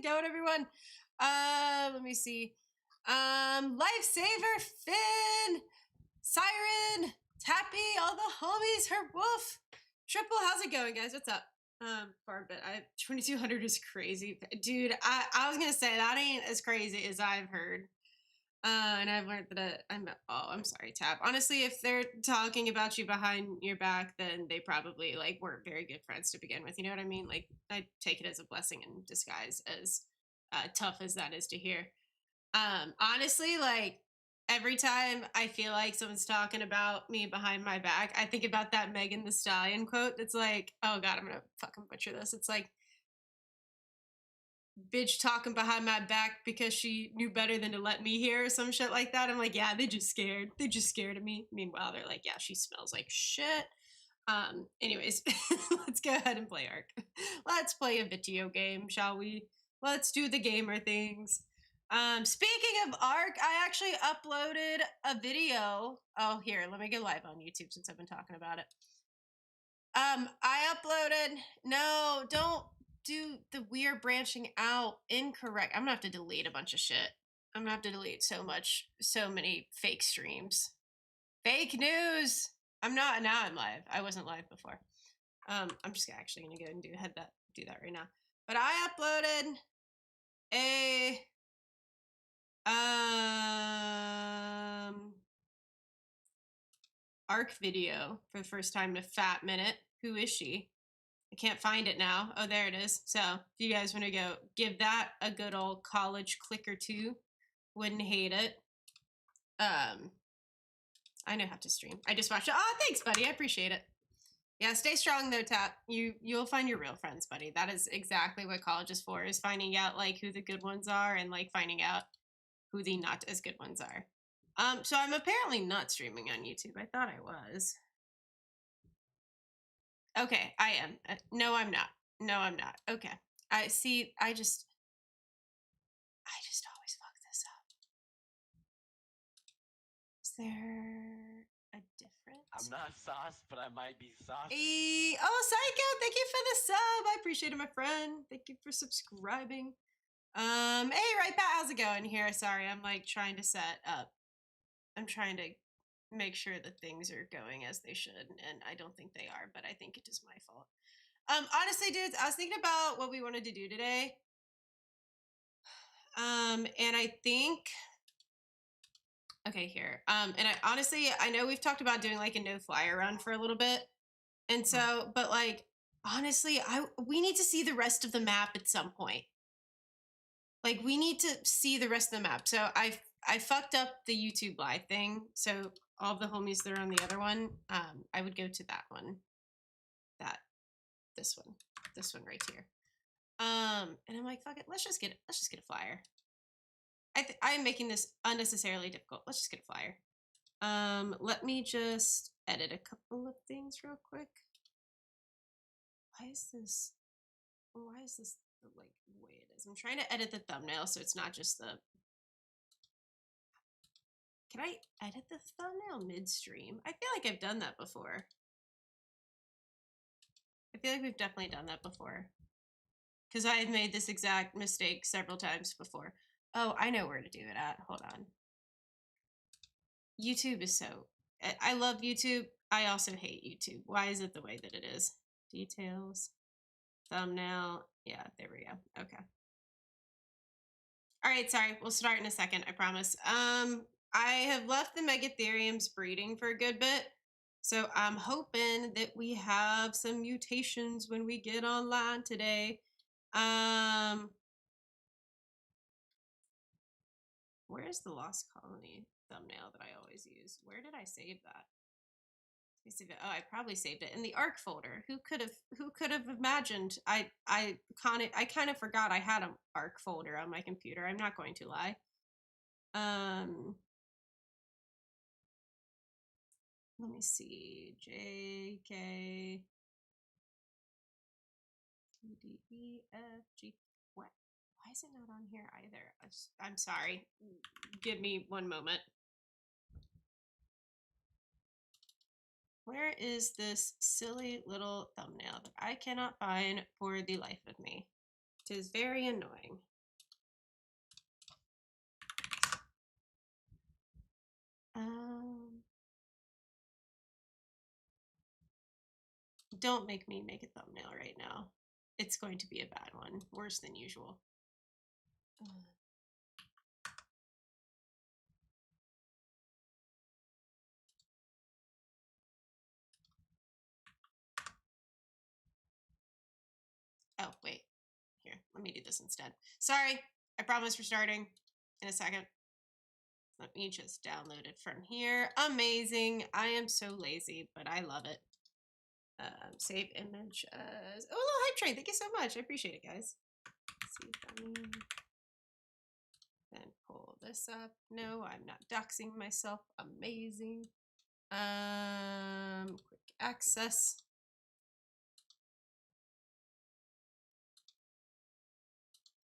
going, everyone? Let me see. Lifesaver, Finn, Siren, Tappy, all the homies, her wolf. Triple, how's it going, guys? What's up? For a bit, 2200 is crazy, dude. I was gonna say that ain't as crazy as I've heard. And I've learned that I'm sorry, Tab. Honestly, if they're talking about you behind your back, then they probably like weren't very good friends to begin with. You know what I mean? Like I take it as a blessing in disguise, as tough as that is to hear. Honestly, like every time I feel like someone's talking about me behind my back, I think about that Megan the Stallion quote. That's like, oh god, I'm gonna fucking butcher this. It's like, bitch talking behind my back because she knew better than to let me hear or some shit like that. I'm like, yeah, they just scared. They just scared of me. Meanwhile, they're like, yeah, she smells like shit. Anyways, let's go ahead and play Ark. Let's play a video game, shall we? Let's do the gamer things. Speaking of Ark, I actually uploaded a video. Oh, here, let me go live on YouTube since I've been talking about it. I uploaded, no, don't do the weird branching out. Incorrect. I'm gonna have to delete a bunch of shit. I'm gonna have to delete so many fake streams. Fake news. Now I'm live. I wasn't live before. I'm just actually gonna go and do that right now. But I uploaded a Arc video for the first time in a fat minute. Who is she? I can't find it now. Oh, there it is. So if you guys want to go give that a good old college click or two, wouldn't hate it. I know how to stream. I just watched it. Oh, thanks, buddy. I appreciate it. Yeah, stay strong though, Tap. You'll find your real friends, buddy. That is exactly what college is for, is finding out like who the good ones are and like finding out who the not as good ones are. So I'm apparently not streaming on YouTube. I thought I was. Okay, I am. No, I'm not. No, I'm not. Okay. I see. I just always fuck this up. Is there a difference? I'm not sauce, but I might be sauce. Oh, Psycho, thank you for the sub. I appreciate it, my friend. Thank you for subscribing. Hey, right back. How's it going here? Sorry, I'm like trying to set up. I'm trying to make sure that things are going as they should, and I don't think they are, but I think it is my fault. Honestly, dudes, I was thinking about what we wanted to do today. And I think, okay, here. And I know we've talked about doing like a no flyer run for a little bit. And so, but like, honestly, we need to see the rest of the map at some point. Like, we need to see the rest of the map. So I fucked up the YouTube live thing. So all the homies that are on the other one, I would go to that one. This one right here. And I'm like, fuck it, let's just get a flyer. I'm making this unnecessarily difficult. Let's just get a flyer. Let me just edit a couple of things real quick. Why is this the like way it is? I'm trying to edit the thumbnail so it's not just the. Can I edit the thumbnail midstream? I feel like I've done that before. I feel like we've definitely done that before. Because I have made this exact mistake several times before. Oh, I know where to do it at. Hold on. YouTube is so... I love YouTube. I also hate YouTube. Why is it the way that it is? Details. Thumbnail. Yeah, there we go. Okay. All right, sorry. We'll start in a second, I promise. I have left the Megatheriums breeding for a good bit. So I'm hoping that we have some mutations when we get online today. Where's the Lost Colony thumbnail that I always use? Where did I save that? Oh, I probably saved it in the Arc folder. Who could have imagined? I kind of forgot I had an Arc folder on my computer. I'm not going to lie. Let me see. J, K, D, E, F, G. What? Why is it not on here either? I'm sorry. Give me one moment. Where is this silly little thumbnail that I cannot find for the life of me? It is very annoying. Don't make me make a thumbnail right now. It's going to be a bad one, worse than usual. Oh, wait. Here, let me do this instead. Sorry, I promise we're starting in a second. Let me just download it from here. Amazing. I am so lazy, but I love it. Save image as... Oh, little hype train. Thank you so much. I appreciate it, guys. Let's see if I mean... Then pull this up. No, I'm not doxing myself. Amazing. Quick access.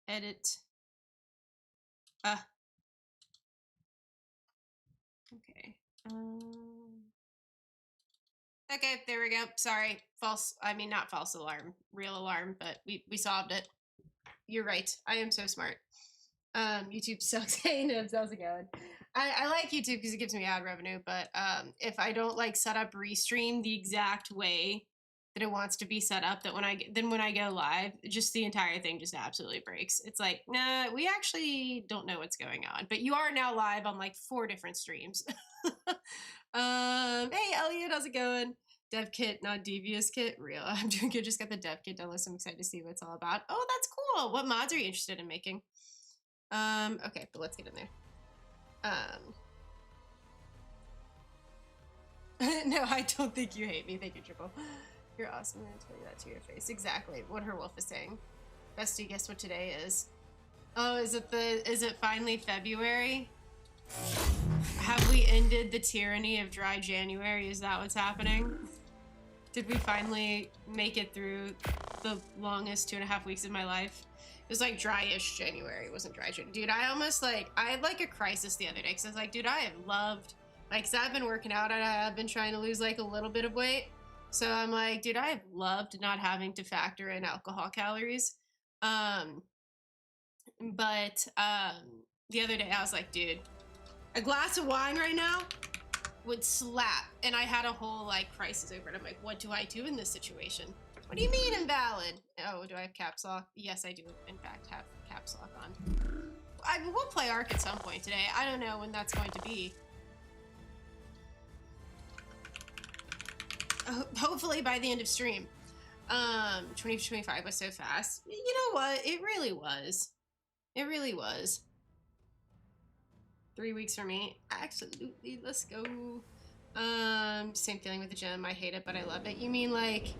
Edit. Okay. Okay, there we go. Sorry. False. I mean, not false alarm. Real alarm, but we solved it. You're right. I am so smart. YouTube sucks. Hey, Nibs, how's it going? I like YouTube because it gives me ad revenue, but if I don't like set up Restream the exact way that it wants to be set up, that when I go live, just the entire thing just absolutely breaks. It's like, nah, we actually don't know what's going on. But you are now live on like 4 different streams. Hey Elliot, how's it going? Dev kit, not devious kit. Real. I'm doing good. Just got the dev kit done, so I'm excited to see what it's all about. Oh, that's cool. What mods are you interested in making? Okay, but let's get in there. No, I don't think you hate me. Thank you, Triple. You're awesome. I'm gonna tell you that to your face. Exactly what her wolf is saying. Bestie, guess what today is? Oh, is it finally February? Have we ended the tyranny of dry January? Is that what's happening? Did we finally make it through the longest 2.5 weeks of my life? It was like dryish January. It wasn't dry January. Dude, I almost like, I had like a crisis the other day because I was like, dude, I have loved, like, cause I've been working out and I've been trying to lose like a little bit of weight. So I'm like, dude, I have loved not having to factor in alcohol calories. The other day I was like, dude, a glass of wine right now would slap. And I had a whole like crisis over it. I'm like, what do I do in this situation? What do you mean invalid? Oh, do I have caps lock? Yes, I do in fact have caps lock on. We'll play Ark at some point today. I don't know when that's going to be. Hopefully by the end of stream. 2025 was so fast. You know what? It really was. It really was. 3 weeks for me. Absolutely. Let's go. Same feeling with the gym. I hate it, but I love it. You mean like...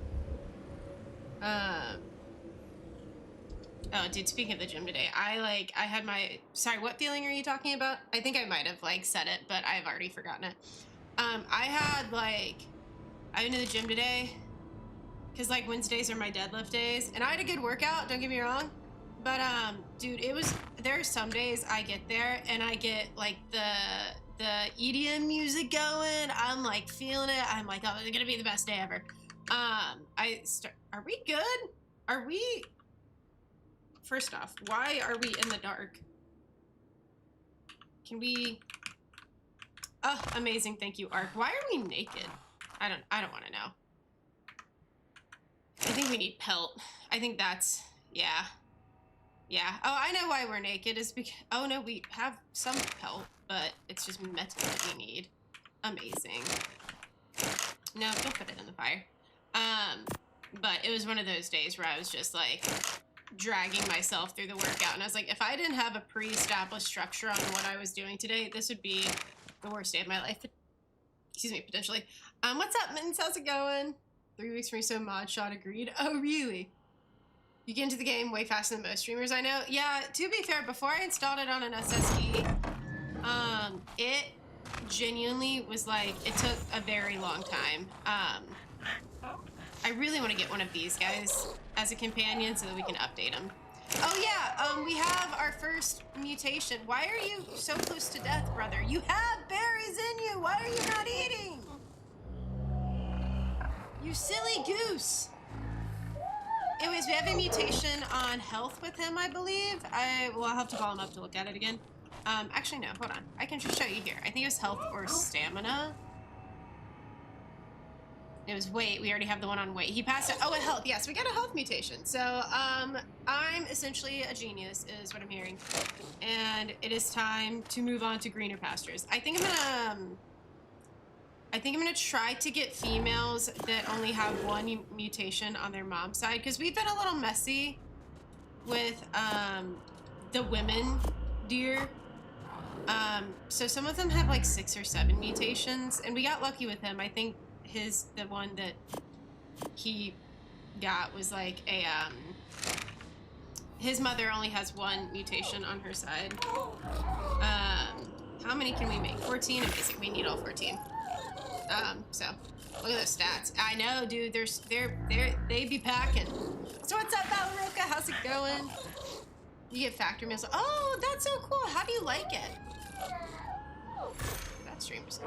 Oh, dude, speaking of the gym today, I had my... Sorry, what feeling are you talking about? I think I might have, like, said it, but I've already forgotten it. I went to the gym today, because, like, Wednesdays are my deadlift days, and I had a good workout, don't get me wrong, but, dude, there are some days I get there, and I get, like, the EDM music going, I'm, like, feeling it, I'm like, oh, it's gonna be the best day ever. Are we good? Are we... First off, why are we in the dark? Can we... Oh, amazing, thank you, Ark. Why are we naked? I don't want to know. I think we need pelt. I think that's... Yeah. Yeah. Oh, I know why we're naked. Is because... Oh, no, we have some pelt, but it's just metal that we need. Amazing. No, don't put it in the fire. But it was one of those days where I was just, like, dragging myself through the workout. And I was like, if I didn't have a pre-established structure on what I was doing today, this would be the worst day of my life. Excuse me, potentially. What's up, Mittens? How's it going? 3 weeks for me, so mod shot agreed. Oh, really? You get into the game way faster than most streamers I know. Yeah, to be fair, before I installed it on an SSD, it genuinely was like, it took a very long time. I really want to get one of these guys as a companion so that we can update them. Oh yeah, we have our first mutation. Why are you so close to death, brother? You have berries in you. Why are you not eating? You silly goose. Anyways, we have a mutation on health with him, I believe. I'll have to call him up to look at it again. Actually, no, hold on. I can just show you here. I think it was health or stamina. It was weight. We already have the one on weight. He passed it. Oh, and health. Yes, we got a health mutation. So, I'm essentially a genius, is what I'm hearing. And it is time to move on to greener pastures. I think I'm gonna try to get females that only have one mutation on their mom's side, because we've been a little messy with the women deer. So some of them have like 6 or 7 mutations, and we got lucky with him. I think the one that he got was like a his mother only has 1 mutation on her side. How many can we make? 14. Amazing. We need all 14. So look at those stats. I know, dude. They be packing. So what's up, Valeroka? How's it going? You get factory meals. Oh, that's so cool. How do you like it? That streamer's.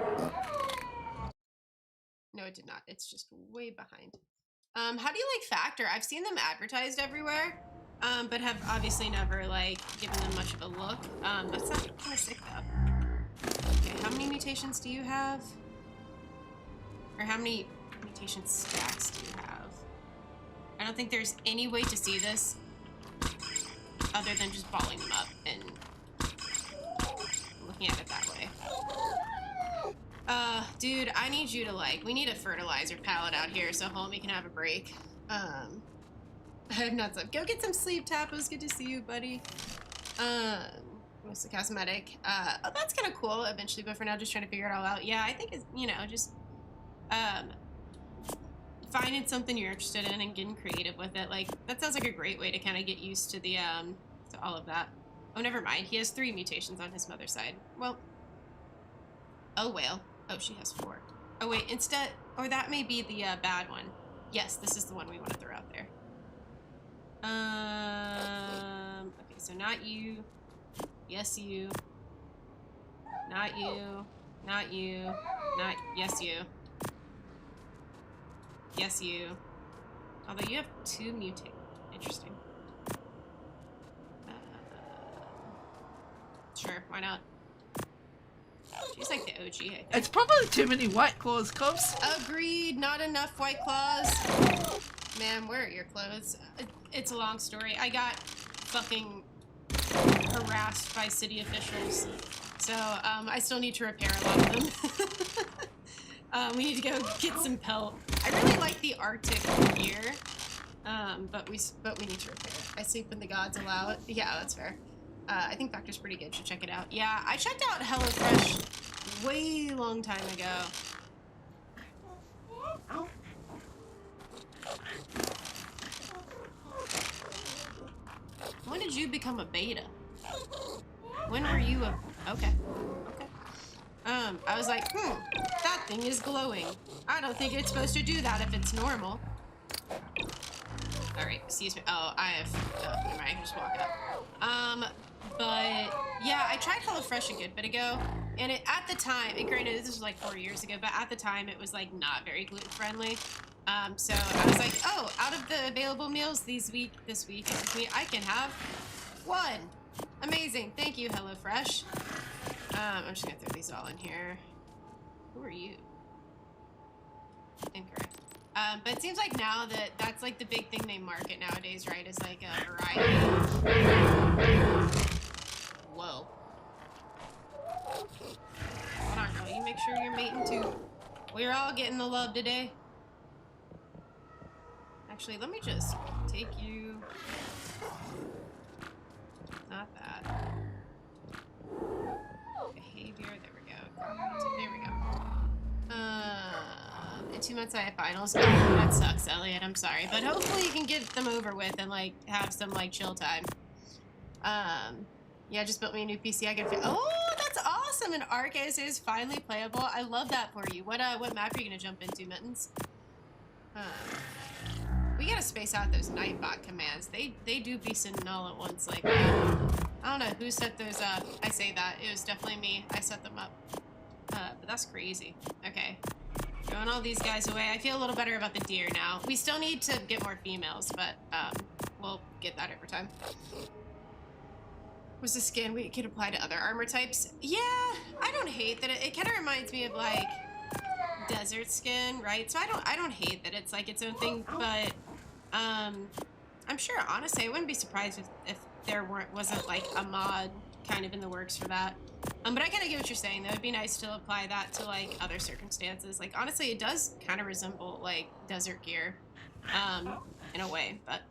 No, it did not. It's just way behind. How do you like Factor? I've seen them advertised everywhere, but have obviously never like given them much of a look. That's not kind of sick though. Okay, how many mutations do you have? Or how many mutation stacks do you have? I don't think there's any way to see this other than just balling them up and looking at it that way. Dude, I need you to like, we need a fertilizer pallet out here so homie can have a break. I'm nuts up. Go get some sleep, Tapos. Good to see you, buddy. Mostly cosmetic. Oh, that's kind of cool eventually, but for now, just trying to figure it all out. Yeah, I think it's, you know, just, finding something you're interested in and getting creative with it. Like, that sounds like a great way to kind of get used to the, to all of that. Oh, never mind. He has 3 mutations on his mother's side. Well, oh, whale. Oh, she has 4. Oh, wait, instead, or that may be the bad one. Yes, this is the one we want to throw out there. Okay, so not you. Yes, you. Not you. Not you. Not, yes, you. Yes, you. Although you have 2 mutate. Interesting. Sure, why not? She's like the OG, I think. It's probably too many White Claws, Cubs. Agreed, not enough White Claws. Man, where are your clothes? It's a long story. I got fucking harassed by city officials. So, I still need to repair a lot of them. We need to go get some pelt. I really like the Arctic gear, but we need to repair it. I sleep when the gods allow it. Yeah, that's fair. I think Factor's pretty good. Should check it out. Yeah, I checked out HelloFresh way long time ago. When did you become a beta? When were you a... Okay. Okay. I was like, that thing is glowing. I don't think it's supposed to do that if it's normal. Alright, excuse me. Oh, I have... never mind, I can just walk up. But, yeah, I tried HelloFresh a good bit ago, and at the time, and granted, this was like 4 years ago, but at the time, it was, like, not very gluten-friendly. So I was like, oh, out of the available meals this week, I can have 1. Amazing. Thank you, HelloFresh. I'm just gonna throw these all in here. Who are you? Incorrect. But it seems like now that that's like the big thing they market nowadays, right? Is like a variety. Whoa. Hold on, girl. You make sure you're mating too. We're all getting the love today. Actually, let me just take you. Not that. Behavior. There we go. There we go. In 2 months I have finals. Oh, that sucks, Elliot. I'm sorry, but hopefully you can get them over with and like have some like chill time. Yeah, just built me a new PC. I can fit. Oh, that's awesome! An Arceus is finally playable. I love that for you. What map are you gonna jump into, Mittens? We gotta space out those Nightbot commands. They do be sitting all at once like that. I don't know who set those up. I say that. It was definitely me. I set them up. But that's crazy. Okay. Throwing all these guys away. I feel a little better about the deer now. We still need to get more females, but we'll get that over time. Was the skin we could apply to other armor types? Yeah, I don't hate that. It kind of reminds me of like desert skin, right? So I don't hate that it's like its own thing, but I'm sure honestly I wouldn't be surprised if there wasn't like a mod kind of in the works for that. But I kind of get what you're saying though. It'd be nice to apply that to like other circumstances. Like honestly, it does kind of resemble like desert gear, in a way. But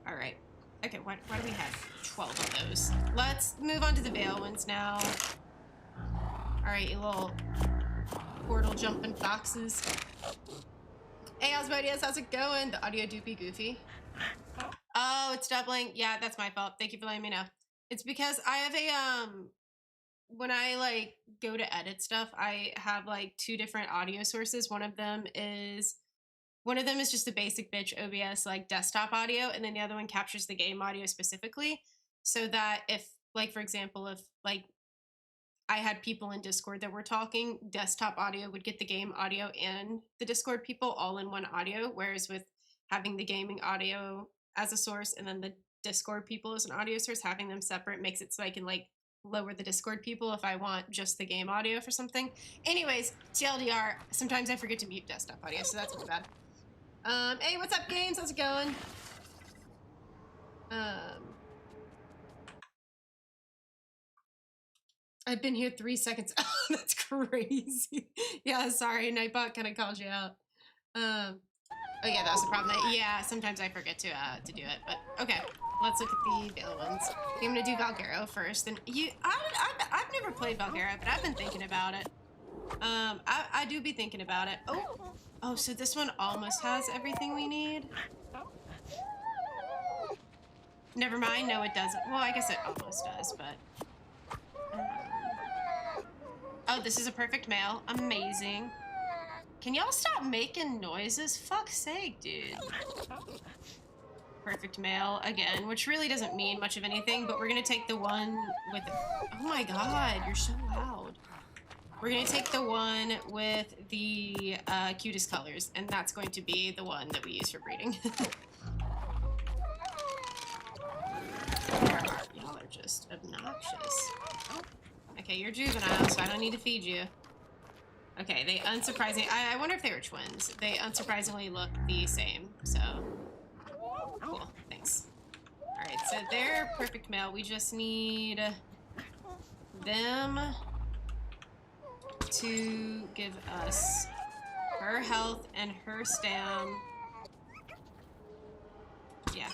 all right, okay. Why do we have 12 of those? Let's move on to the Veilwyns now. All right, you little portal jumping foxes. Hey, Osmodeus, how's it going? The audio do be goofy. Oh, it's doubling. Yeah, that's my fault. Thank you for letting me know. It's because I have a when I like go to edit stuff, I have like two different audio sources. One of them is just the basic bitch OBS like desktop audio, and then the other one captures the game audio specifically, so that if like for example if like I had people in Discord that were talking, desktop audio would get the game audio and the Discord people all in one audio, whereas with having the gaming audio as a source and then the Discord people as an audio source, having them separate makes it so I can like lower the Discord people if I want just the game audio for something. Anyways, TLDR, sometimes I forget to mute desktop audio, so that's my bad. Hey, what's up, games? How's it going? I've been here 3 seconds. Oh, that's crazy. Yeah, sorry, Nightbot kind of called you out. Oh yeah, that was the problem. Yeah, sometimes I forget to do it, but okay. Let's look at the Veilwyns. I'm gonna do Valguero first, and I've never played Valguero, but I've been thinking about it. I do be thinking about it. Oh, so this one almost has everything we need. Never mind. No, it doesn't. Well, I guess it almost does, but. Oh, this is a perfect male. Amazing. Can y'all stop making noises? Fuck's sake, dude. Perfect male again, which really doesn't mean much of anything, but we're gonna take the one with. Oh my god, you're so loud. We're gonna take the one with the cutest colors, and that's going to be the one that we use for breeding. Y'all are just obnoxious. Okay, you're juvenile, so I don't need to feed you. Okay, they unsurprisingly... I wonder if they were twins. They unsurprisingly look the same, so... Cool, thanks. Alright, so they're perfect male. We just need them to give us her health and her stam. Yeah.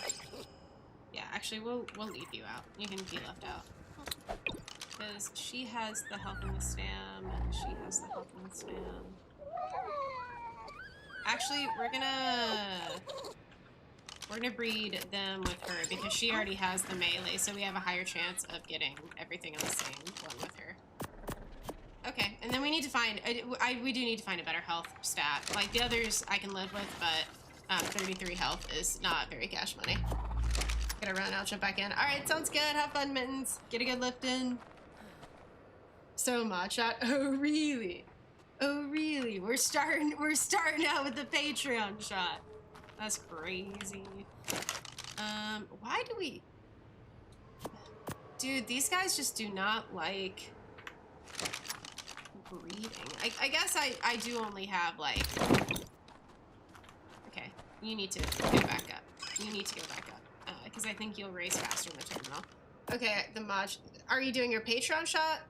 Yeah, actually, we'll leave you out. You can be left out. Because she has the health and the stam, and she has the health and the stam. Actually, we're gonna breed them with her because she already has the melee, so we have a higher chance of getting everything on the same one with her. Okay, and then we need to find, we do need to find a better health stat. Like, the others I can live with, but 33 health is not very cash money. Gotta run out, jump back in. Alright, sounds good. Have fun, Mittens. Get a good lift in. So much. Oh, really? Oh, really? We're starting out with the Patreon shot. That's crazy. Why do we... Dude, these guys just do not like breeding. I guess I do only have, like... Okay, you need to go back up. You need to go back up. Because I think you'll race faster in the terminal. Okay, the mod... Are you doing your Patreon shot?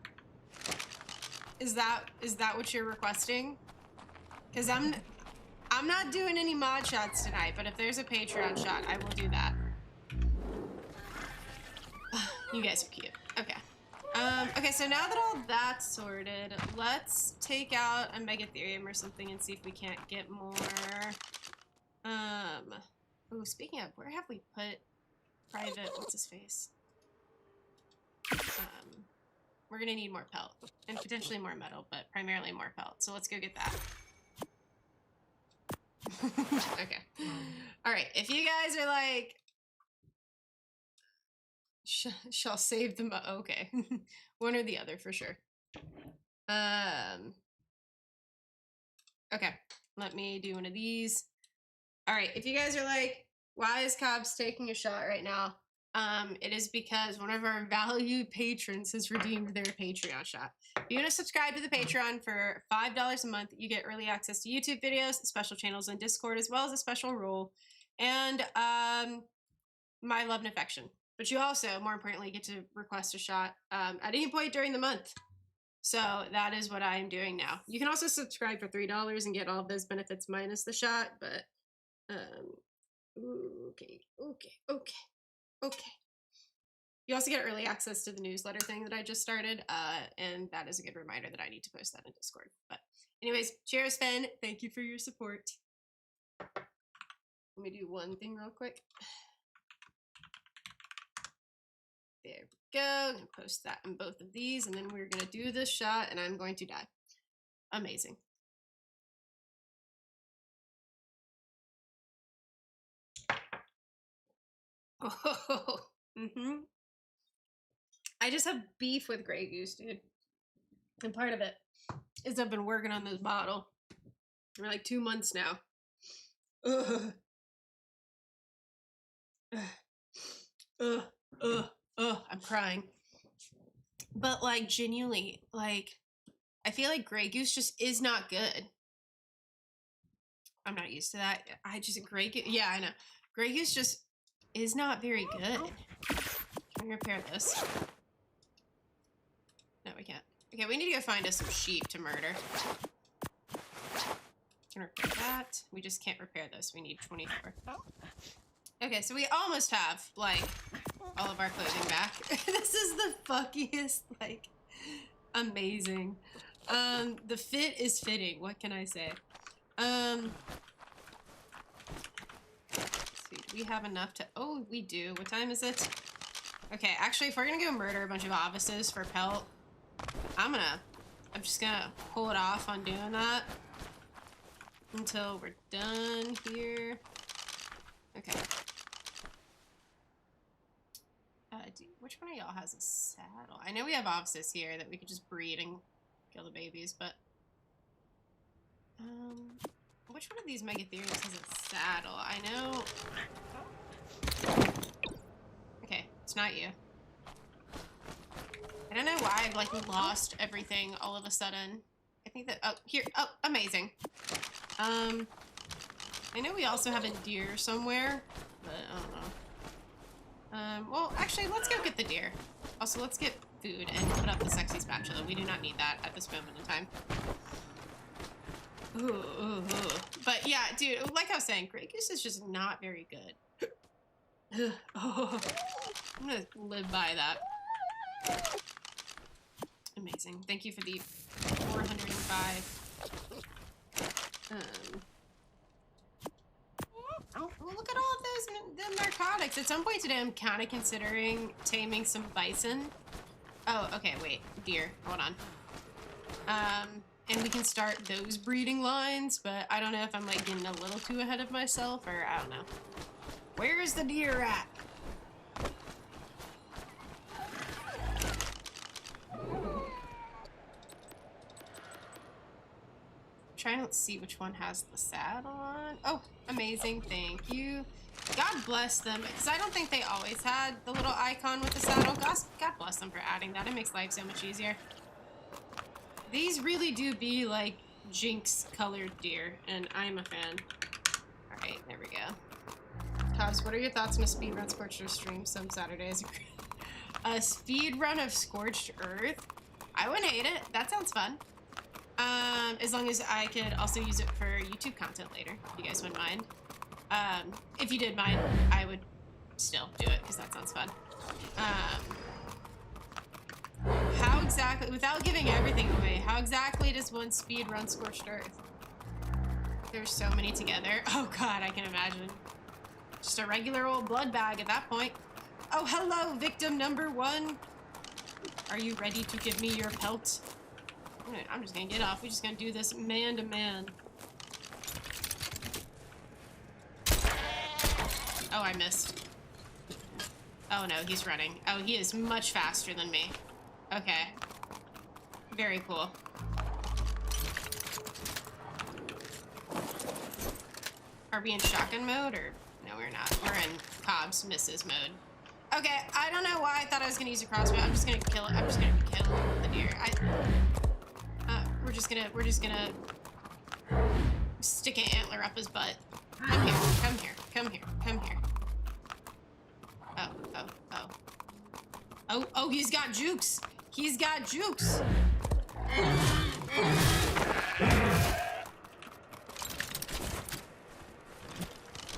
Is that what you're requesting? Because I'm not doing any mod shots tonight, but if there's a Patreon shot, I will do that. You guys are cute. Okay. Okay, so now that all that's sorted, let's take out a Megatherium or something and see if we can't get more. Ooh, speaking of, where have we put Private, what's his face? We're gonna need more pelt and potentially more metal, but primarily more pelt. So let's go get that. Okay. All right. If you guys are like, shall save them. Okay. One or the other for sure. Okay. Let me do one of these. All right. If you guys are like, why is Cobbs taking a shot right now? It is because one of our valued patrons has redeemed their Patreon shop. If you want to subscribe to the Patreon for $5 a month, you get early access to YouTube videos, special channels on Discord, as well as a special role, and my love and affection. But you also, more importantly, get to request a shot at any point during the month. So that is what I am doing now. You can also subscribe for $3 and get all of those benefits minus the shot, but okay. You also get early access to the newsletter thing that I just started, and that is a good reminder that I need to post that in Discord. But anyways, cheers, Finn. Thank you for your support. Let me do one thing real quick. There we go. I'm gonna post that in both of these, and then we're gonna do this shot, and I'm going to die. Amazing. Oh, I just have beef with Grey Goose, dude. And part of it is I've been working on this bottle for like 2 months now. Ugh. I'm crying. But like genuinely, like I feel like Grey Goose just is not good. I'm not used to that. I just Grey Goose. Yeah, I know. Grey Goose just is not very good. Can we repair this? No, we can't. Okay, we need to go find us some sheep to murder. Can repair that. We just can't repair this. We need 24. Okay, so we almost have, like, all of our clothing back. This is the fuckiest, like, amazing. The fit is fitting. What can I say? Let's see, do we have enough to... Oh, we do. What time is it? Okay, actually, if we're gonna go murder a bunch of offices for pelt, I'm just gonna pull it off on doing that until we're done here. Okay. Which one of y'all has a saddle? I know we have offices here that we could just breed and kill the babies, but which one of these Megatheriums has a saddle? I know. Okay, it's not you. I don't know why I've like lost everything all of a sudden. I think that oh amazing. I know we also have a deer somewhere, but I don't know. Well, actually, let's go get the deer. Also, let's get food and put up the sexy spatula. We do not need that at this moment in time. Ooh. But yeah, dude, like I was saying, Grey Goose is just not very good. Oh, I'm gonna live by that. Amazing. Thank you for the 405. Oh, well, look at all of those narcotics. At some point today, I'm kind of considering taming some bison. Oh, okay, wait. Deer. Hold on. And we can start those breeding lines, but I don't know if I'm, like, getting a little too ahead of myself, or I don't know. Where's the deer at? Trying to see which one has the saddle on. Oh, amazing. Thank you. God bless them, because I don't think they always had the little icon with the saddle. God bless them for adding that. It makes life so much easier. These really do be like Jinx colored deer, and I'm a fan. Alright, there we go. Cubs, what are your thoughts on a speedrun Scorched Earth stream some Saturdays? A speedrun of Scorched Earth? I wouldn't hate it. That sounds fun. As long as I could also use it for YouTube content later, if you guys wouldn't mind. If you did mind, I would still do it, because that sounds fun. How exactly, without giving everything away, how exactly does one speed run Scorched Earth? There's so many together. Oh god, I can imagine. Just a regular old blood bag at that point. Oh, hello, victim number 1. Are you ready to give me your pelt? I'm just gonna get off. We're just gonna do this man to man. Oh, I missed. Oh no, he's running. Oh, he is much faster than me. Okay. Very cool. Are we in shotgun mode or... No, we're not. We're in Cobb's misses mode. Okay, I don't know why I thought I was gonna use a crossbow. I'm just gonna kill it. I'm just gonna kill the deer. We're just gonna stick an antler up his butt. Come here, come here, come here, come here. Oh, he's got jukes. He's got jukes.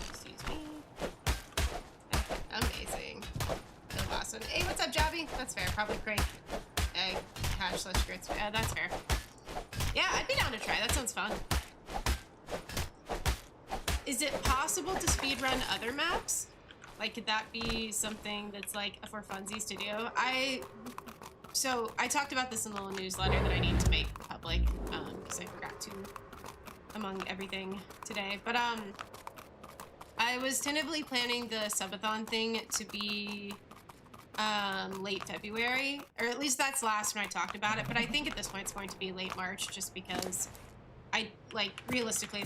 Excuse me. Amazing. So awesome. Hey, what's up, Jobby? That's fair. Probably great. Egg, hash, slash grits. Yeah, that's fair. Yeah, I'd be down to try. That sounds fun. Is it possible to speedrun other maps? Like, could that be something that's like for funsies to do? So I talked about this in the little newsletter that I need to make public, because I forgot to among everything today. But I was tentatively planning the subathon thing to be late February, or at least that's last when I talked about it. But I think at this point it's going to be late March, just because realistically,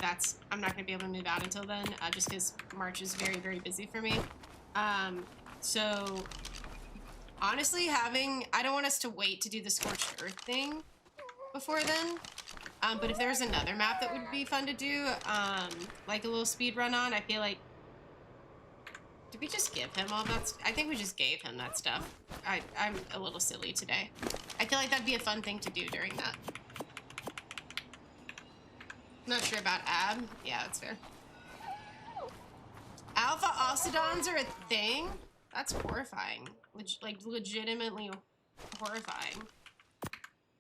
I'm not going to be able to move out until then, just because March is very, very busy for me. So honestly, I don't want us to wait to do the Scorched Earth thing before then. But if there's another map that would be fun to do, like a little speed run on, I feel like, did we just give him all that? I think we just gave him that stuff. I'm a little silly today. I feel like that'd be a fun thing to do during that. Not sure about Ab. Yeah, that's fair. Alpha Occidons are a thing? That's horrifying. Legitimately horrifying.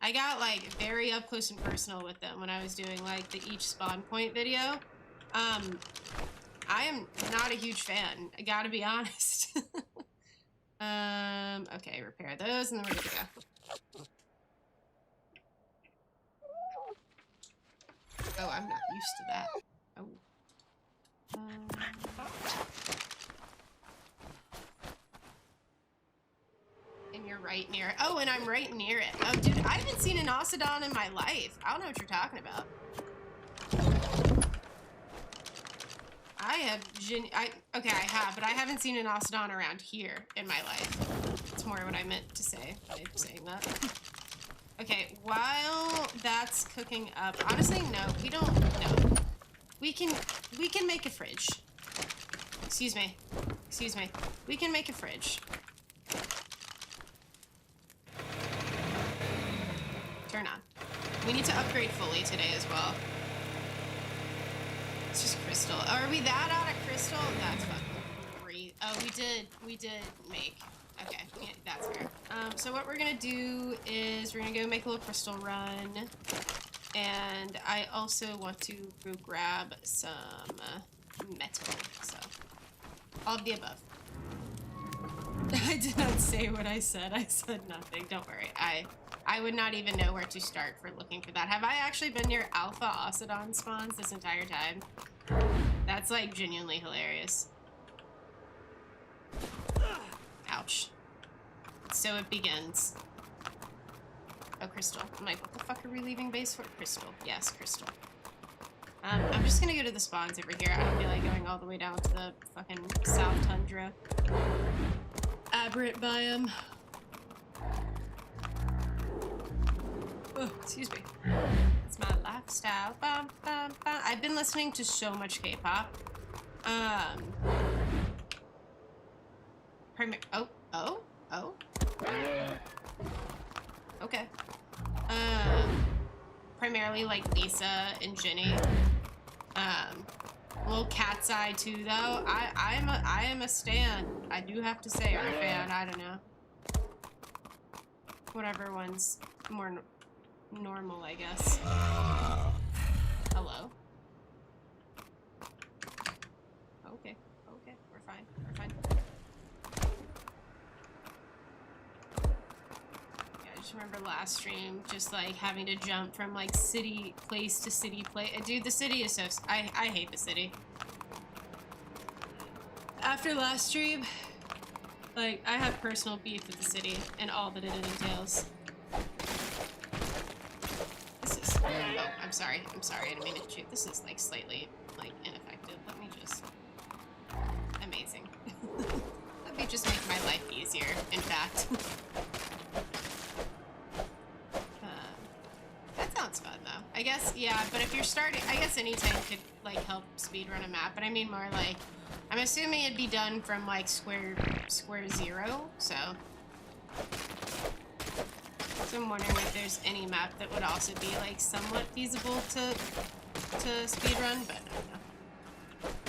I got, like, very up close and personal with them when I was doing, like, the each spawn point video. I am not a huge fan. I gotta be honest. Okay, repair those, and then we're good to go. Oh, I'm not used to that. Oh. And you're right near it. Oh, and I'm right near it. Oh, dude, I haven't seen an Occidon in my life. I don't know what you're talking about. I have okay, I have, but I haven't seen an Occidon around here in my life. That's more what I meant to say by saying that. Okay, while that's cooking up, honestly, no, we don't, no. We can make a fridge. Excuse me. We can make a fridge. Turn on. We need to upgrade fully today as well. It's just crystal. Are we that out of crystal? That's fucking great. Oh, we did make. Okay, yeah, that's fair. So what we're gonna do is we're gonna go make a little crystal run. And I also want to go grab some metal, so all of the above. I did not say what I said. I said nothing. Don't worry. I would not even know where to start for looking for that. Have I actually been near Alpha Occidon spawns this entire time? That's like genuinely hilarious. Ouch. So it begins. Oh, crystal. I'm like, what the fuck are we leaving base for? Crystal. Yes, crystal. I'm just gonna go to the spawns over here. I don't feel like going all the way down to the fucking South Tundra. Aberrant biome. Oh, excuse me. It's my lifestyle. Bum, bum, bum. I've been listening to so much K-pop. Oh. Okay. Primarily like Lisa and Jenny. Little Cat's Eye too, though. I am a stan. I do have to say, I'm a fan. I don't know. Whatever one's more normal, I guess. Hello. Okay. We're fine. I just remember last stream, just like having to jump from like city place to city place. Dude, the city is so. I hate the city. After last stream, like I have personal beef with the city and all that it entails. This is. Oh, I'm sorry. I didn't mean to shoot. This is like slightly like ineffective. Let me just. Amazing. They just make my life easier, in fact. That sounds fun, though. I guess, yeah, but if you're starting... I guess any time could, like, help speedrun a map, but I mean more like... I'm assuming it'd be done from, like, square zero, so... So I'm wondering if there's any map that would also be, like, somewhat feasible to speedrun, but I don't know.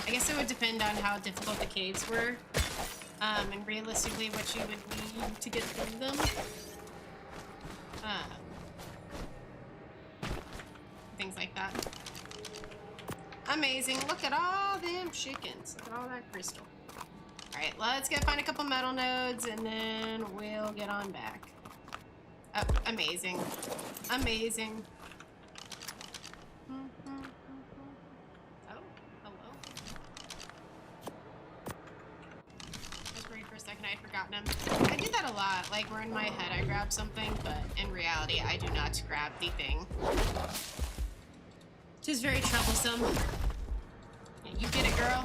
I guess it would depend on how difficult the caves were, and realistically what you would need to get through them. Things like that. Amazing. Look at all them chickens. Look at all that crystal. Alright, let's go find a couple metal nodes, and then we'll get on back. Oh, amazing. Amazing. Oh, hello. I was worried for a second I had forgotten him. I do that a lot. Like, where in my head I grab something, but in reality I do not grab the thing. Which is very troublesome. Yeah, you get it, girl.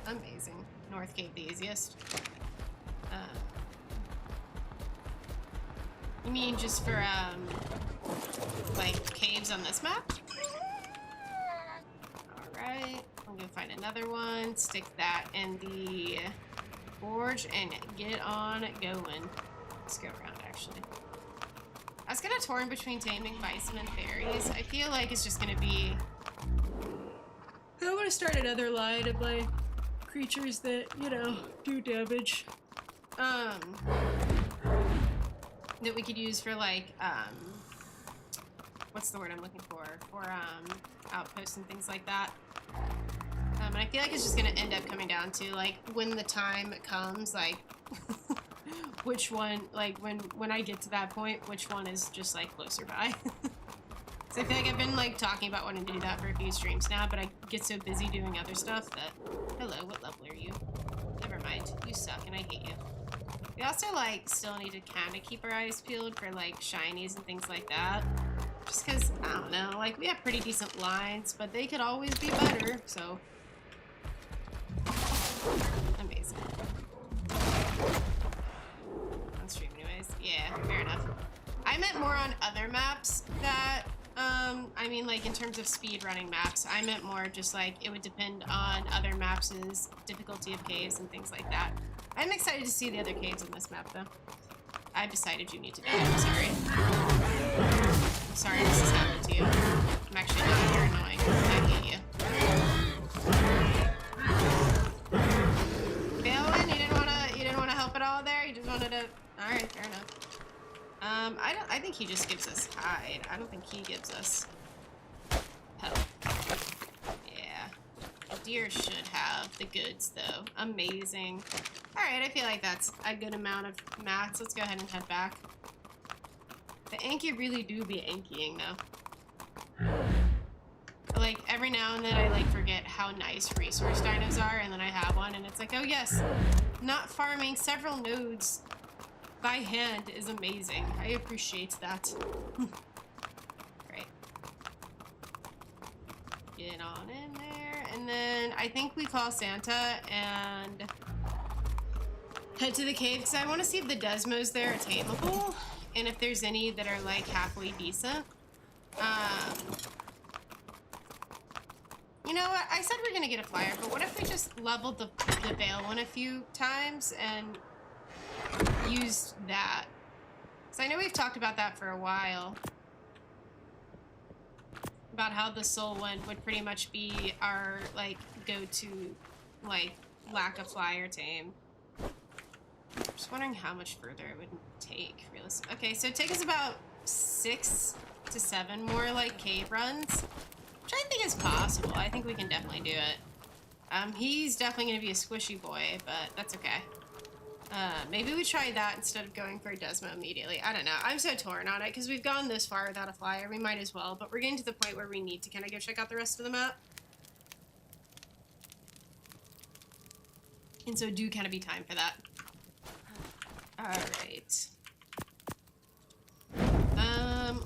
Amazing. North Cave the easiest. You mean just for, like, caves on this map? Alright, I'm gonna find another one, stick that in the gorge, and get on going. Let's go around, actually. I was gonna torn between taming bison and fairies. I feel like it's just gonna be... I want to start another line of, like, creatures that, you know, do damage. That we could use for, like, what's the word I'm looking for? For, outposts and things like that. And I feel like it's just gonna end up coming down to, like, when the time comes, like, which one, like, when I get to that point, which one is just, like, closer by. So I feel like I've been, like, talking about wanting to do that for a few streams now, but I get so busy doing other stuff that... Hello, what level are you? Never mind. You suck, and I hate you. We also, like, still need to kind of keep our eyes peeled for, like, shinies and things like that. Just because, I don't know, like, we have pretty decent lines, but they could always be better, so... Amazing. On stream anyways. Yeah, fair enough. I meant more on other maps that, I mean, like, in terms of speed running maps, I meant more just, like, it would depend on other maps' difficulty of caves and things like that. I'm excited to see the other caves on this map, though. I've decided you need to die. I'm sorry. I'm sorry this has happened to you. I'm actually not. You're annoying. I hate you. Veilwyn, you didn't wanna help at all there? You just wanted to... Alright, fair enough. I think he just gives us hide. I don't think he gives us help. Yeah. Deer should have the goods, though. Amazing. Alright, I feel like that's a good amount of mats. Let's go ahead and head back. The Anki really do be Ankiing, though. Like, every now and then I, like, forget how nice resource dinos are, and then I have one, and it's like, oh yes, not farming several nodes by hand is amazing. I appreciate that. Great. Get on in there, and then I think we call Santa and head to the cave, because I want to see if the Desmos there are tameable, and if there's any that are, like, halfway decent. You know what? I said we're gonna get a flyer, but what if we just leveled the Veilwyn a few times and used that? Because I know we've talked about that for a while. About how the Soul one would pretty much be our, like, go-to, like, lack of flyer tame. Just wondering how much further it would take, realistically. Okay, so it takes us about 6 to 7 more, like, cave runs. Which I think is possible. I think we can definitely do it. He's definitely going to be a squishy boy, but that's okay. Maybe we try that instead of going for a Desmo immediately. I don't know. I'm so torn on it, because we've gone this far without a flyer. We might as well, but we're getting to the point where we need to kind of go check out the rest of the map. And so do kind of be time for that. Alright.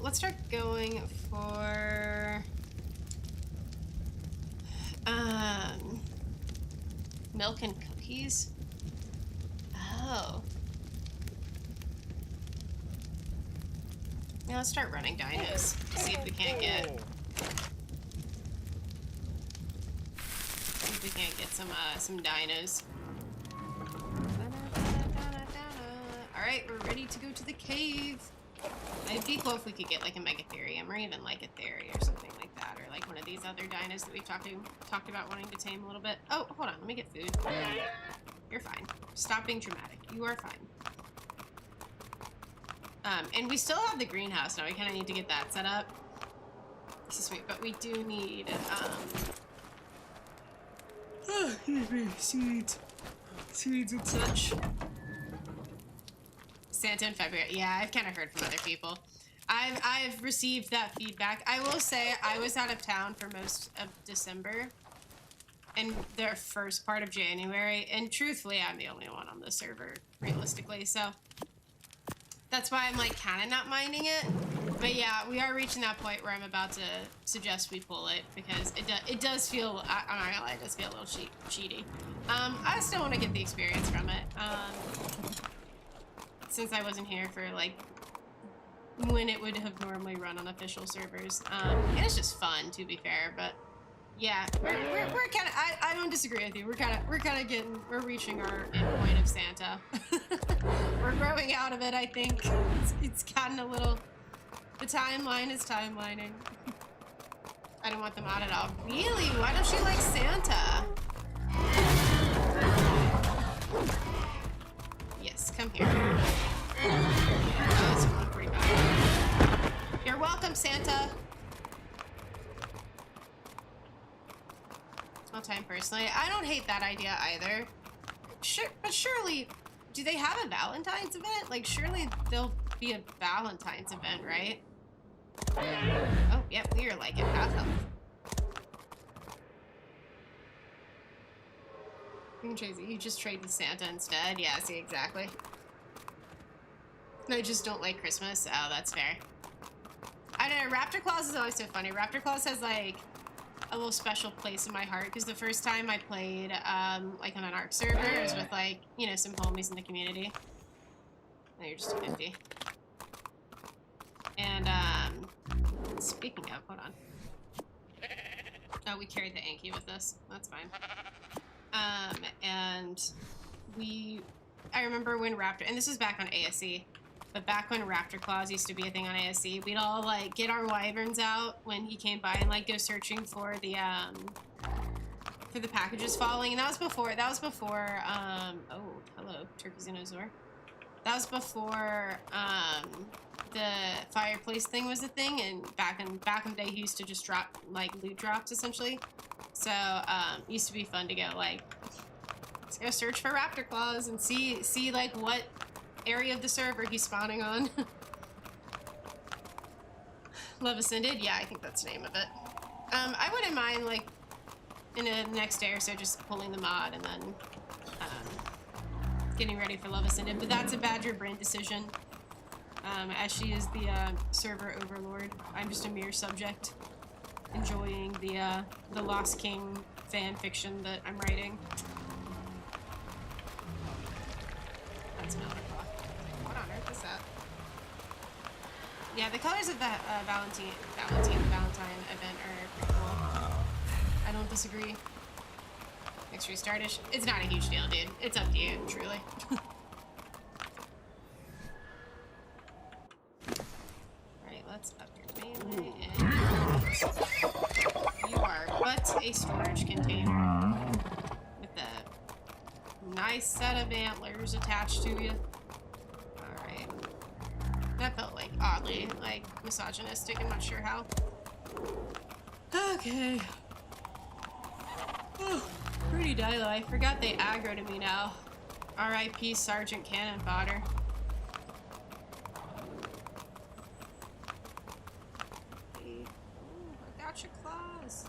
Let's start going for... milk and cookies. Oh. Yeah, let's start running dinos. See if we can't get... See if we can't get some dinos. Alright, we're ready to go to the cave. It'd be cool if we could get like a Megatherium or even like a Theory or something like that, or like one of these other dinos that we've talked about wanting to tame a little bit. Oh, hold on, let me get food. You're fine. Stop being dramatic. You are fine. And we still have the greenhouse now. We kind of need to get that set up. This is sweet, but we do need seeds and such. Santa in February. Yeah, I've kind of heard from other people. I've received that feedback. I will say I was out of town for most of December and the first part of January, and truthfully, I'm the only one on the server, realistically, so that's why I'm like kind of not minding it. But yeah, we are reaching that point where I'm about to suggest we pull it because it does feel, I'm not gonna lie, it does feel a little cheaty. I still want to get the experience from it. Since I wasn't here for like when it would have normally run on official servers. And it's just fun, to be fair, but yeah, we're kind of, I don't disagree with you. We're kind of we're reaching our end point of Santa. We're growing out of it, I think. It's gotten a little, the timeline is timelining. I don't want them out at all. Really? Why don't you like Santa? Yes, come here. Oh, that's 145. You're welcome, Santa. I'll time personally. I don't hate that idea either. Sure, but surely, do they have a Valentine's event? Like, surely there'll be a Valentine's event, right? Oh, yep, we are like at half health. You just trade with Santa instead? Yeah, see, exactly. I just don't like Christmas. Oh, that's fair. I don't know, Raptor Claus is always so funny. Raptor Claus has, like, a little special place in my heart, because the first time I played, like, on an ARC server, it was with, like, you know, some homies in the community. No, you're just 250. And, speaking of, hold on. Oh, we carried the Anki with us. That's fine. And I remember when Raptor, and this was back on ASC, but back when Raptor Claus used to be a thing on ASC, we'd all, like, get our wyverns out when he came by and, like, go searching for the packages falling, and that was before, oh, hello, Turkizinosaur. That was before, the fireplace thing was a thing, and back in the day, he used to just drop, like, loot drops, essentially. So, it used to be fun to go, like, let's go search for Raptor Claus and see, like, what area of the server he's spawning on. Love Ascended? Yeah, I think that's the name of it. I wouldn't mind, like, in the next day or so, just pulling the mod and then, getting ready for Love Ascended, but that's a Badger Brand decision. As she is the, server overlord, I'm just a mere subject, enjoying the Lost King fan fiction that I'm writing. That's another clock. What on earth is that? Yeah, the colors of the Valentine event are pretty cool. I don't disagree. Next restartish. It's not a huge deal, dude. It's up to you, truly. Alright, let's up your melee and you are but a storage container with a nice set of antlers attached to you. Alright. That felt like oddly like misogynistic, I'm not sure how. Okay. Oh, pretty Dilo. I forgot they aggro to me now. R.I.P. Sergeant Cannon Fodder. Hey. Ooh, I got your claws.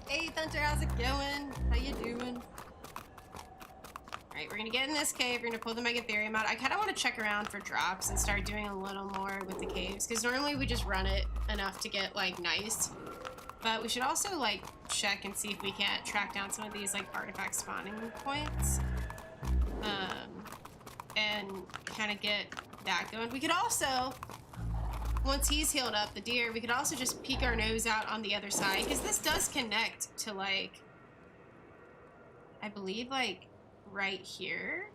Hey Thunder, how's it going? How you doing? Alright, we're gonna get in this cave, we're gonna pull the Megatherium out. I kinda wanna check around for drops and start doing a little more with the caves, because normally we just run it enough to get, like, nice. But we should also, like, check and see if we can't track down some of these, like, artifact spawning points. And kind of get that going. We could also, once he's healed up, the deer, we could also just peek our nose out on the other side, because this does connect to, like, I believe, like, right here,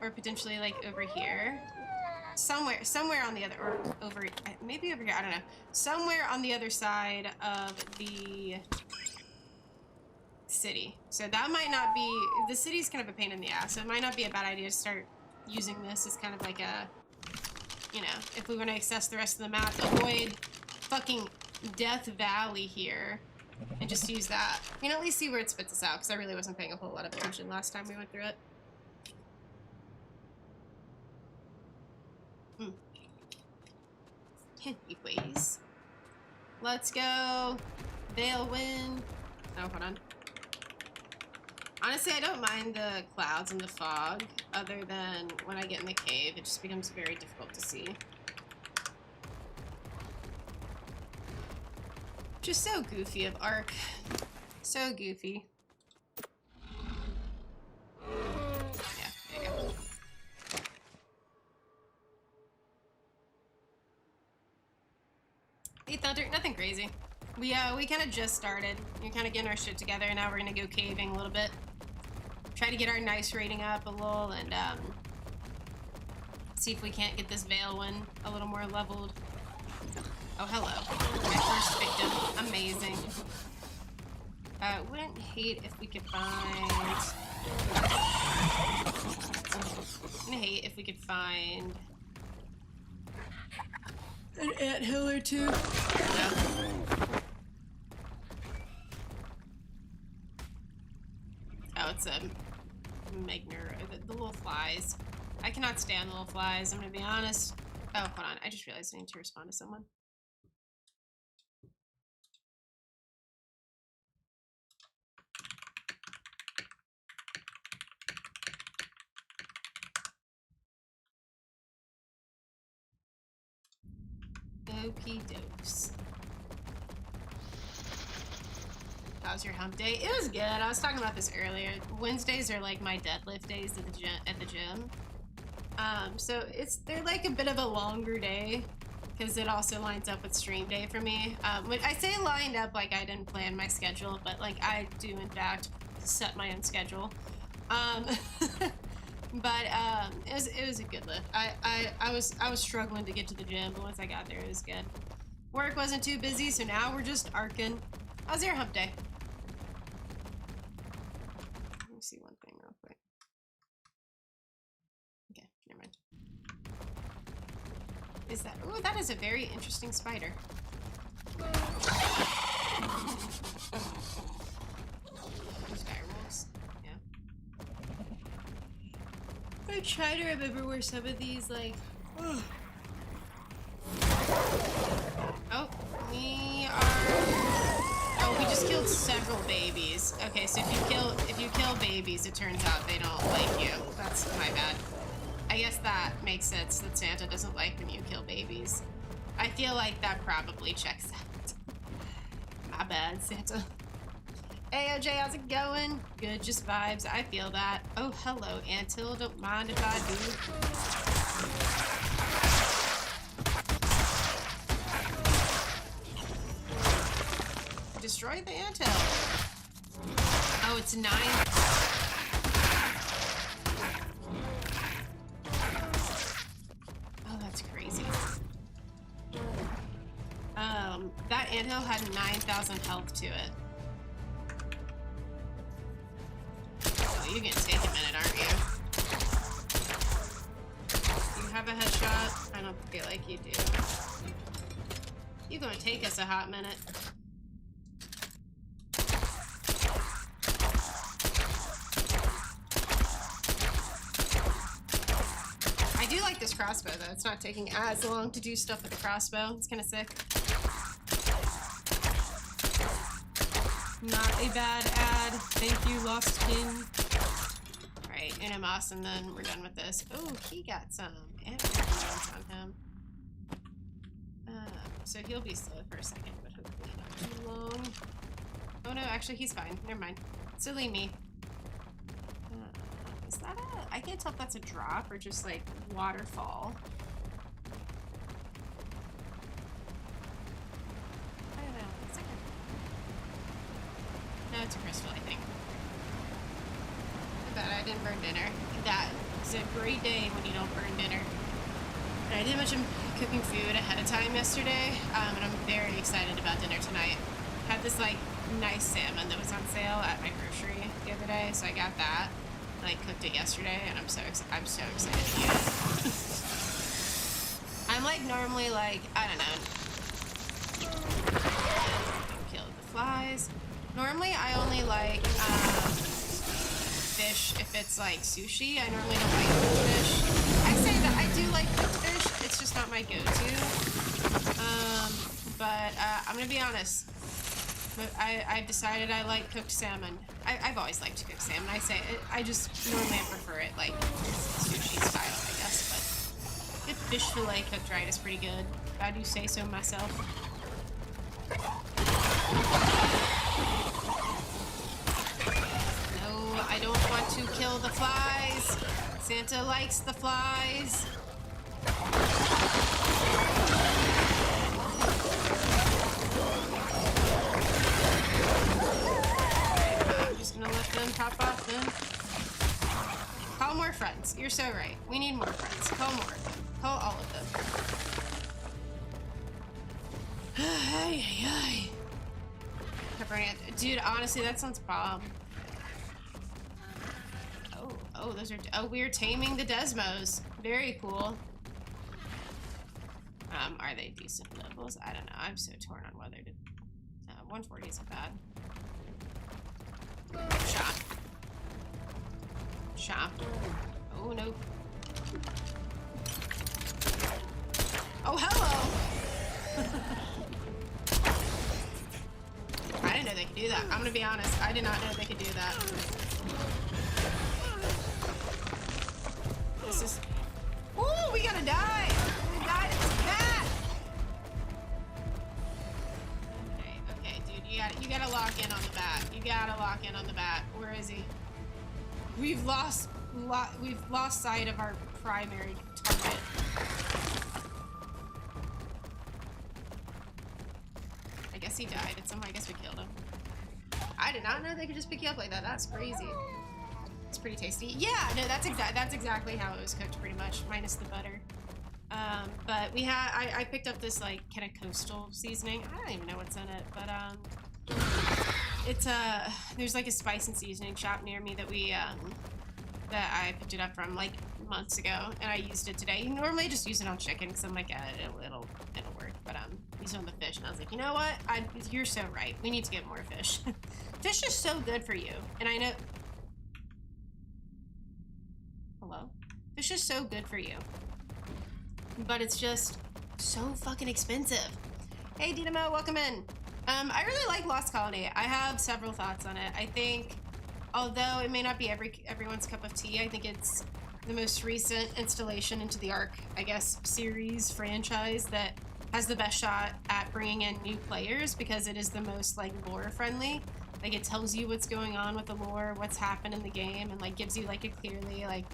or potentially, like, over here. Somewhere on the other, or over, maybe over here, I don't know. Somewhere on the other side of the city. So that might not be, the city's kind of a pain in the ass, so it might not be a bad idea to start using this as kind of like a, you know, if we want to access the rest of the map, avoid fucking Death Valley here, and just use that. You know, at least see where it spits us out, because I really wasn't paying a whole lot of attention last time we went through it. Anyways, let's go Veilwyn. Oh, hold on. Honestly, I don't mind the clouds and the fog, other than when I get in the cave, it just becomes very difficult to see. Just so goofy of Ark. So goofy. Yeah, there you go. Hey Thunder, nothing crazy. We kind of just started. We're kind of getting our shit together, and now we're gonna go caving a little bit. Try to get our nice rating up a little, and see if we can't get this Veilwyn a little more leveled. Oh, hello. My first victim. Amazing. Wouldn't hate if we could find... Wouldn't hate if we could find... an anthill or two. No. Oh, it's a Megner, the little flies. I cannot stand the little flies, I'm gonna be honest. Oh, hold on, I just realized I need to respond to someone. Okie dokes. How was your hump day? It was good. I was talking about this earlier. Wednesdays are like my deadlift days at the gym. So they're like a bit of a longer day because it also lines up with stream day for me. I say lined up like I didn't plan my schedule, but like I do in fact set my own schedule. But it was a good lift. I was struggling to get to the gym, but once I got there, it was good. Work wasn't too busy, so now we're just arcing. How's your hump day? Let me see one thing real quick. Okay, never mind. Is that? Oh, that is a very interesting spider. Direwolves. Yeah. I try to remember where some of these like. Oh, we just killed several babies. Okay, so if you kill babies, it turns out they don't like you. That's my bad. I guess that makes sense that Santa doesn't like when you kill babies. I feel like that probably checks out. My bad, Santa. Hey OJ, how's it going? Good, just vibes. I feel that. Oh, hello, Antil. Don't mind if I do. Destroy the anthill. Oh, it's 9. Oh, that's crazy. That anthill had 9,000 health to it. Oh, you're gonna take a minute, aren't you? You have a headshot? I don't feel like you do. You're gonna take us a hot minute. I do like this crossbow though. It's not taking as long to do stuff with the crossbow. It's kind of sick. Not a bad ad. Thank you, Lost King. Alright, Inamas, and then we're done with this. Oh, he got some animals on him. So he'll be slow for a second, but hopefully not too long. Oh no, actually he's fine. Never mind. Silly me. Is that a... I can't tell if that's a drop or just like waterfall. I don't know. It's like a... No, it's a crystal, I think. I bet I didn't burn dinner. That is a great day when you don't burn dinner. And I did much cooking food ahead of time yesterday, and I'm very excited about dinner tonight. Had this like nice salmon that was on sale at my grocery the other day, so I got that. I cooked it yesterday, and I'm so excited to eat it. I'm like normally like, I don't know, kill the flies. Normally I only like fish if it's like sushi. I normally don't like cooked fish. I say that I do like cooked fish, it's just not my go-to. But I'm gonna be honest. But I've decided I like cooked salmon. I've always liked cooked salmon. I just normally I prefer it like sushi style, I guess. But good fish fillet cooked right is pretty good. If I do say so myself. No, I don't want to kill the flies. Santa likes the flies. Gonna let them pop off then. Call more friends. You're so right. We need more friends. Call more of them. Call all of them. Dude, honestly, that sounds bomb. Oh, those are... Oh, we're taming the Desmos. Very cool. Are they decent levels? I don't know. I'm so torn on whether to... 140 isn't bad. Shop. Oh no. Oh, hello! I didn't know they could do that. I'm gonna be honest. I did not know they could do that. This is... Ooh, we gotta die! We died at this bat! Okay, dude, you gotta lock in on the bat. You gotta lock in on the bat. Where is he? We've lost sight of our primary target. I guess he died. I guess we killed him. I did not know they could just pick you up like that. That's crazy. It's pretty tasty. Yeah, no, that's exactly how it was cooked, pretty much, minus the butter. But I picked up this like kind of coastal seasoning. I don't even know what's in it, but it's there's like a spice and seasoning shop near me that that I picked it up from like months ago, and I used it today. Normally I just use it on chicken because I'm like, it'll work, but used it on the fish, and I was like, you know what? You're so right. We need to get more fish. Fish is so good for you, and I know. Hello? Fish is so good for you, but it's just so fucking expensive. Hey, Desmo, welcome in. I really like Lost Colony. I have several thoughts on it. I think, although it may not be everyone's cup of tea, I think it's the most recent installation into the Ark, I guess, series franchise that has the best shot at bringing in new players because it is the most like lore friendly. Like it tells you what's going on with the lore, what's happened in the game, and like gives you like a clearly like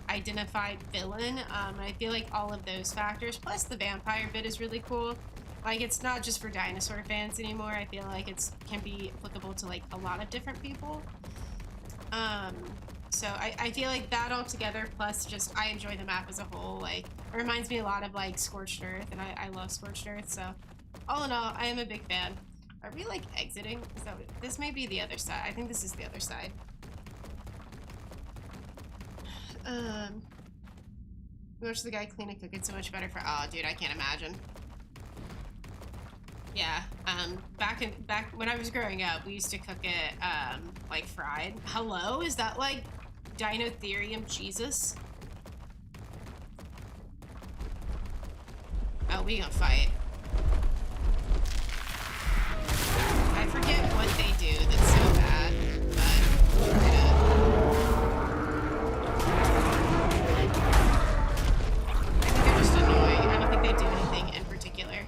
identified villain. I feel like all of those factors, plus the vampire bit is really cool. Like, it's not just for dinosaur fans anymore. I feel like it can be applicable to, like, a lot of different people. So I feel like that all together, plus just I enjoy the map as a whole. Like, it reminds me a lot of, like, Scorched Earth, and I love Scorched Earth. So, all in all, I am a big fan. Are we, like, exiting? Is that what, this may be the other side. I think this is the other side. Watch the guy clean and cook it so much better for... Oh, dude, I can't imagine. Yeah, back when I was growing up, we used to cook it, like, fried. Hello? Is that, like, Dinotherium Jesus? Oh, we gonna fight. I forget what they do that's so bad, but we're gonna... I think they're just annoying. I don't think they do anything in particular.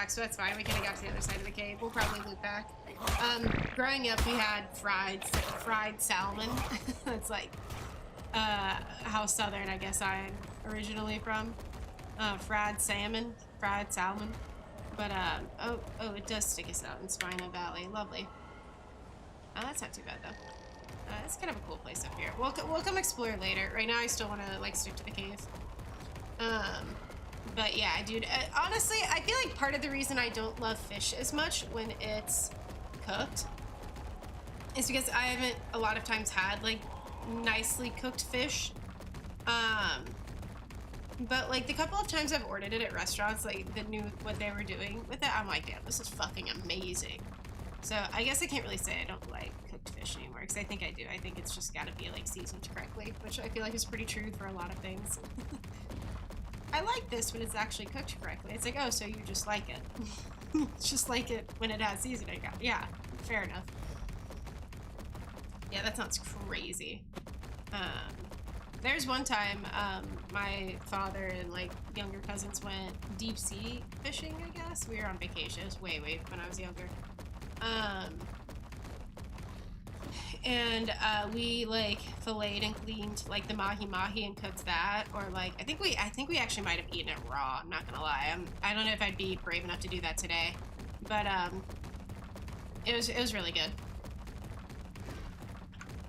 back, so that's fine. We kind of got to the other side of the cave. We'll probably loop back. Growing up, we had fried salmon. That's like how southern I guess I'm originally from. Fried salmon. But oh, it does stick us out in Spina Valley. Lovely. Oh, that's not too bad though. It's kind of a cool place up here. We'll come explore later. Right now, I still want to like stick to the cave. But yeah, dude. Honestly, I feel like part of the reason I don't love fish as much when it's cooked is because I haven't a lot of times had like nicely cooked fish. But like the couple of times I've ordered it at restaurants, like that knew what they were doing with it, I'm like, damn, this is fucking amazing. So I guess I can't really say I don't like cooked fish anymore, because I think I do. I think it's just got to be like seasoned correctly, which I feel like is pretty true for a lot of things. I like this when it's actually cooked correctly. It's like, oh, so you just like it. Just like it when it has seasoning. Yeah, fair enough. Yeah, that sounds crazy. There's one time my father and like younger cousins went deep sea fishing, I guess. We were on vacation. It was way when I was younger. And we like filleted and cleaned like the mahi and cooked that, or like I think we actually might have eaten it raw. I'm not gonna lie. I don't know if I'd be brave enough to do that today, but it was really good.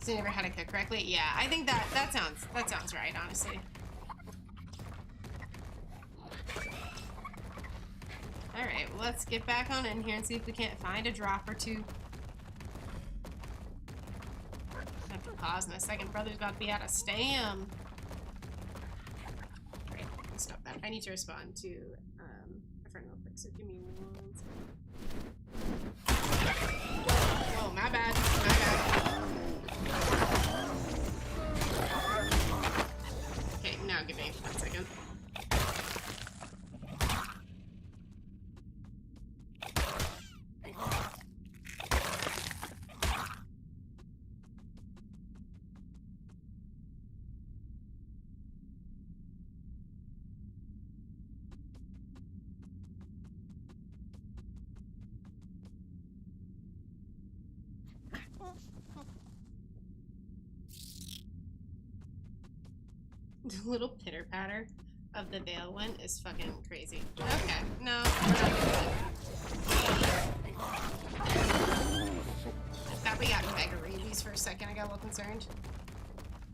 So you never had it cooked correctly? Yeah, I think that sounds right, honestly. All right, well, let's get back on in here and see if we can't find a drop or two. I have to pause in a second. Brother's about to be out of stam. All right, let's stop that. I need to respond to a friend real quick, so give me 1 second. Oh, my bad. Okay, now give me 1 second. The little pitter patter of the Veilwyn is fucking crazy. Okay, no, we're not doing that. I thought we got mega rabies for a second. I got a little concerned.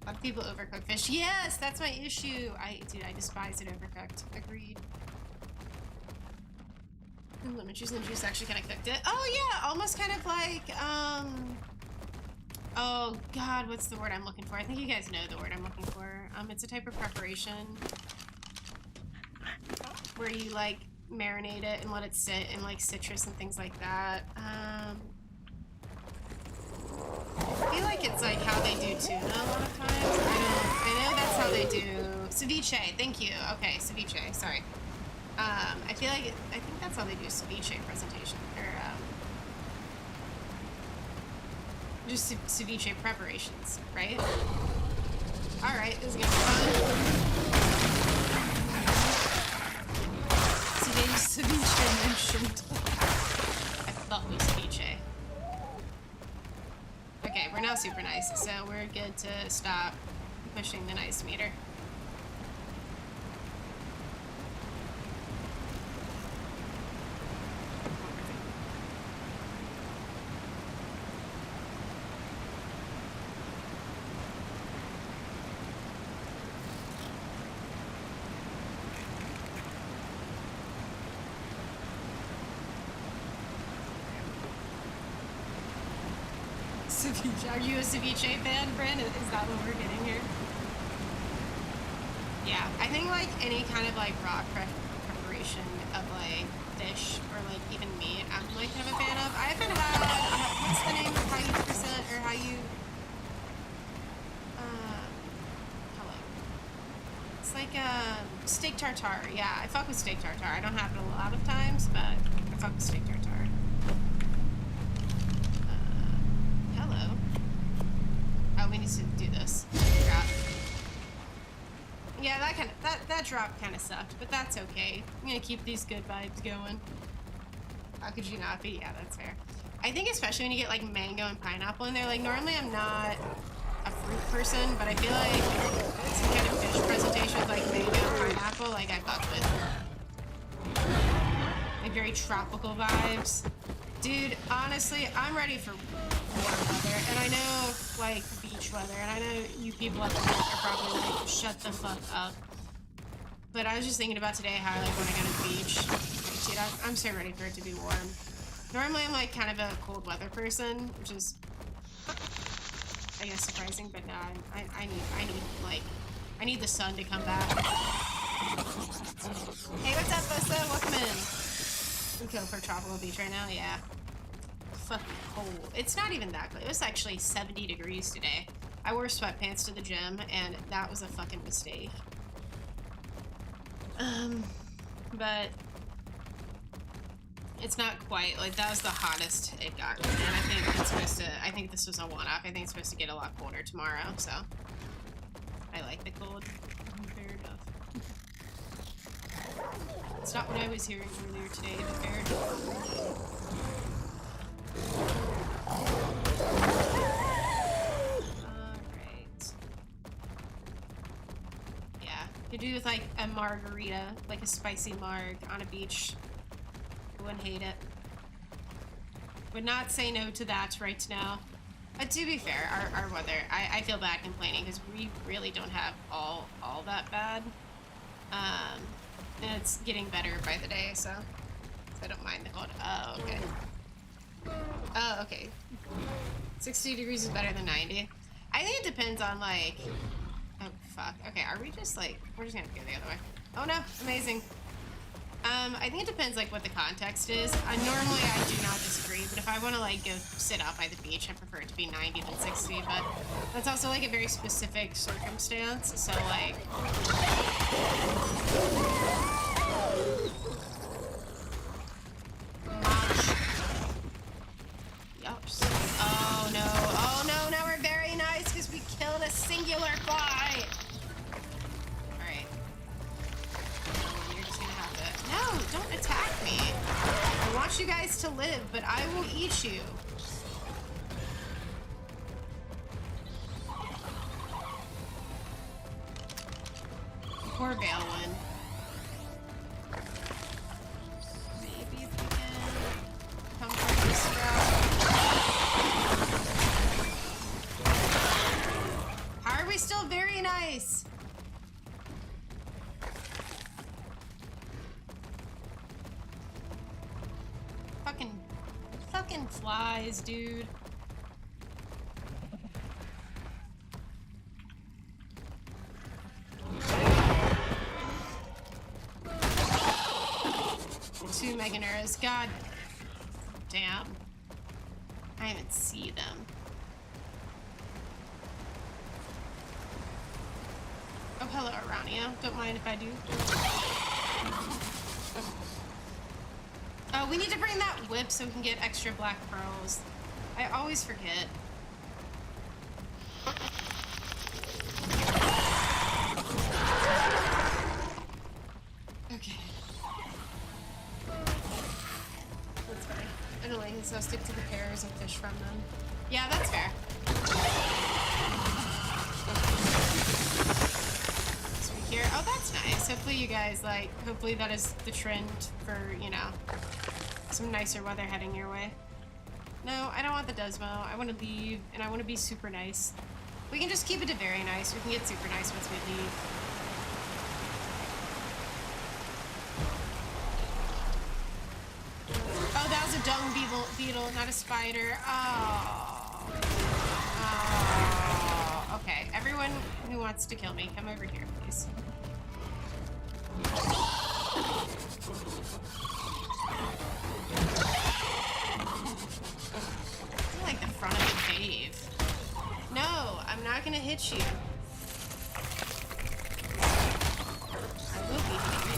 A lot of people overcook fish. Yes, that's my issue. Dude, I despise it overcooked. Agreed. And lemon juice actually kind of cooked it. Oh yeah, almost kind of like oh god, what's the word I'm looking for? I think you guys know the word I'm looking for. It's a type of preparation where you like marinate it and let it sit in like citrus and things like that. I feel like it's like how they do tuna a lot of times. I know that's how they do ceviche. Thank you. Okay, ceviche. Sorry. I think that's how they do ceviche presentation, or just ceviche preparations, right? All right, this is gonna be fun. Ceviche mentioned. I thought we ceviche. Okay, we're now super nice, so we're good to stop pushing the nice meter. Ceviche. Are you a ceviche fan, Brandon? Is that what we're getting here? Yeah, I think like any kind of like raw preparation of like fish or like even meat, I'm like kind of a fan of. I haven't had what's the name of how you present or how you hello. It's like steak tartare. Yeah, I fuck with steak tartare. I don't have it a lot of times, but I fuck with steak tartare. Hello. Oh, we need to do this. Crap. Yeah, that drop kind of sucked, but that's okay. I'm gonna keep these good vibes going. How could you not be? Yeah, that's fair. I think especially when you get like mango and pineapple in there, like normally I'm not a fruit person, but I feel like some kind of fish presentation with like mango and pineapple, like I fuck with. Like very tropical vibes. Dude, honestly, I'm ready for warm weather, and I know like beach weather, and I know you people up there are probably like, shut the fuck up. But I was just thinking about today how like when I go to the beach, dude, I'm so ready for it to be warm. Normally I'm like kind of a cold weather person, which is I guess surprising, but no, I need the sun to come back. Hey, what's up, Bosa? Welcome in. We kill for tropical beach right now, yeah. Fucking cold. It's not even that cold. It was actually 70 degrees today. I wore sweatpants to the gym, and that was a fucking mistake. But it's not quite like that was the hottest it got, and I think it's supposed to. I think this was a one-off. I think it's supposed to get a lot colder tomorrow. So I like the cold. Fair enough. It's not what I was hearing earlier today. To be fair. All right. Yeah, could do with like a margarita, like a spicy marg on a beach. Wouldn't hate it. Would not say no to that right now. But to be fair, our weather, I feel bad complaining because we really don't have all that bad. And it's getting better by the day, so I don't mind the cold. Oh, okay. Oh, okay. 60 degrees is better than 90. I think it depends on like, oh fuck. Okay, are we just like, we're just gonna go the other way. Oh no, amazing. I think it depends like what the context is. Normally I do not disagree, but if I want to like go sit out by the beach, I prefer it to be 90 than 60, but that's also like a very specific circumstance, so like... Yups. Oh no, now we're very nice because we killed a singular fly! No, don't attack me. I want you guys to live, but I will eat you. Poor Veilwyn. Maybe if we can come from this route. How are we still very nice? Fucking flies, dude. Two Meganeras. God damn. I didn't even see them. Oh, hello, Arania. Don't mind if I do. Oh, we need to bring that whip so we can get extra black pearls. I always forget. Okay. That's funny. I don't like it, so I'll stick to the pears and fish from them. Yeah, that's fair. Here. Oh, that's nice. Hopefully you guys like, hopefully that is the trend for, you know, some nicer weather heading your way. No, I don't want the Desmo. I want to leave, and I want to be super nice. We can just keep it to very nice. We can get super nice once we leave. Oh, that was a dung beetle, not a spider. Oh. Oh. Okay, everyone who wants to kill me, come over here, please. I like the front of the cave. No, I'm not gonna hit you. I will be hitting you.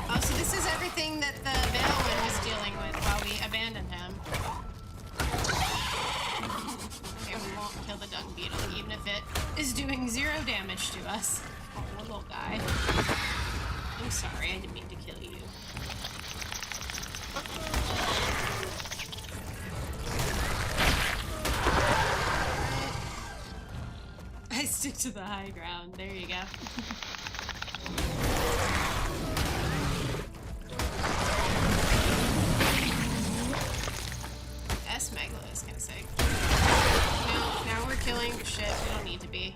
Oh, so this is everything that the Veilwyn was dealing with while we abandoned him. Okay, we won't kill the dung beetle, even if it is doing 0 damage to us. Oh, little guy. Stick to the high ground. There you go. S-Megalo is kind of sick. No, now we're killing shit we don't need to be.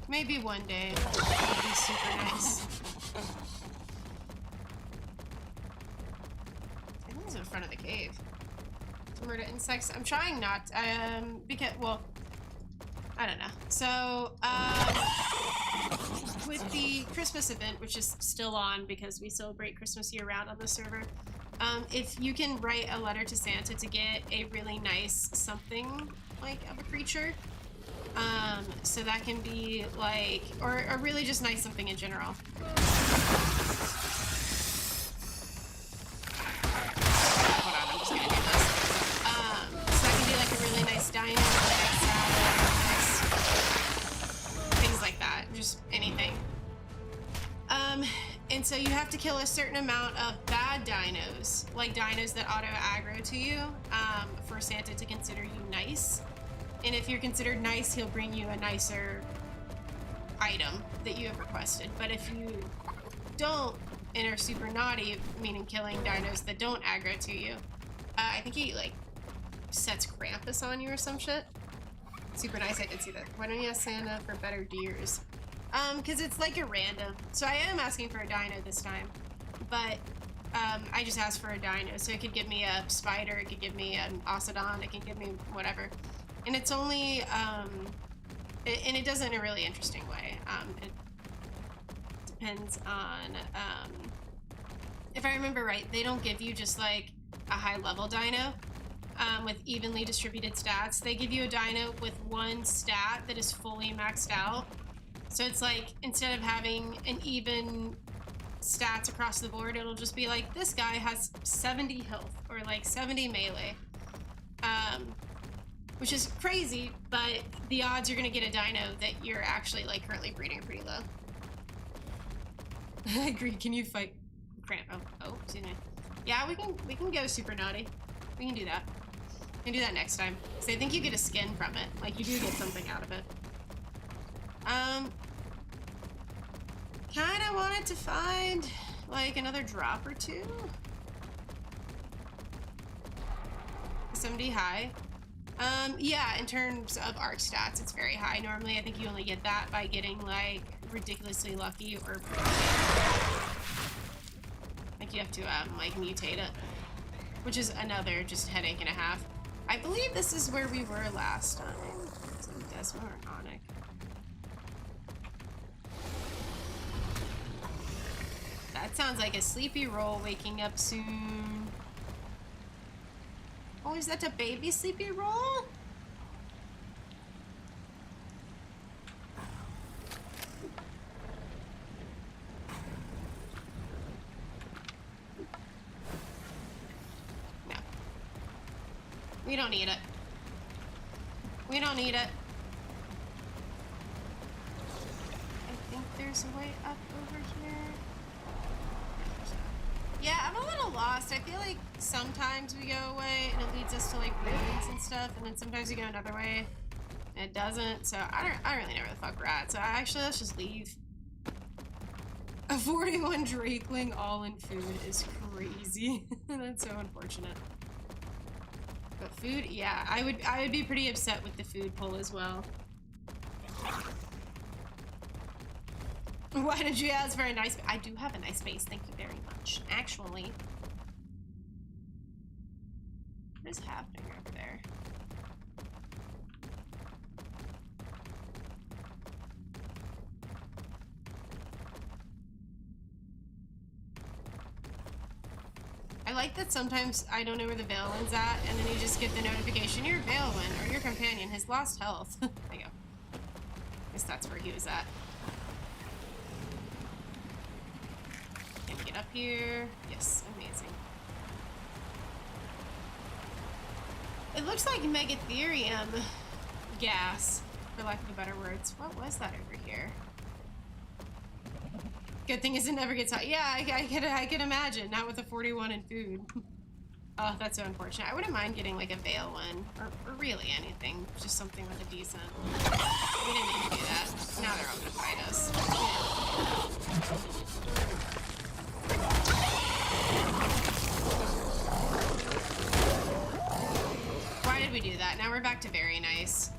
Maybe one day it'll be super nice. I think it's in front of the cave. To murder insects. I'm trying not because, well, I don't know. So, with the Christmas event, which is still on because we celebrate Christmas year-round on the server, if you can write a letter to Santa to get a really nice something, like, of a creature, so that can be, like, or a really just nice something in general. Hold on, I'm just gonna do this. So that can be, like, a really nice dino, really nice salad, nice things like that, just anything. And so you have to kill a certain amount of bad dinos, like dinos that auto-aggro to you, for Santa to consider you nice. And if you're considered nice, he'll bring you a nicer item that you have requested. But if you don't and are super naughty, meaning killing dinos that don't aggro to you, I think he, like, sets Krampus on you or some shit. Super nice, I did see that. Why don't you ask Santa for better deers? Because it's like a random. So I am asking for a dino this time, but I just asked for a dino. So it could give me a spider, it could give me an Ossodon, it can give me whatever. And it's only, and it does it in a really interesting way. It depends on, if I remember right, they don't give you just like a high level dino with evenly distributed stats. They give you a dino with one stat that is fully maxed out. So it's like, instead of having an even stats across the board, it'll just be like, this guy has 70 health or like 70 melee. Which is crazy, but the odds you're gonna get a dino that you're actually like currently breeding are pretty low. I agree. Can you fight Cramp? Oh, excuse me. Yeah, we can go super naughty. We can do that. We can do that next time. So I think you get a skin from it. Like you do get something out of it. Kinda wanted to find like another drop or two. 70 high. Yeah, in terms of arc stats, it's very high. Normally, I think you only get that by getting, like, ridiculously lucky or... like, you have to, like, mutate it. Which is another just headache and a half. I believe this is where we were last time. Is it Desmo or Onyx? That sounds like a sleepy roll waking up soon. Oh, is that a baby sleepy roll? No. We don't need it. We don't need it. I think there's a way up over here. Yeah, I'm a little lost. I feel like sometimes we go away and it leads us to like ruins and stuff, and then sometimes we go another way and it doesn't. So I don't really know where the fuck we're at. So actually, let's just leave. A 41 Drakeling all in food is crazy. That's so unfortunate. But food, yeah, I would be pretty upset with the food pull as well. Why did you ask for a nice... I do have a nice base, thank you very much. Actually. What is happening over there? I like that sometimes I don't know where the Veilwyn's at, and then you just get the notification, your Veilwyn, or your companion has lost health. There you go. I guess that's where he was at. Can we get up here? Yes, amazing. It looks like Megatherium gas, for lack of better words. What was that over here? Good thing is it never gets hot. Yeah, I could imagine. Not with a 41 in food. Oh, that's so unfortunate. I wouldn't mind getting like a Veilwyn, or really anything. Just something with a decent. We didn't need to do that. Now they're all gonna fight us. Why did we do that? Now we're back to very nice.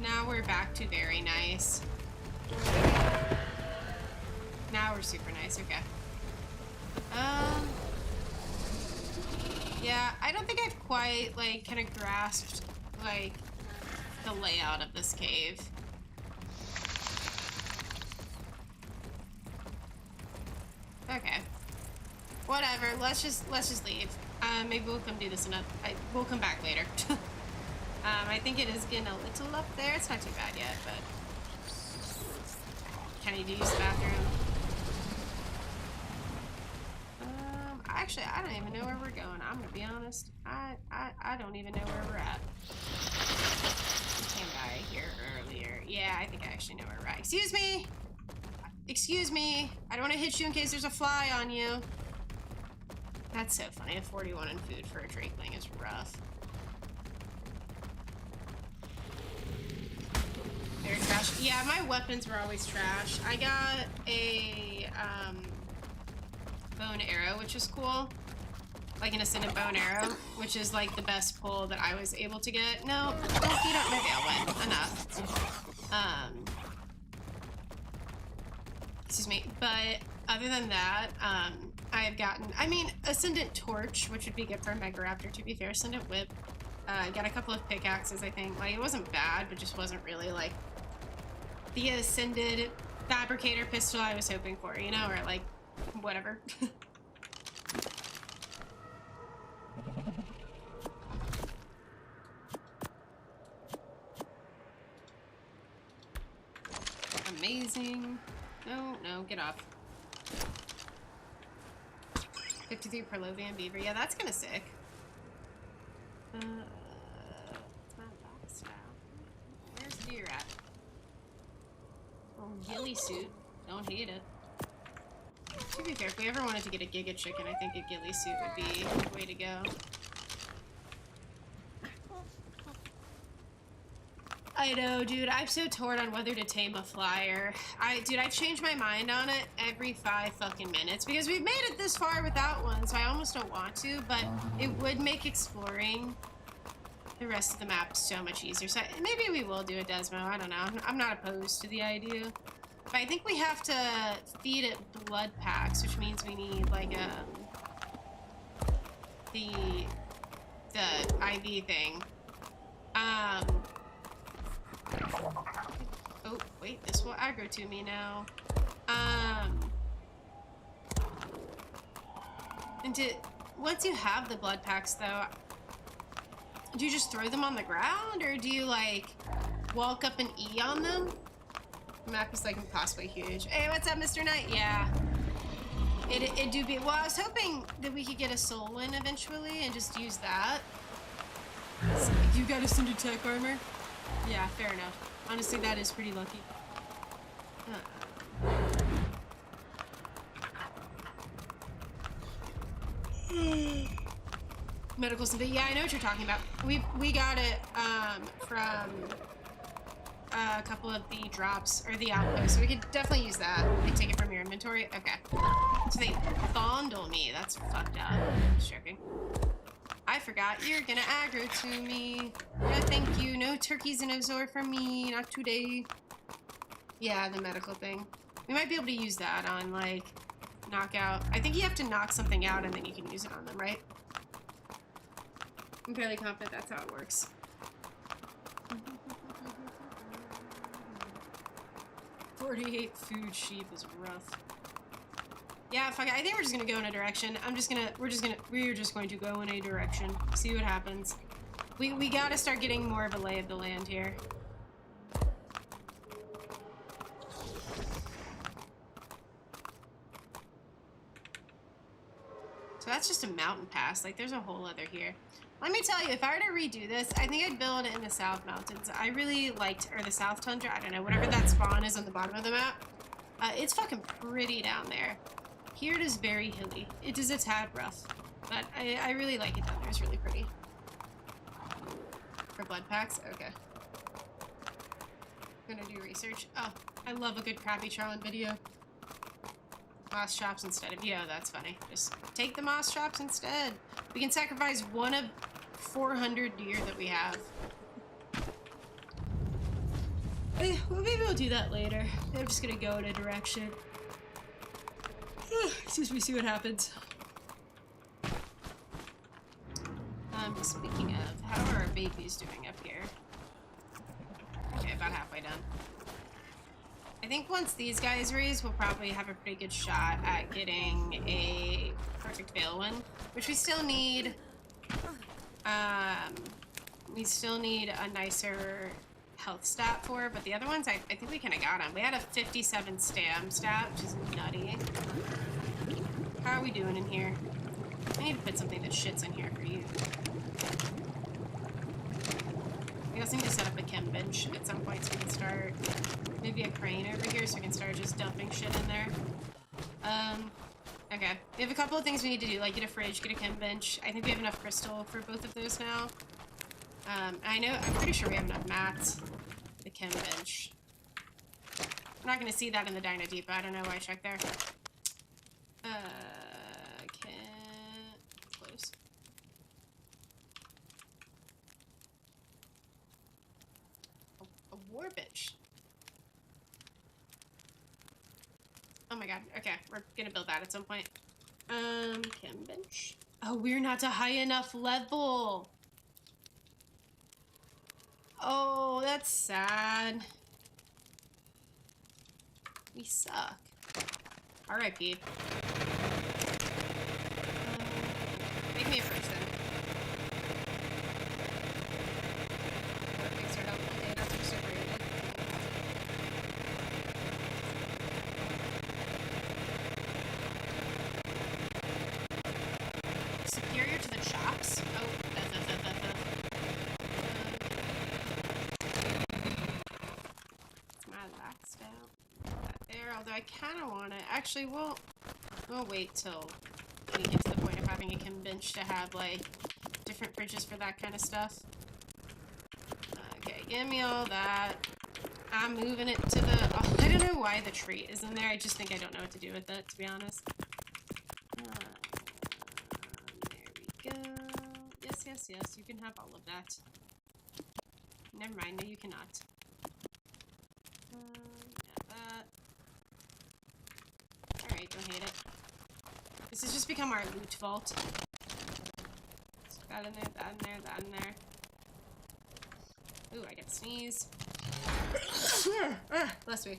Now we're back to very nice. Now we're super nice, okay. Yeah, I don't think I've quite, like, kind of grasped, like, the layout of this cave. Okay. Whatever, let's just leave. Maybe we'll come do this another, we'll come back later. I think it is getting a little up there. It's not too bad yet, but can you use the bathroom? Actually, I don't even know where we're going. I'm gonna be honest. I don't even know where we're at. We came by here earlier. Yeah, I think I actually know where we're at. Excuse me! Excuse me! I don't want to hit you in case there's a fly on you. That's so funny. A 41 in food for a drakeling is rough. They're trash. Yeah, my weapons were always trash. I got a, bow and arrow, which is cool. Like an ascendant bow and arrow, which is like the best pull that I was able to get. No, don't feed up my Veilwyn. Enough. Excuse me. But other than that, I have gotten, I mean, ascendant torch, which would be good for a Mega Raptor, to be fair. Ascendant whip. Got a couple of pickaxes, I think. Like, it wasn't bad, but just wasn't really like the ascended fabricator pistol I was hoping for, you know, or like whatever. Amazing. No, get off. 53 Perlovian beaver. Yeah, that's kind of sick. It's not boxed out. Where's the deer at? Oh, ghillie suit. Don't hate it. To be fair, if we ever wanted to get a Giga Chicken, I think a ghillie suit would be the way to go. I know, dude. I'm so torn on whether to tame a flyer. Dude, I change my mind on it every 5 fucking minutes because we've made it this far without one, so I almost don't want to, but it would make exploring the rest of the map so much easier. So maybe we will do a Desmo. I don't know. I'm not opposed to the idea. But I think we have to feed it blood packs, which means we need, like, the IV thing. Oh, wait, this will aggro to me now. Once you have the blood packs, though, do you just throw them on the ground, or do you, like, walk up and E on them? The map is, like, impossibly huge. Hey, what's up, Mr. Knight? Yeah. It do be... Well, I was hoping that we could get a soul win eventually and just use that. So, you got ascended tech armor? Yeah, fair enough. Honestly, that is pretty lucky. Medical sympathy. Yeah, I know what you're talking about. We got it from a couple of the drops or the outposts, so we could definitely use that. They take it from your inventory. Okay. So they fondle me. That's fucked up. Just joking. I forgot you're gonna aggro to me. No, thank you. No turkeys and Ozor from me. Not today. Yeah, the medical thing. We might be able to use that on, like, knockout. I think you have to knock something out and then you can use it on them, right? I'm fairly confident that's how it works. 48 food sheep is rough. Yeah, fuck it. I think we're just gonna go in a direction. We're just going to go in a direction. See what happens. We gotta start getting more of a lay of the land here. So that's just a mountain pass. Like, there's a whole other here. Let me tell you, if I were to redo this, I think I'd build it in the South Mountains. I really liked, or the South Tundra, I don't know, whatever that spawn is on the bottom of the map. It's fucking pretty down there. Here it is very hilly. It is a tad rough, but I really like it down there. It's really pretty. For blood packs? Okay. I'm gonna do research. Oh, I love a good crappie Charlin video. Moss chops instead of... Yeah, that's funny. Just take the moss chops instead. We can sacrifice one of 400 deer that we have. Well, maybe we'll do that later. I'm just gonna go in a direction. Excuse me, see what happens. Speaking of, how are our babies doing up here? Okay, about halfway done. I think once these guys raise, we'll probably have a pretty good shot at getting a perfect Veilwyn, which we still need. We still need a nicer health stat for, but the other ones, I think we kind of got them. We had a 57 stam stat, which is nutty. How are we doing in here? I need to put something that shits in here for you. We also need to set up a chem bench at some point so we can start, maybe a crane over here so we can start just dumping shit in there. Okay. We have a couple of things we need to do, like get a fridge, get a chem bench. I think we have enough crystal for both of those now. I'm pretty sure we have enough mats for the chem bench. I'm not gonna see that in the Dino Depot. I don't know why I checked there. Close. A war bench. Oh my god. Okay, we're gonna build that at some point. Chem bench. Oh, we're not a high enough level. Oh, that's sad. We suck. R.I.P. Make me a fridge then. Fix our health. Okay, that's for super rated. Superior to the chops? Oh, my lax out. There, although I kind of want to. Actually, we'll wait till we get to the point of having a chem bench to have like different fridges for that kind of stuff. Okay, give me all that. I'm moving it to the. Oh, I don't know why the trait is in there. I just think I don't know what to do with it, to be honest. There we go. Yes, yes, yes. You can have all of that. Never mind. No, you cannot. That. Alright, don't hate it. This has just become our loot vault. So that in there, that in there, that in there. Ooh, I get to sneeze. Bless me.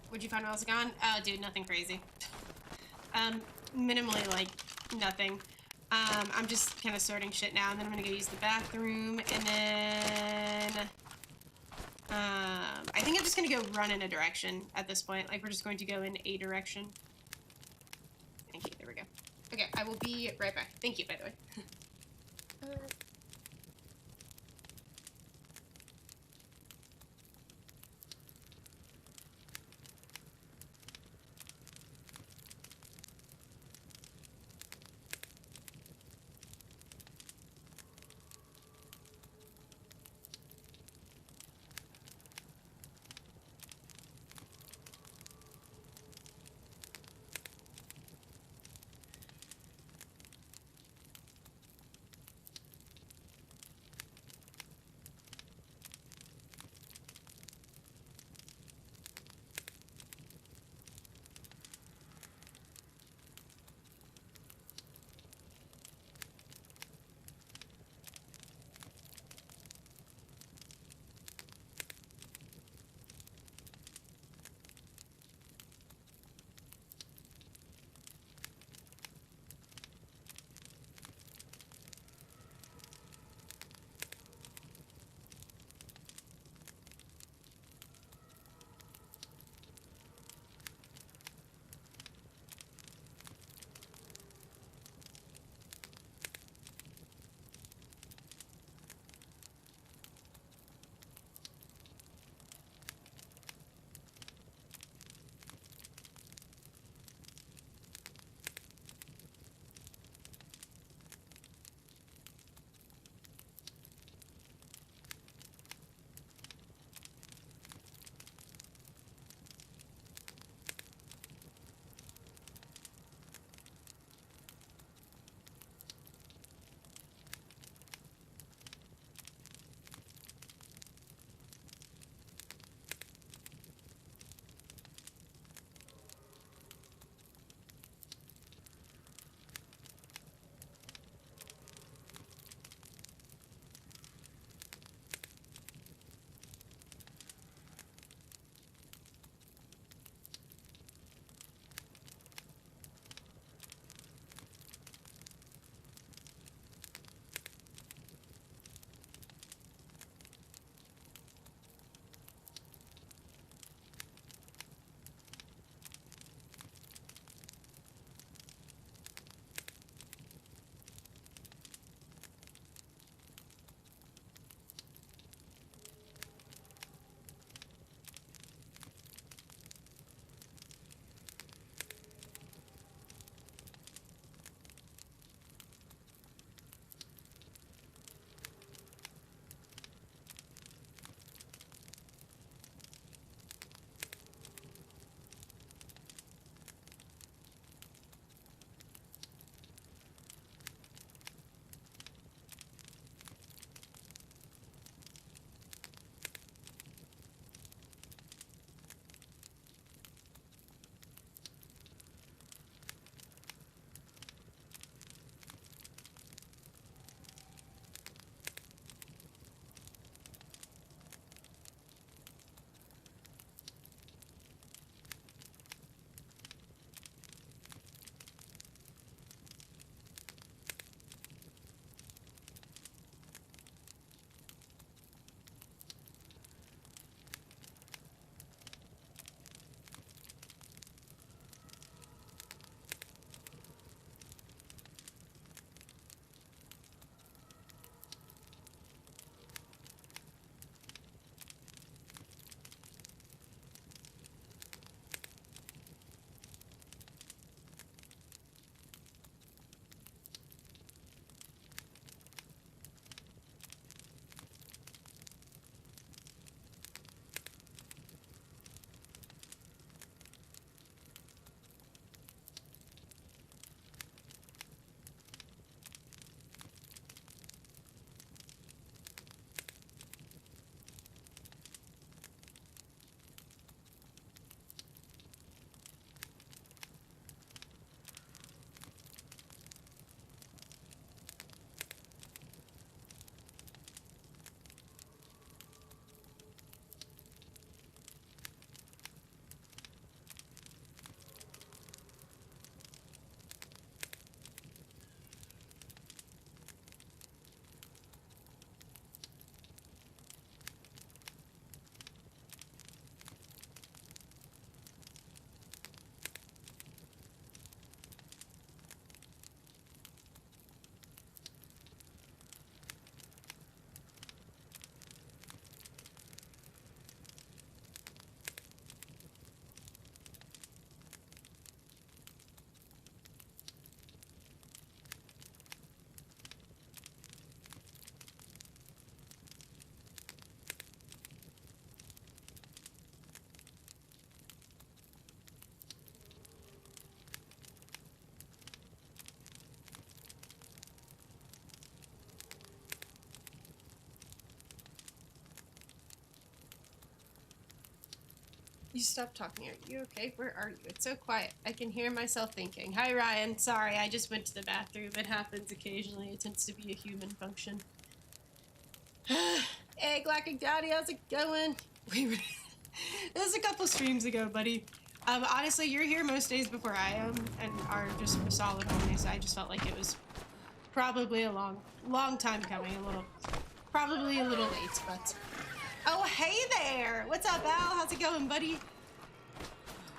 What'd you find while I was gone? Oh, dude, nothing crazy. Minimally, like, nothing. I'm just kind of sorting shit now, and then I'm gonna go use the bathroom, and then... I think I'm just gonna go run in a direction at this point. Like, we're just going to go in a direction. Thank you, there we go. Okay, I will be right back. Thank you, by the way. You stop talking. Are you okay? Where are you? It's so quiet. I can hear myself thinking. Hi, Ryan. Sorry, I just went to the bathroom. It happens occasionally. It tends to be a human function. Hey, Galactic Daddy, how's it going? This was a couple streams ago, buddy. Honestly, you're here most days before I am, and are just solid homies. I just felt like it was probably a long time coming. Probably a little late, but. Oh, hey there! What's up, Al? How's it going, buddy?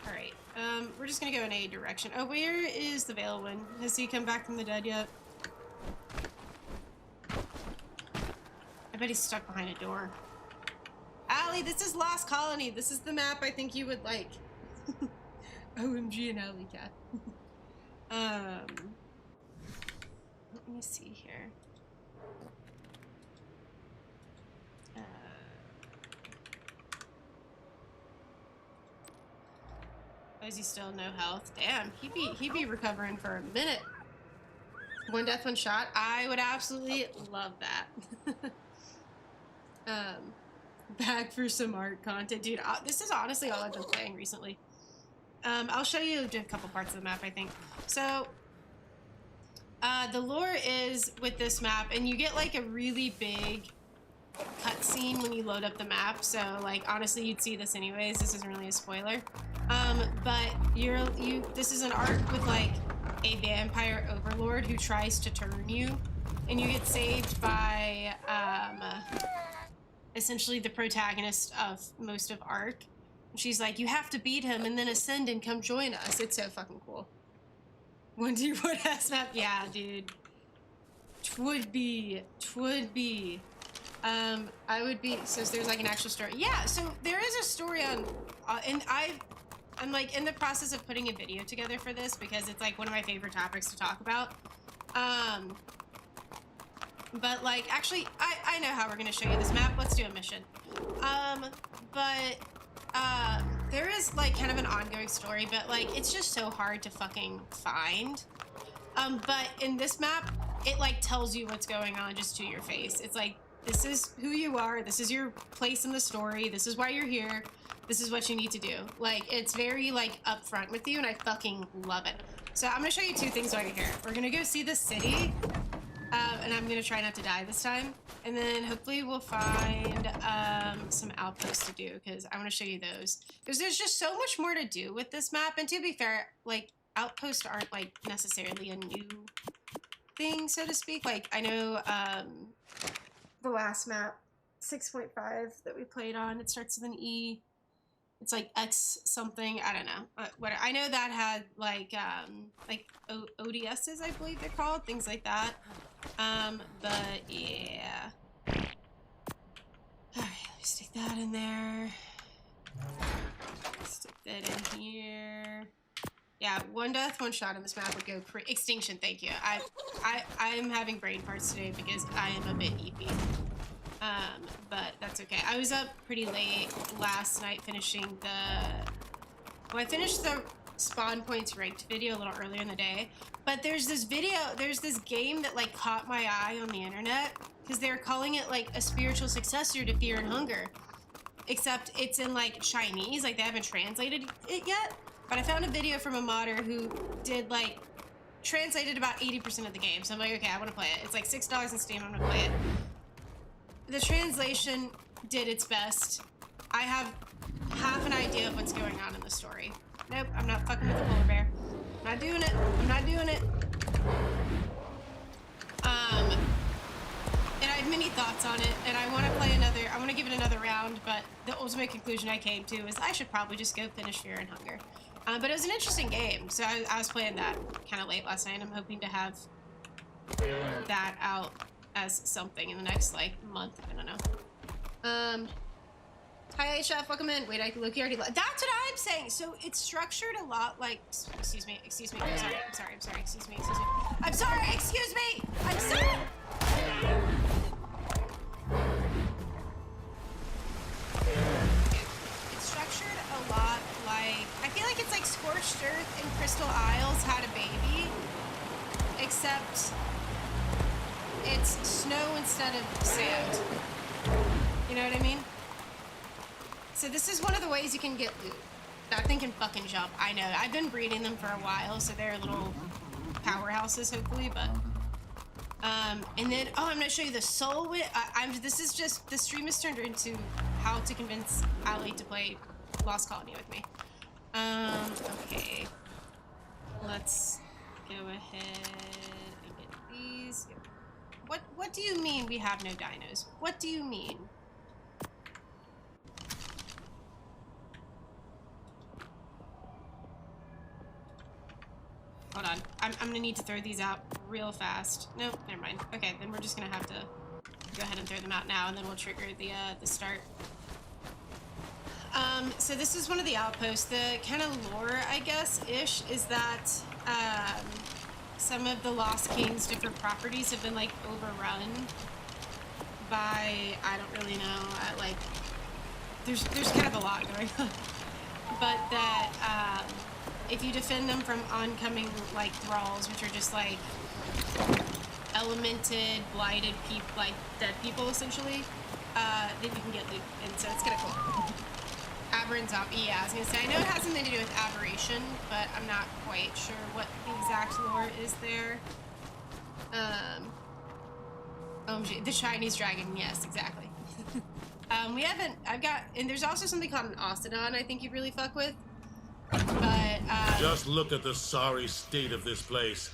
All right. We're just gonna go in a direction. Oh, where is the Veilwyn? Has he come back from the dead yet? I bet he's stuck behind a door. Allie, this is Lost Colony. This is the map I think you would like. OMG and Alley Cat. Let me see here. Is he still no health? Damn, he'd be recovering for a minute. One death, one shot. I would absolutely love that. Back for some art content, dude. This is honestly all I've been playing recently. I'll show you a couple parts of the map, I think. So, the lore is with this map, and you get like a really big cutscene when you load up the map. So, like, honestly, you'd see this anyways. This isn't really a spoiler. But this is an arc with like a vampire overlord who tries to turn you, and you get saved by essentially the protagonist of most of Arc. She's like, you have to beat him and then ascend and come join us. It's so fucking cool. What has map? Yeah, dude. Twould be. I would be. So there's like an actual story. Yeah. So there is a story on, and I'm like in the process of putting a video together for this because it's like one of my favorite topics to talk about. But like, actually, I know how we're gonna show you this map. Let's do a mission. There is like kind of an ongoing story, but like it's just so hard to fucking find. But in this map, it like tells you what's going on just to your face. It's like, this is who you are. This is your place in the story. This is why you're here. This is what you need to do. Like, it's very like upfront with you, and I fucking love it. So I'm gonna show you two things right here. We're gonna go see the city. And I'm gonna try not to die this time. And then hopefully we'll find some outposts to do, because I want to show you those. Because there's just so much more to do with this map. And to be fair, like, outposts aren't like necessarily a new thing, so to speak. Like, I know the last map, 6.5 that we played on, it starts with an E. It's like X something, I don't know. What I know that had like ODSs, I believe they're called, things like that. But yeah. All right, let's stick that in there. Stick that in here. Yeah, one death, one shot on this map would go extinction. Thank you. I'm having brain farts today because I am a bit eepy. But that's okay. I was up pretty late last night finishing I finished the spawn points ranked video a little earlier in the day, but there's this game that like caught my eye on the internet because they're calling it like a spiritual successor to Fear and Hunger, except it's in like Chinese, like they haven't translated it yet. But I found a video from a modder who did like translated about 80% of the game, so I'm like, okay, I want to play it. It's like $6 in Steam. I'm gonna play it. The translation did its best. I have half an idea of what's going on in the story. Nope, I'm not fucking with the polar bear. I'm not doing it. I'm not doing it. And I have many thoughts on it, and I want to give it another round, but the ultimate conclusion I came to is I should probably just go finish Fear and Hunger. But it was an interesting game, so I was playing that kind of late last night, and I'm hoping to have that out as something in the next, like, month. I don't know. Hi, Chef. Welcome in. Wait, Loki already left. That's what I'm saying. So it's structured a lot like... Excuse me. I'm sorry. Excuse me. I'm sorry. Excuse me. I'm sorry. It's structured a lot like... I feel like it's like Scorched Earth and Crystal Isles had a baby. Except... it's snow instead of sand. You know what I mean? So this is one of the ways you can get loot. That thing can fucking jump. I know. I've been breeding them for a while, so they're little powerhouses, hopefully, but... and then, oh, I'm gonna show you the soul wit. This is just, the stream has turned into how to convince Ali to play Lost Colony with me. Okay. Let's go ahead and get these. What do you mean we have no dinos? What do you mean? Hold on. I'm gonna need to throw these out real fast. Nope, never mind. Okay, then we're just gonna have to go ahead and throw them out now, and then we'll trigger the start. So this is one of the outposts. The kind of lore, I guess, ish, is that some of the Lost King's different properties have been like overrun by, I don't really know, like there's kind of a lot going on, but that if you defend them from oncoming like thralls, which are just like elemented, blighted people, like dead people essentially, then you can get loot, and so it's kind of cool. Aberrant zombie, yeah, I was gonna say, I know it has something to do with aberration, but I'm not quite sure what the exact lore is there. The Chinese dragon, yes, exactly. And there's also something called an Ocedon I think you'd really fuck with. But, Just look at the sorry state of this place.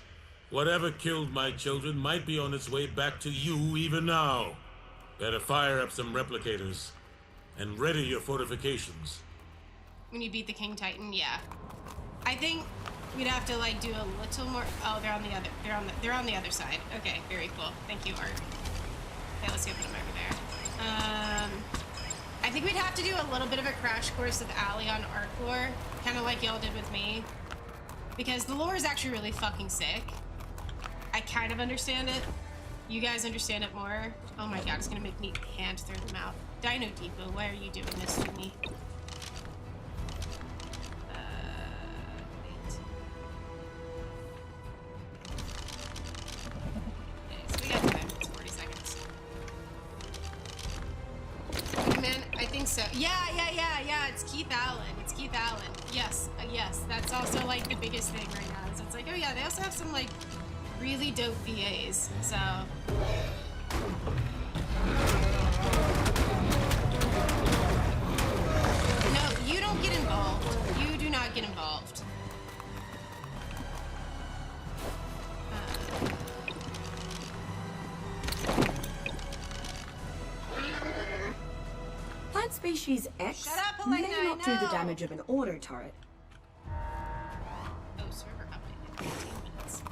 Whatever killed my children might be on its way back to you even now. Better fire up some replicators. And ready your fortifications. When you beat the King Titan, yeah. I think we'd have to like do a little more. Oh, they're on the other side. Okay, very cool. Thank you, Art. Okay, let's go put them over there. I think we'd have to do a little bit of a crash course with Ali on Arc lore, kind of like y'all did with me, because the lore is actually really fucking sick. I kind of understand it. You guys understand it more. Oh my god, it's gonna make me hand throw them out. Dino Depot, why are you doing this to me? Wait. Okay, so we got time. It's 40 seconds. Man, I think so. Yeah, it's Keith Allen. Yes, yes. That's also like the biggest thing right now. Is it's like, oh yeah, they also have some like really dope VAs, so... No, you don't get involved. You do not get involved. Plant species X Shut up, Elena, may not do the damage of an auto turret. Oh, server update in 15 minutes.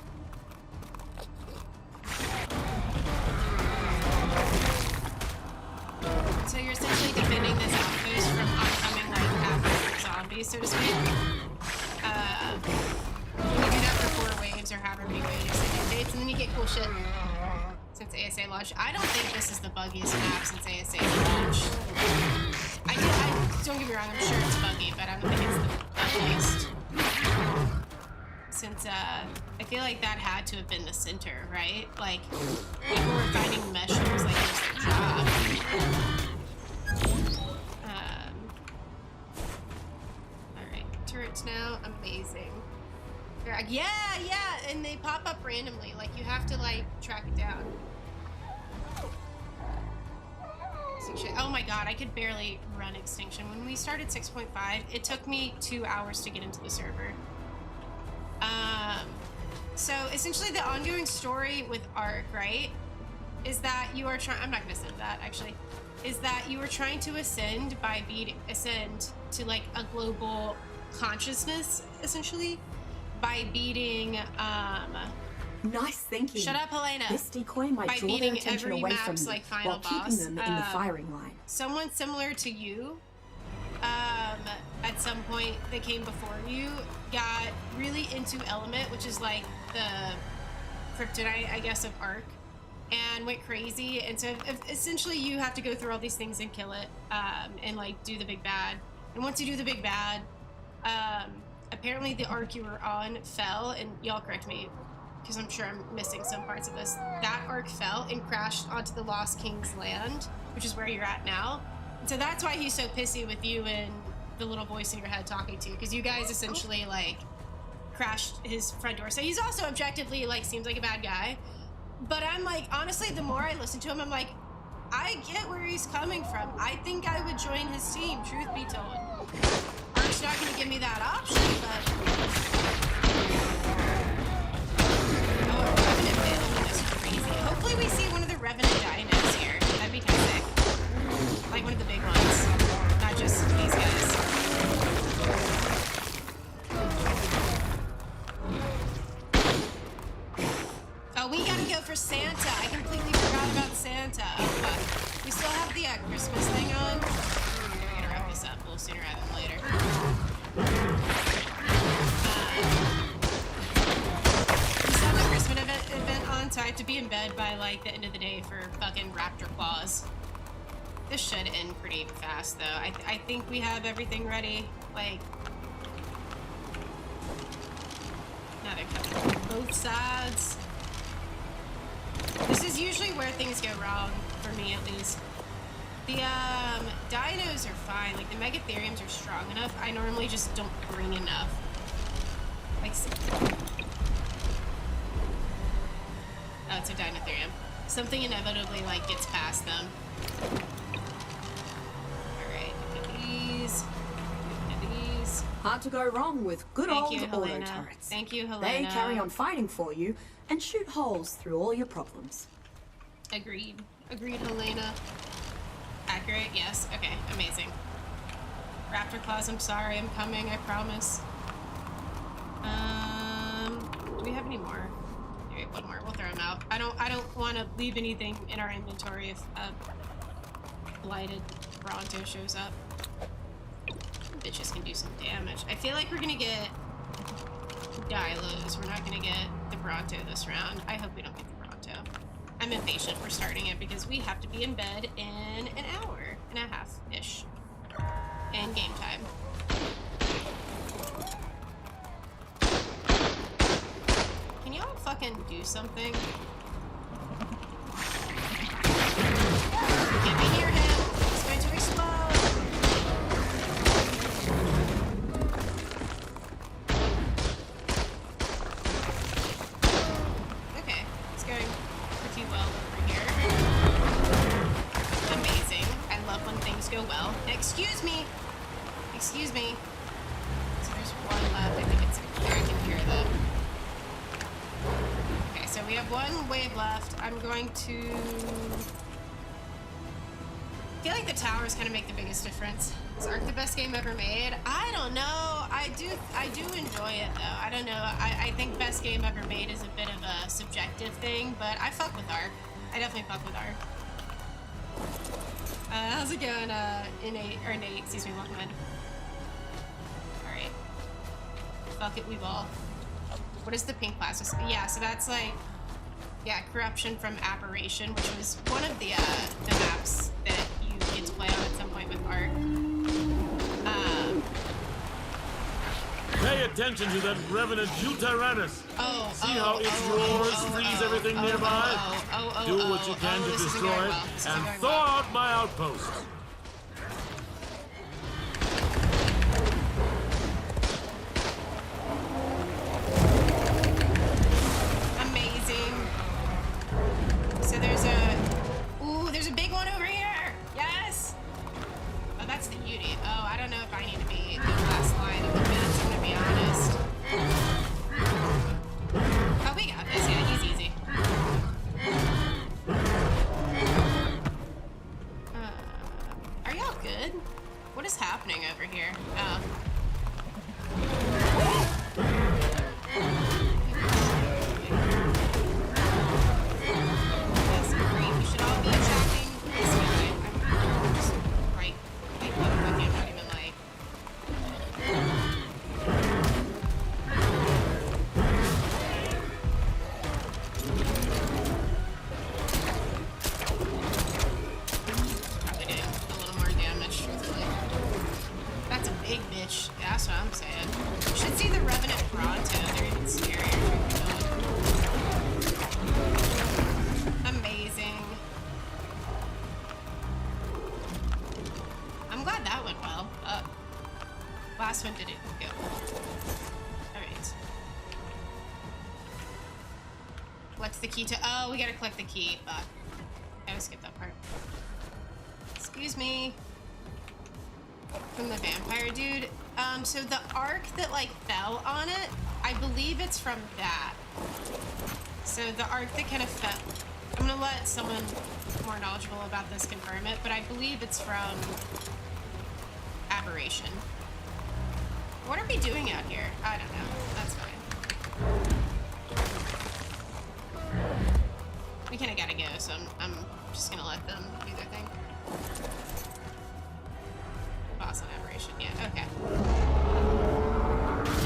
So you're essentially defending this outpost from oncoming, like, after zombies, so to speak. You do that for 4 waves or however many waves it dates, and then you get cool shit. Since ASA launched. I don't think this is the buggiest map since ASA launched. Don't get me wrong, I'm sure it's buggy, but I don't think it's the buggiest. Since, I feel like that had to have been the center, right? Like, people were finding mesh and it was like, just a job. Alright, turrets now, amazing. Yeah, and they pop up randomly, like, you have to, like, track it down. Oh my god, I could barely run Extinction. When we started 6.5, it took me 2 hours to get into the server. So essentially the ongoing story with Ark, right, is that you are trying, I'm not gonna send that actually, is that you are trying to ascend to like a global consciousness, essentially, by beating, Nice thinking. Shut up, Helena. This decoy might draw their attention away from you like, final while keeping boss. them in the firing line. Someone similar to you, at some point that came before you, got really into Element, which is like the kryptonite, I guess, of Ark, and went crazy. And so essentially you have to go through all these things and kill it, and like do the big bad. And once you do the big bad, apparently the Ark you were on fell, and y'all correct me, because I'm sure I'm missing some parts of this. That Ark fell and crashed onto the Lost King's land, which is where you're at now. So that's why he's so pissy with you and the little voice in your head talking to you, because you guys essentially like crashed his front door. So he's also objectively like seems like a bad guy. But I'm like, honestly, the more I listen to him, I'm like, I get where he's coming from. I think I would join his team, truth be told. Art's not gonna give me that option, but oh, a Revenant Veilwyn is crazy. Hopefully we see one of the Revenant Dinos here. That'd be kind of sick. Like one of the big ones, not just these guys. Oh, we gotta go for Santa. I completely forgot about Santa. But we still have the Christmas thing on. We're gonna wrap this up a little sooner rather than later. We still have the Christmas event on, so I have to be in bed by like the end of the day for fucking Raptor Claws. This should end pretty fast, though. I think we have everything ready. Like, now they're covering both sides. This is usually where things go wrong, for me at least. The dinos are fine. Like, the Megatheriums are strong enough. I normally just don't bring enough. Like, oh, it's a Dinotherium. Something inevitably, like, gets past them. Hard to go wrong with good old auto turrets. Thank you, Helena. They carry on fighting for you and shoot holes through all your problems. Agreed. Agreed, Helena. Accurate? Yes. Okay, amazing. Raptor Claws, I'm sorry. I'm coming, I promise. Do we have any more? Here, we have one more. We'll throw them out. I don't want to leave anything in our inventory if a blighted Bronto shows up. Bitches can do some damage. I feel like we're gonna get Dilos. We're not gonna get the Bronto this round. I hope we don't get the Bronto. I'm impatient for starting it because we have to be in bed in an hour and a half-ish. And game time. Can y'all fucking do something? Can we hear him? He's going to explode. Go well. Excuse me. Excuse me. So there's one left. I think it's there. I can hear them. Okay, so we have one wave left. I'm going to. I feel like the towers kind of make the biggest difference. Is Ark the best game ever made? I don't know. I do enjoy it though. I don't know. I think best game ever made is a bit of a subjective thing, but I fuck with Ark. I definitely fuck with Ark. How's it going, Nate, excuse me, welcome in. Alright. Fuck it, we ball. What is the pink class? Yeah, so that's like, yeah, Corruption from Aberration, which was one of the maps that you get to play on at some point with Ark. Pay attention to that Revenant Tyrannus. See how its roars freeze everything nearby? Do what you can to destroy it, and thaw out my outpost. Amazing. So there's a big one over here. Yes. Oh, that's the beauty. Oh, I don't know if I need to be the last line of defense, I'm gonna be honest. Oh, we got this. Yeah, he's easy. Are y'all good? What is happening over here? Oh. Yes, great. We should all be attacking this guy. I'm just right. Like, I'm not even like. Probably doing a little more damage, truthfully. That's a big bitch. Yeah, that's what I'm saying. You should see the Revenant Bronto. They're even scarier. Amazing. I'm glad that went well. Last one didn't go well. Alright. Collects the key to... Oh, we gotta collect the key. Fuck. I skipped that part. Excuse me. From the vampire dude. So the arc that, like, fell on it, I believe it's from that. So the arc that kind of fell... I'm gonna let someone more knowledgeable about this confirm it, but I believe it's from Aberration. What are we doing out here? I don't know. That's fine. We kinda gotta go, so I'm just gonna let them do their thing. Boss on Aberration, yeah, okay.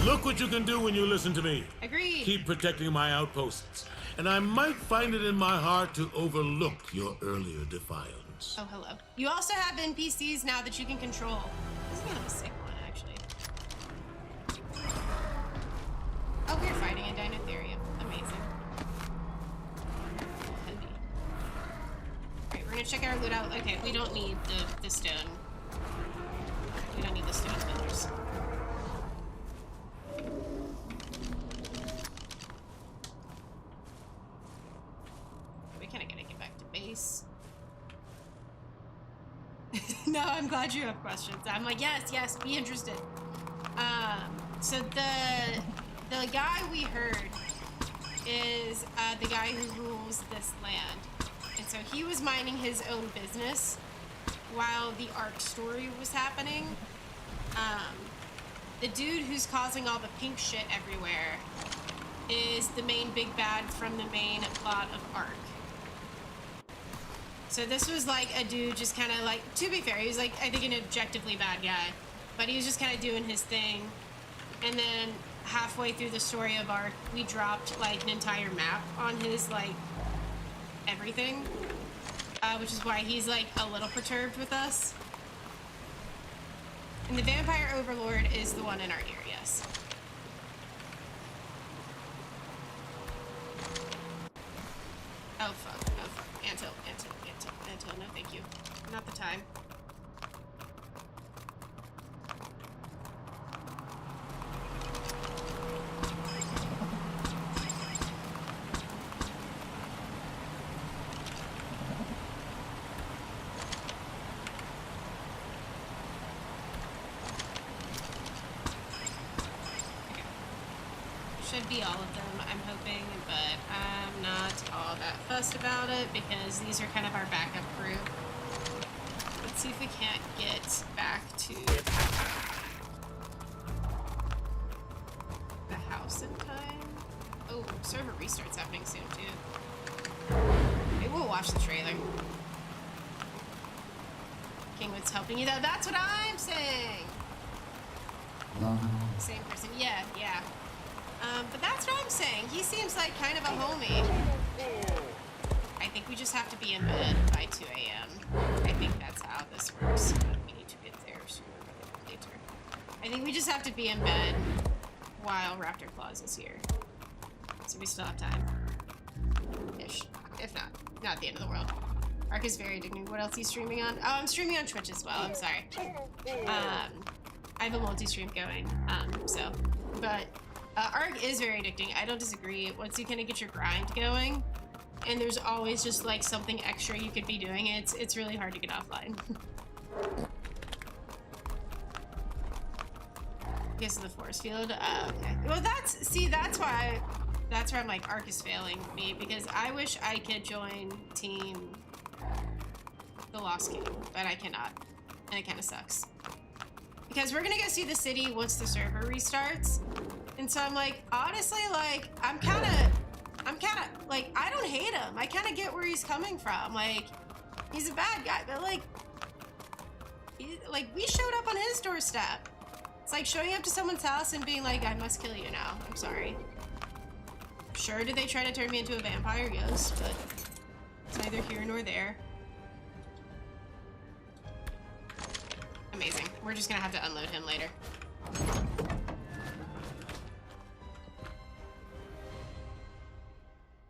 Look what you can do when you listen to me. Agreed. Keep protecting my outposts, and I might find it in my heart to overlook your earlier defiance. Oh, hello. You also have NPCs now that you can control. This is kind of a sick one, actually. Oh, we're fighting a Dinotherium. Amazing. Heavy. Alright, we're gonna check our loot out. Okay, we don't need the stone. We don't need the stone pillars. We kinda gotta get back to base. No, I'm glad you have questions. I'm like, yes, be interested. So the guy we heard is the guy who rules this land. And so he was minding his own business while the arc story was happening. The dude who's causing all the pink shit everywhere is the main big bad from the main plot of Arc. So this was like a dude just kind of like, to be fair, he was like, I think an objectively bad guy, but he was just kind of doing his thing. And then halfway through the story of Arc, we dropped like an entire map on his like everything, which is why he's like a little perturbed with us. And the Vampire Overlord is the one in our ear, yes. Oh fuck, Antil, no thank you. Not the time. Should be all of them, I'm hoping, but I'm not all that fussed about it because these are kind of our backup crew. Let's see if we can't get back to the house in time. Oh, server restart's happening soon too. Maybe we'll watch the trailer. Kingwood's helping you though, that's what I'm saying! Same person, yeah. But that's what I'm saying. He seems like kind of a homie. I think we just have to be in bed by 2 a.m. I think that's how this works. But we need to get there sooner rather than later. I think we just have to be in bed while Raptor Claus is here. So we still have time. Ish. If not, not the end of the world. Arc is very addicting. What else are you streaming on? Oh, I'm streaming on Twitch as well. I'm sorry. I have a multi-stream going. But Arc is very addicting. I don't disagree. Once you kind of get your grind going, and there's always just like something extra you could be doing, it's really hard to get offline. Because of the force field. Okay. Well, that's why I'm like Arc is failing me because I wish I could join Team The Lost King, but I cannot, and it kind of sucks. Because we're gonna go see the city once the server restarts. And so I'm like, honestly, like, I'm kind of, like, I don't hate him. I kind of get where he's coming from. Like, he's a bad guy, but, like, we showed up on his doorstep. It's like showing up to someone's house and being like, I must kill you now. I'm sorry. Sure, did they try to turn me into a vampire? Yes, but it's neither here nor there. Amazing. We're just gonna have to unload him later.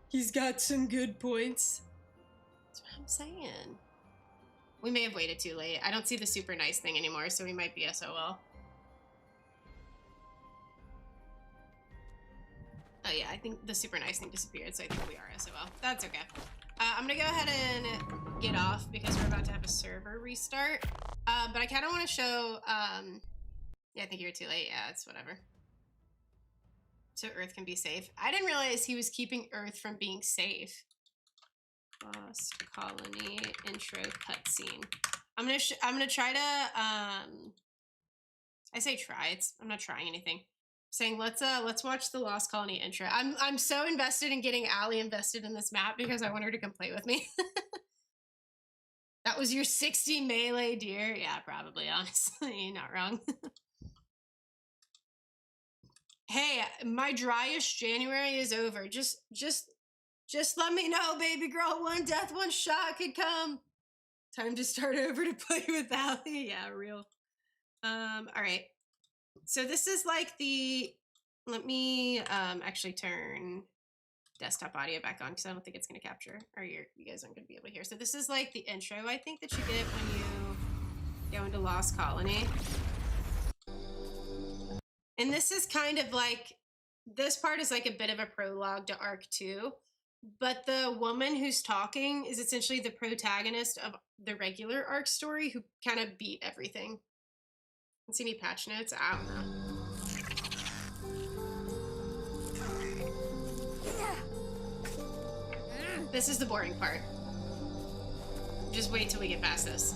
He's got some good points. That's what I'm saying. We may have waited too late. I don't see the super nice thing anymore, so we might be SOL. Oh yeah, I think the super nice thing disappeared, so I think we are SOL. That's okay. I'm gonna go ahead and get off because we're about to have a server restart. But I kind of want to show, yeah, I think you're too late. Yeah, it's whatever. So Earth can be safe. I didn't realize he was keeping Earth from being safe. Lost Colony intro cutscene. I'm gonna try to I say try. I'm not trying anything. I'm saying let's watch the Lost Colony intro. I'm so invested in getting Allie invested in this map because I want her to come play with me. That was your 60 melee, dear. Yeah, probably. Honestly, you're not wrong. Hey, my driest January is over. Just let me know, baby girl. One death, one shot could come. Time to start over to play with Allie. Yeah, real. All right. So this is like the. Let me actually turn desktop audio back on because I don't think it's going to capture, or you guys aren't going to be able to hear. So this is like the intro, I think, that you get when you go into Lost Colony. And this is kind of like, this part is like a bit of a prologue to Arc 2, but the woman who's talking is essentially the protagonist of the regular Arc story who kind of beat everything. See any patch notes? I don't know. This is the boring part. Just wait till we get past this.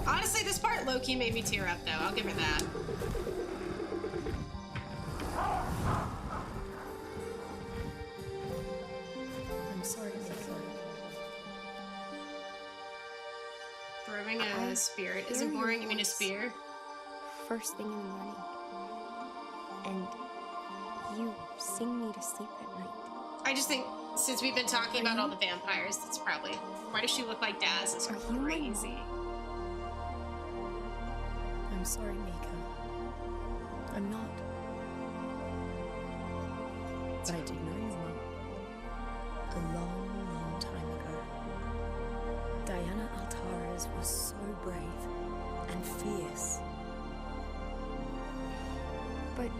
Honestly, this part low-key made me tear up, though. I'll give her that. I'm sorry, Miko. Throwing a spirit isn't boring. You mean a spear? First thing in the morning. And you sing me to sleep at night. I just think, since we've been talking about all the vampires, that's probably... Why does she look like Daz? It's crazy. I'm sorry, Miko. I'm not. But I did know you well. A long, long time ago. Diana Altares was so brave and fierce. But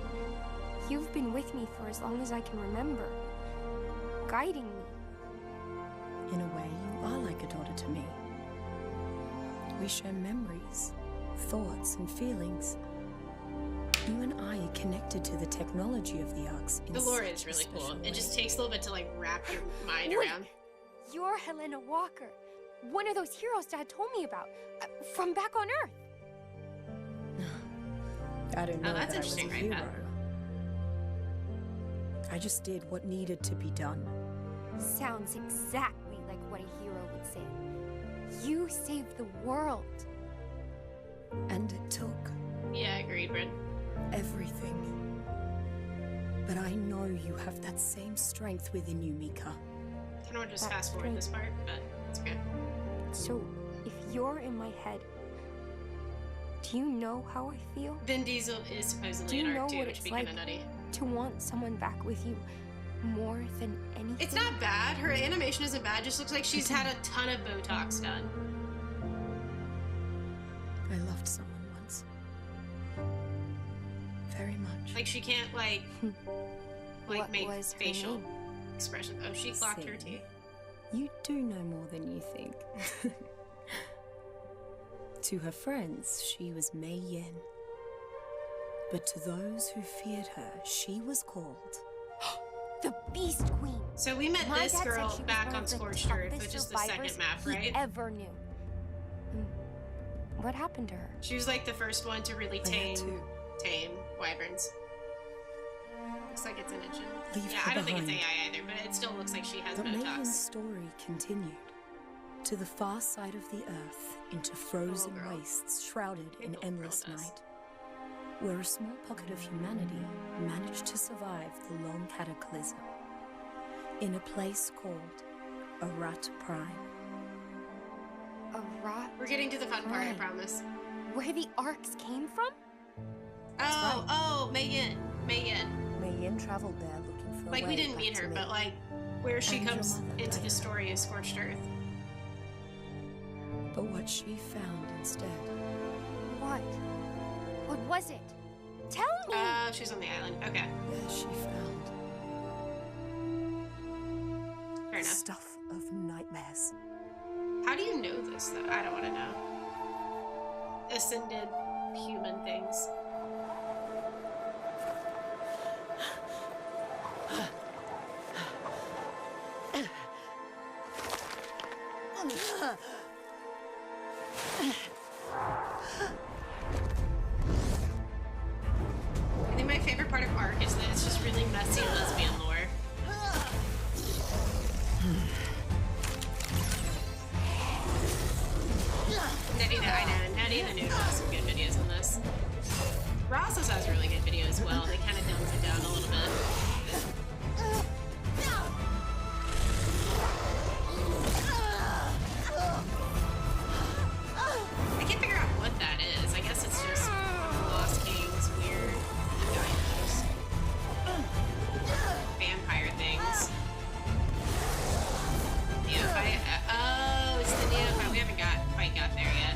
you've been with me for as long as I can remember, guiding me. In a way, you are like a daughter to me. We share memories, thoughts, and feelings. You and I are connected to the technology of the Arcs. The lore is really cool. It just takes a little bit to like wrap your mind around. You're Helena Walker, one of those heroes Dad told me about, from back on Earth. I don't know that's that I was a interesting, right, hero. Pat? I just did what needed to be done. Sounds exactly like what a hero would say. You saved the world. And it took Yeah, agreed, Bryn. everything. But I know you have that same strength within you, Mika. I kind of want to just fast forward this part, but it's okay. So, if you're in my head, do you know how I feel? Vin Diesel is Do supposedly you in know Arc 2, what which it's would be kind like of nutty. to want someone back with you more than anything? It's not bad. Her animation isn't bad. Just looks like she's had a ton of Botox done. I loved someone once. Very much. Like she can't like What make was her facial name? expression. Oh, she clocked her See? teeth. You do know more than you think. To her friends, she was Mei Yin. But to those who feared her, she was called... The Beast Queen. So we met My this dad said girl she was back one on of the Scorched Earth, toughest which is the second survivors map, he right? ever knew. What happened to her? She was like the first one to really I had to tame wyverns. Looks like it's an engine. leave Yeah, her I don't think it's behind. AI either, but it still looks like she has But Mei Yin's Botox. story continued. To the far side of the earth, into frozen girl. wastes shrouded Hey, in little endless girl does. night, where a small pocket of humanity managed to survive the long cataclysm, in a place called Arat Prime. A rock? We're getting to the fun part, I Right. promise. Where the arcs came from? Oh, Mei Yin. Mei Yin traveled there looking for a Like, we way didn't back meet to her, me. but like, where she And your comes mother, into the Diana. story as Scorched Earth. But what she found instead. What? What was it? Tell me! She's on the island. Okay, There she found fair enough. stuff of nightmares. How do you know this, though? I don't want to know. Ascended human things. I think my favorite part of Ark is that it's just really messy lesbian lore. Nettie the Noob has some good videos on this. Ross also has really good video as well. They kind of dumbs it down a little bit. I can't figure out what that is. I guess it's just Lost King's weird dinos. Vampire things. Neophyte. Oh, it's the Neophyte. We haven't quite got there yet.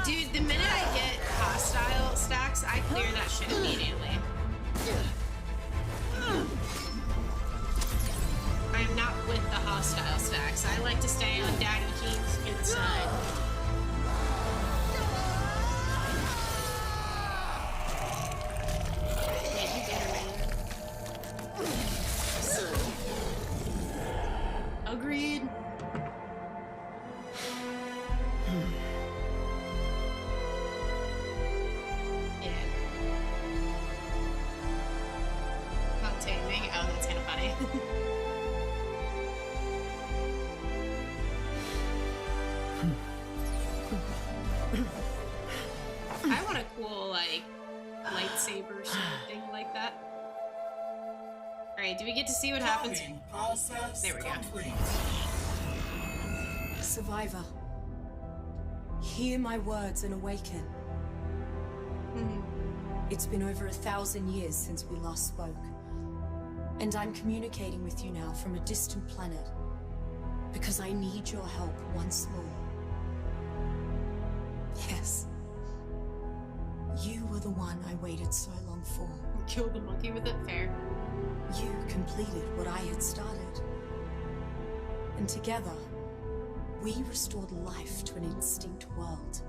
Dude, the minute I get hostile stacks, I clear that shit immediately. I am not with the hostile stacks. I like to stay on Daddy King's good side. Yeah, you better, man. Agreed. Yeah. Not taming. Oh, that's kind of funny. I want a cool, like, lightsaber sort of thing like that. Alright, do we get to see what happens? There we go. Survivor, hear my words and awaken. It's been over 1,000 years since we last spoke. And I'm communicating with you now from a distant planet. Because I need your help once more. Yes. You were the one I waited so long for. Kill the monkey with it? Fair. You completed what I had started. And together, we restored life to an extinct world.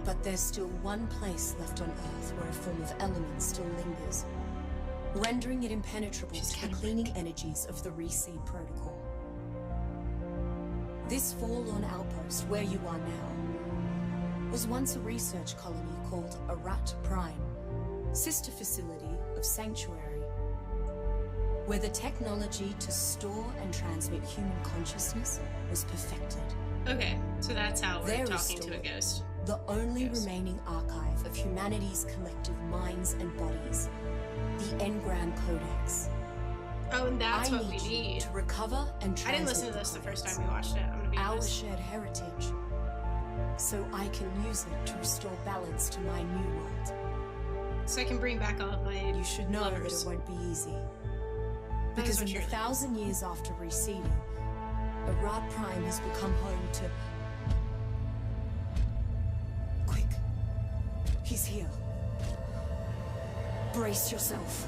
But there's still one place left on Earth where a form of element still lingers, rendering it impenetrable to the cleaning energies of the Reseed Protocol. This forlorn outpost where you are now was once a research colony called Arat Prime, sister facility of Sanctuary, where the technology to store and transmit human consciousness was perfected. Okay, so that's how we're There is talking to still a ghost. the only remaining archive of humanity's collective minds and bodies, the Engram Codex. Oh, and that's I what we need you need. to recover and transmit I didn't listen to this the first time we watched it. I'm gonna be our honest. shared heritage, so I can use it to restore balance to my new world. So I can bring back all of my You should know lovers. that it won't be easy. That is Because what in the you're- 1,000 years after reseeding, Arat Prime has become home to... Quick. He's here. Brace yourself.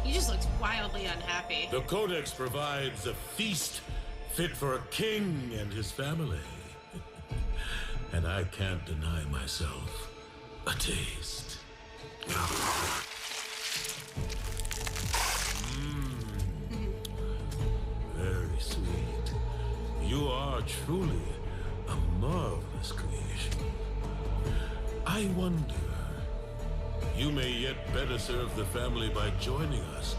He just looks wildly unhappy. The Codex provides a feast fit for a king and his family. And I can't deny myself a taste. Very sweet. You are truly a marvelous creation. I wonder, you may yet better serve the family by joining us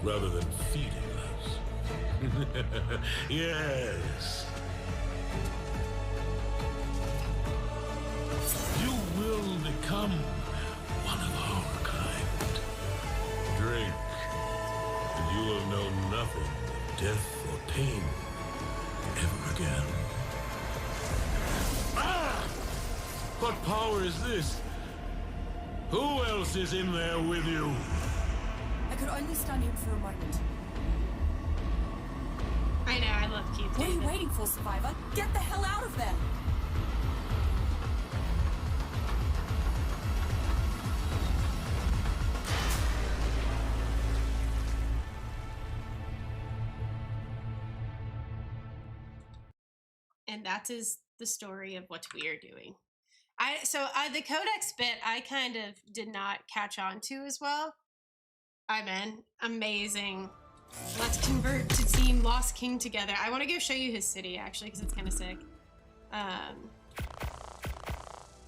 rather than feeding us. Yes. is this? Who else is in there with you? I could only stand in for a moment. I know, I love Keith What are you David. waiting for, Survivor? Get the hell out of there! And that is the story of what we are doing. The Codex bit I kind of did not catch on to as well. I'm in. Amazing. Let's convert to Team Lost King together. I want to go show you his city, actually, because it's kind of sick.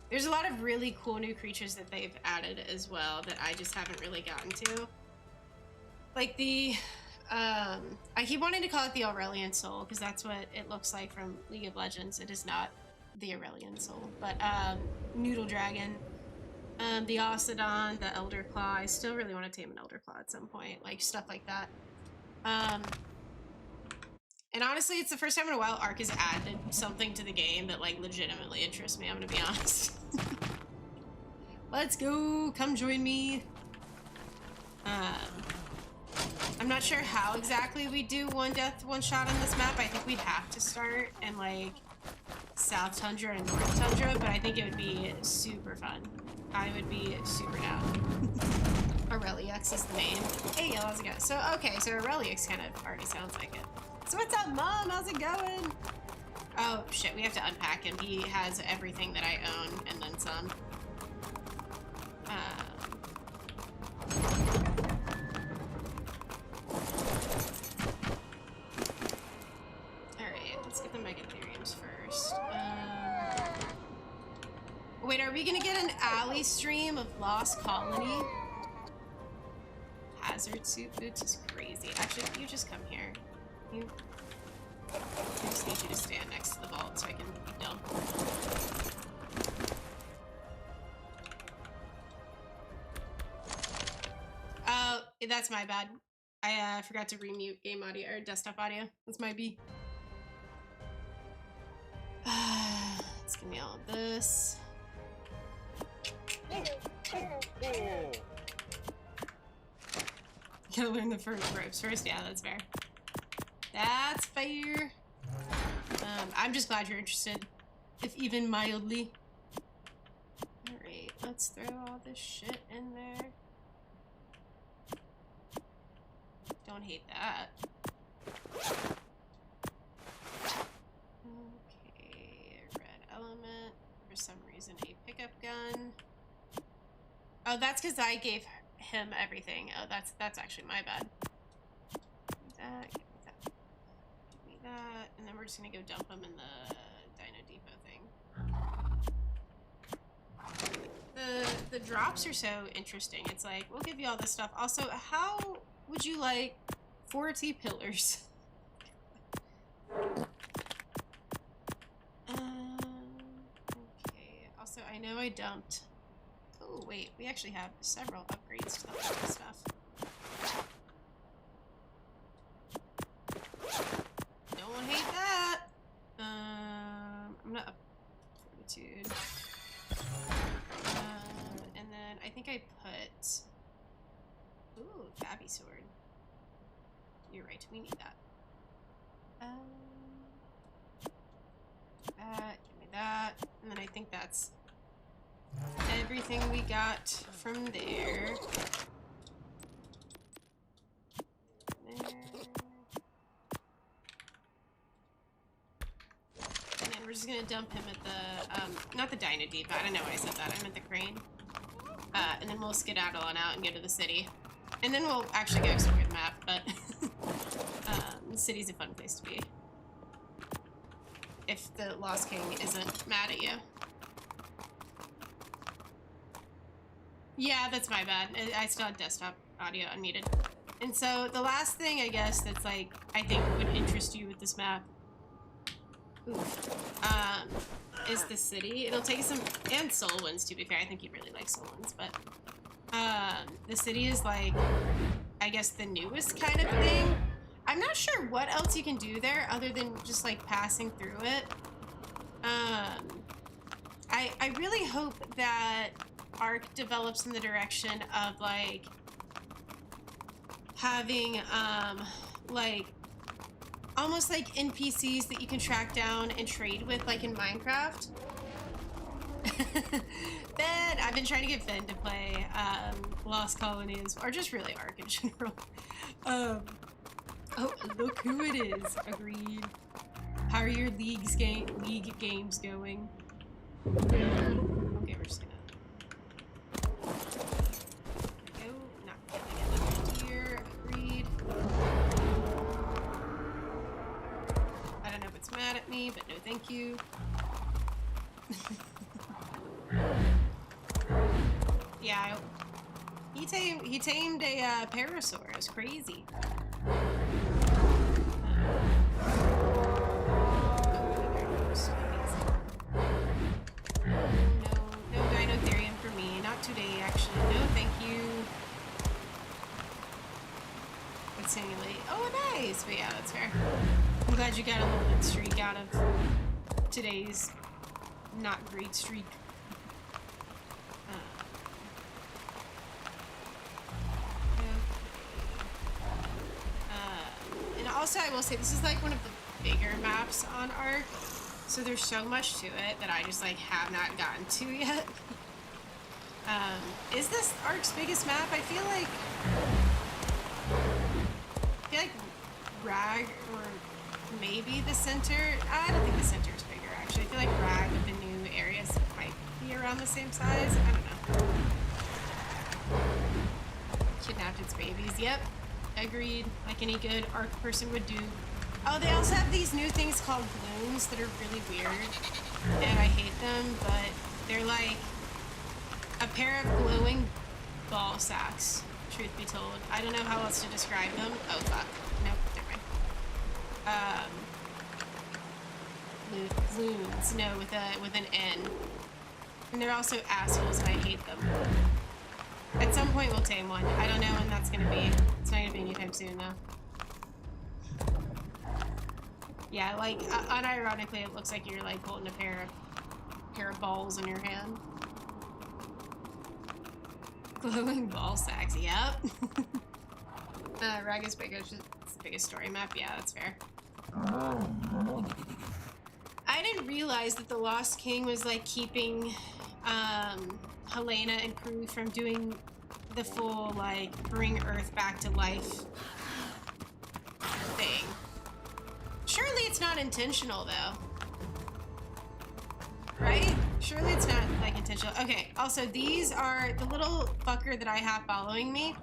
There's a lot of really cool new creatures that they've added as well that I just haven't really gotten to. Like the... I keep wanting to call it the Aurelian Soul, because that's what it looks like from League of Legends. It is not the Aurelian Soul, but Noodle Dragon, the Osidon, the Elder Claw. I still really want to tame an Elder Claw at some point, like stuff like that. And honestly, it's the first time in a while Ark has added something to the game that like legitimately interests me, I'm gonna be honest. Let's go, come join me. I'm not sure how exactly we do one death, one shot on this map. I think we'd have to start in like South Tundra and North Tundra, but I think it would be super fun. I would be super down. Aureliux is the main. Hey, how's it going? So, okay, so Aureliux kind of already sounds like it. So what's up, Mom? How's it going? Oh, shit, we have to unpack him. He has everything that I own and then some. Alright, let's get the Megatheriums first. Wait, are we gonna get an alley stream of Lost Colony? Hazard suit boots is crazy. Actually, you just come here. I just need you to stand next to the vault so I can be dumb. Oh, that's my bad. I forgot to remute game audio or desktop audio. That's my B. Let's give me all of this. Gotta learn the first ropes first. Yeah, that's fair. That's fair. I'm just glad you're interested, if even mildly. Alright, let's throw all this shit in there. Don't hate that. Okay, red element. For some reason, a pickup gun. Oh, that's because I gave him everything. Oh, that's actually my bad. Give me that, give me that. Give me that. And then we're just gonna go dump him in the Dino Depot thing. The drops are so interesting. It's like, we'll give you all this stuff. Also, how would you like 40 pillars? Okay. Also, I know I dumped. Oh wait, we actually have several upgrades to the stuff. Don't hate that. I'm gonna up fortitude. And then I think I put. Ooh, Babby sword. You're right, we need that. Give me that, and then I think that's everything we got from there. And then we're just gonna dump him at the, not the Dino Depot, I don't know why I said that, I meant the crane. And then we'll skedaddle on out and go to the city. And then we'll actually go explore the map, but the city's a fun place to be. If the Lost King isn't mad at you. Yeah, that's my bad. I still have desktop audio unmuted. And so the last thing, I guess, that's like, I think would interest you with this map, is the city. It'll take some, and Soul Winds, to be fair. I think you really like Soul Winds, but the city is like, I guess, the newest kind of thing. I'm not sure what else you can do there other than just like passing through it. I really hope that Arc develops in the direction of like having like almost like NPCs that you can track down and trade with, like in Minecraft. Ben, I've been trying to get Ben to play Lost Colonies, or just really Arc in general. Oh, look who it is. Agreed. How are your league games going? Okay, we're just gonna go. Not gonna get another deer. Agreed. I don't know if it's mad at me, but no thank you. Yeah, he tamed a parasaur. It was crazy. No Dinotherium for me. Not today, actually. No, thank you. Let's simulate. Oh, nice! But yeah, that's fair. I'm glad you got a little bit streak out of today's not great streak. And also, I will say, this is like one of the bigger maps on Arc, so there's so much to it that I just like have not gotten to yet. Is this Arc's biggest map? I feel like Rag or maybe the center. I don't think the center is bigger, actually. I feel like Rag with the new areas might be around the same size. I don't know. Kidnapped its babies. Yep. Agreed. Like any good Arc person would do. Oh, they also have these new things called blooms that are really weird. And I hate them, but they're like a pair of glowing ball sacks, truth be told. I don't know how else to describe them. Oh, fuck. Nope, never mind. Loons. No, with an N. And they're also assholes, and I hate them. At some point, we'll tame one. I don't know when that's gonna be. It's not gonna be anytime soon, though. Yeah, like, unironically, it looks like you're, like, holding a pair of balls in your hand. Glowing ball sacks, yep. Rag is bigger. It's the biggest story map. Yeah, that's fair. I didn't realize that the Lost King was, like, keeping, Helena and crew from doing the full, like, bring Earth back to life thing. Surely it's not intentional, though. Right? Surely it's not, like, intentional. Okay, also, these are the little fucker that I have following me.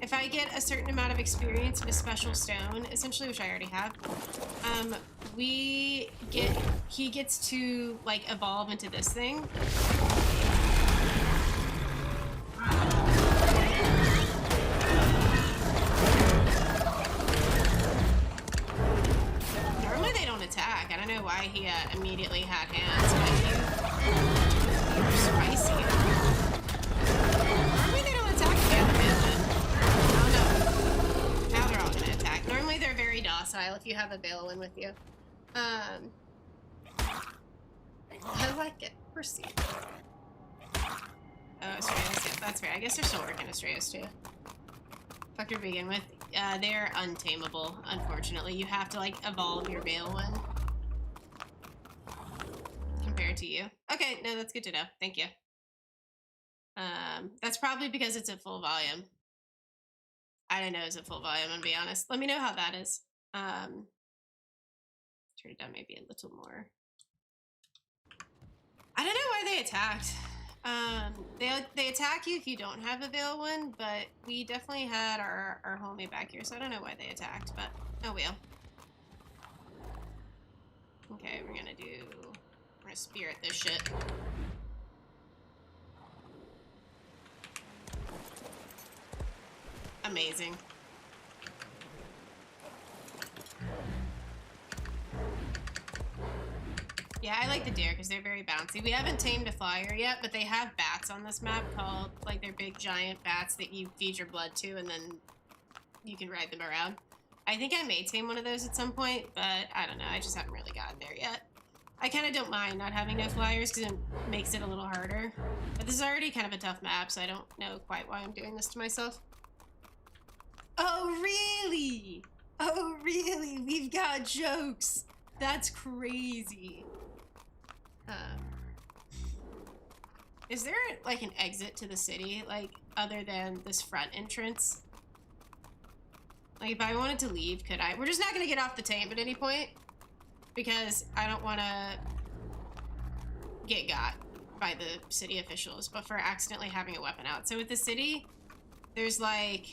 If I get a certain amount of experience in a special stone, essentially, which I already have, he gets to, like, evolve into this thing. Normally they don't attack. I don't know why he immediately had hands, but you're spicy. Normally they don't attack if they have a Veilwyn. Oh no. Now they're all gonna attack. Normally they're very docile if you have a Veilwyn with you. I like it. Proceed. Oh, Astraeus, yeah, that's fair. I guess they're still working Astraeus too. Fuck to begin with. They're untamable, unfortunately. You have to, like, evolve your Veilwyn. Compared to you. Okay, no, that's good to know. Thank you. That's probably because it's at full volume. I didn't know it was at full volume, I'm gonna be honest. Let me know how that is. Turn it down maybe a little more. I don't know why they attacked. They attack you if you don't have a Veilwyn, but we definitely had our homie back here, so I don't know why they attacked, but oh well. Okay, we're gonna spirit this shit. Amazing. Yeah, I like the deer because they're very bouncy. We haven't tamed a flyer yet, but they have bats on this map called, like, they're big giant bats that you feed your blood to and then you can ride them around. I think I may tame one of those at some point, but I don't know. I just haven't really gotten there yet. I kind of don't mind not having no flyers because it makes it a little harder. But this is already kind of a tough map, so I don't know quite why I'm doing this to myself. Oh, really? Oh, really? We've got jokes. That's crazy. Is there, like, an exit to the city, like, other than this front entrance? Like, if I wanted to leave, could I? We're just not going to get off the tape at any point, because I don't want to get got by the city officials, but for accidentally having a weapon out. So with the city, there's, like,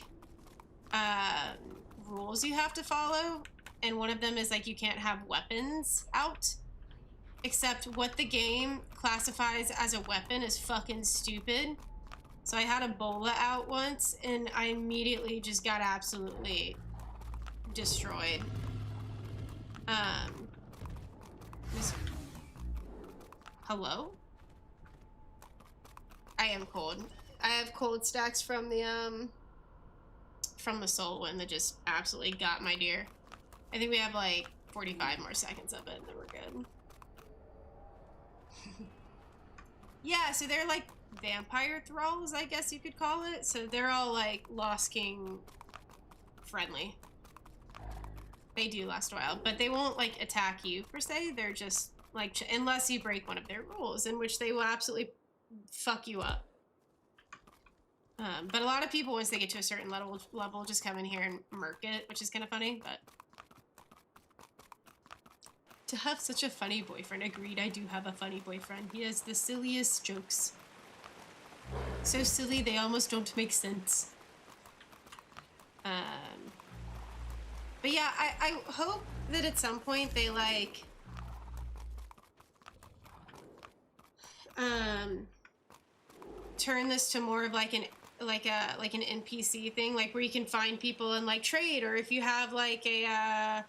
rules you have to follow, and one of them is, like, you can't have weapons out. Except what the game classifies as a weapon is fucking stupid. So I had a bola out once, and I immediately just got absolutely destroyed. Hello? I am cold. I have cold stacks from the soul one that just absolutely got my deer. I think we have like 45 more seconds of it, and then we're good. Yeah, so they're like vampire thralls, I guess you could call it. So they're all like Lost King friendly. They do last a while, but they won't like attack you per se. They're just like, unless you break one of their rules, in which they will absolutely fuck you up. But a lot of people, once they get to a certain level, just come in here and murk it, which is kind of funny, but... To have such a funny boyfriend. Agreed, I do have a funny boyfriend. He has the silliest jokes. So silly, they almost don't make sense. But yeah, I hope that at some point they, like... turn this to more of like an NPC thing, like where you can find people and like trade, or if you have like a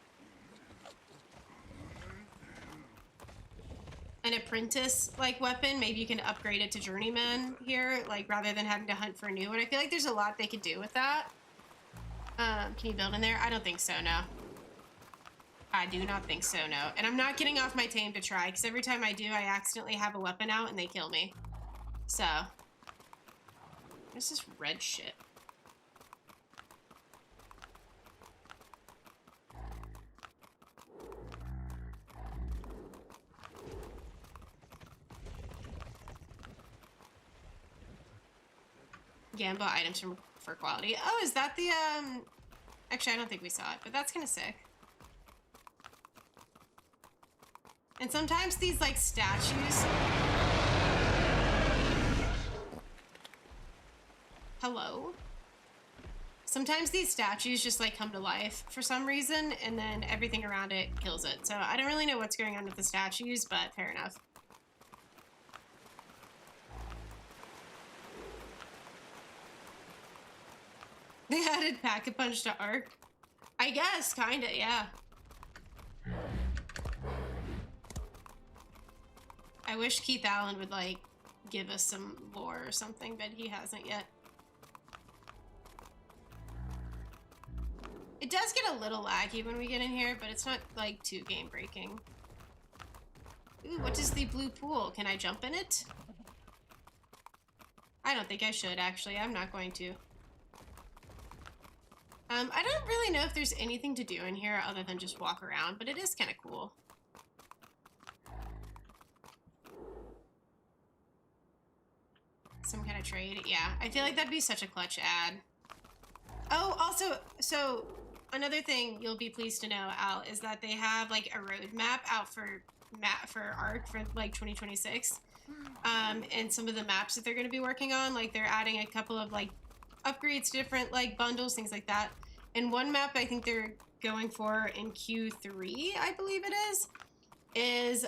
an apprentice like weapon, maybe you can upgrade it to journeyman here, like rather than having to hunt for a new one. I feel like there's a lot they could do with that. Can you build in there? I don't think so, no. I do not think so, no. And I'm not getting off my tame to try, because every time I do, I accidentally have a weapon out and they kill me. So. What's this red shit? Gamble items for quality. Oh, is that the, Actually, I don't think we saw it, but that's kind of sick. And sometimes these, like, statues... Hello? Sometimes these statues just, like, come to life for some reason, and then everything around it kills it. So I don't really know what's going on with the statues, but fair enough. They added Pack-a-Punch to Ark? I guess, kinda, yeah. I wish Keith Allen would, like, give us some lore or something, but he hasn't yet. It does get a little laggy when we get in here, but it's not, like, too game-breaking. Ooh, what is the blue pool? Can I jump in it? I don't think I should, actually. I'm not going to. I don't really know if there's anything to do in here other than just walk around, but it is kind of cool. Some kind of trade? Yeah, I feel like that'd be such a clutch ad. Oh, also, so another thing you'll be pleased to know, Al, is that they have like a roadmap out for Ark for like 2026. And some of the maps that they're going to be working on, like they're adding a couple of like upgrades to different like bundles, things like that. And one map I think they're going for in Q3, I believe it is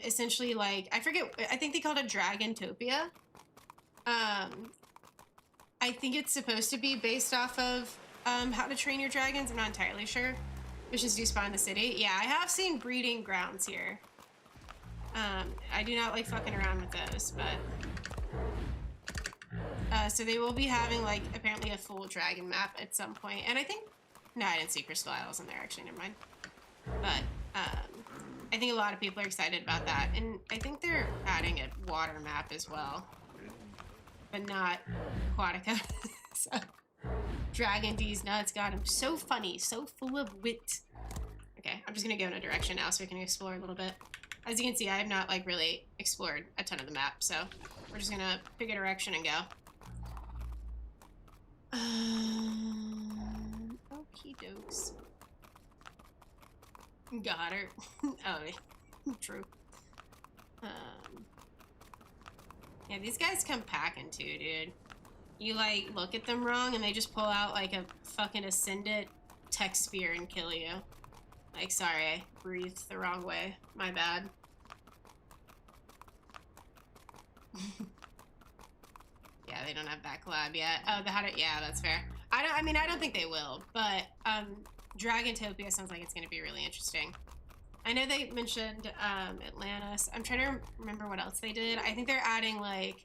essentially like, I think they called it Dragontopia. I think it's supposed to be based off of How to Train Your Dragons. I'm not entirely sure. Missions do spawn in the city. Yeah, I have seen breeding grounds here. I do not like fucking around with those, but... so they will be having, like, apparently a full dragon map at some point. And I think... No, I didn't see Crystal Isles in there, actually. Never mind. But, I I think a lot of people are excited about that. And I think they're adding a water map as well. But not Aquatica. So, Dragon D's nuts got him so funny, so full of wit. Okay, I'm just gonna go in a direction now so we can explore a little bit. As you can see, I have not like really explored a ton of the map, so we're just gonna pick a direction and go. Okie dokes. Got her. Oh, true. Yeah, these guys come packing too, dude. You like look at them wrong and they just pull out like a fucking Ascendant tech spear and kill you. Like, sorry, I breathed the wrong way. My bad. Yeah, they don't have that collab yet. Oh, yeah, that's fair. I don't think they will, but Dragontopia sounds like it's gonna be really interesting. I know they mentioned Atlantis. I'm trying to remember what else they did. I think they're adding like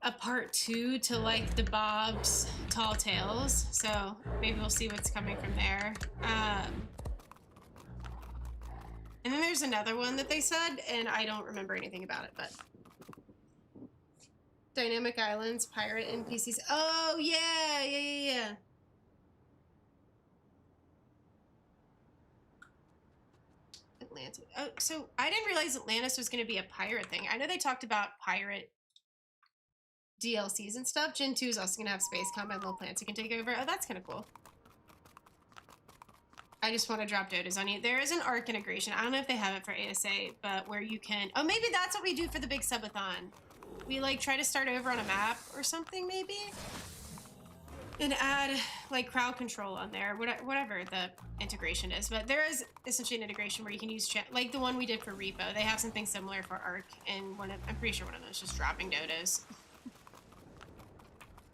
a part 2 to like the Bob's Tall Tales, so maybe we'll see what's coming from there. And then there's another one that they said, and I don't remember anything about it, but Dynamic Islands, pirate NPCs. Oh yeah. Atlantis. Oh, so I didn't realize Atlantis was going to be a pirate thing. I know they talked about pirate DLCs and stuff. Gen 2 is also going to have space combat and little planets you can take over. Oh, that's kind of cool. I just want to drop Dotas on you. There is an ARC integration. I don't know if they have it for ASA, but where you can... Oh, maybe that's what we do for the big subathon. We, like, try to start over on a map or something, maybe? And add, like, crowd control on there. Whatever the integration is. But there is essentially an integration where you can use... like the one we did for Repo. They have something similar for ARC, and I'm pretty sure one of those is just dropping Dotas.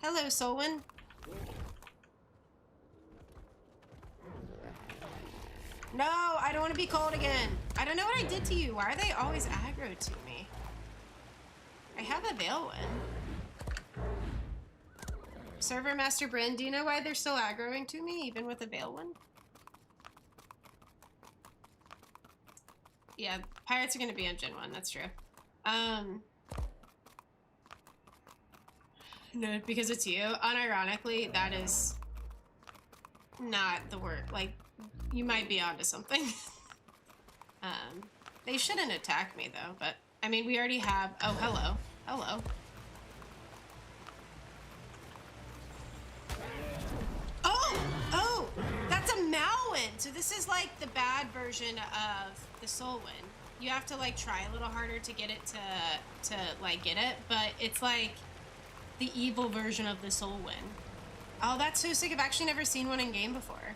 Hello, Solwyn. No, I don't want to be cold again. I don't know what I did to you. Why are they always aggro to me? I have a Veilwyn. Server Master Bryn, do you know why they're still aggroing to me, even with a Veilwyn? Yeah, pirates are going to be on Gen 1, that's true. No, because it's you. Unironically, that is not the word. Like, you might be onto something. They shouldn't attack me, though, but, I mean, we already have... Oh, hello. Hello. Oh, that's a Malwyn. So this is, like, the bad version of the Solwyn. You have to, like, try a little harder to get it to like, get it, but it's, like, the evil version of the Solwyn. Oh, that's so sick. I've actually never seen one in game before.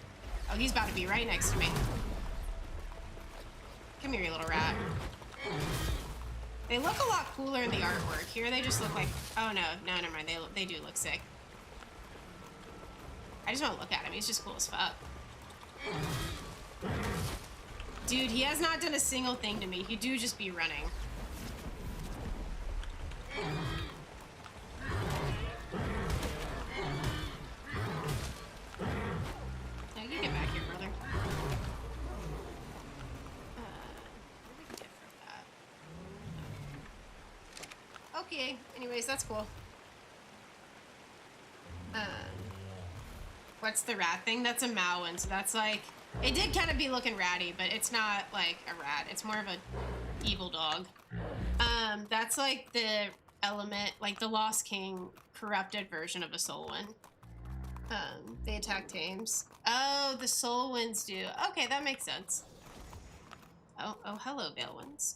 Oh, he's about to be right next to me. Come here, you little rat. They look a lot cooler in the artwork. Here they just look like... Oh, no, never mind. They do look sick. I just want to look at him. He's just cool as fuck. Dude, he has not done a single thing to me. He do just be running. Now you get back here, brother. What did we get from that? Okay, anyways, that's cool. What's the rat thing? That's a Malwyn, so that's like... It did kind of be looking ratty, but it's not like a rat. It's more of a evil dog. That's like the element, like the Lost King corrupted version of a Solwyn. They attack tames. Oh, the Solwyns do. Okay, that makes sense. Oh, hello, Veilwyns.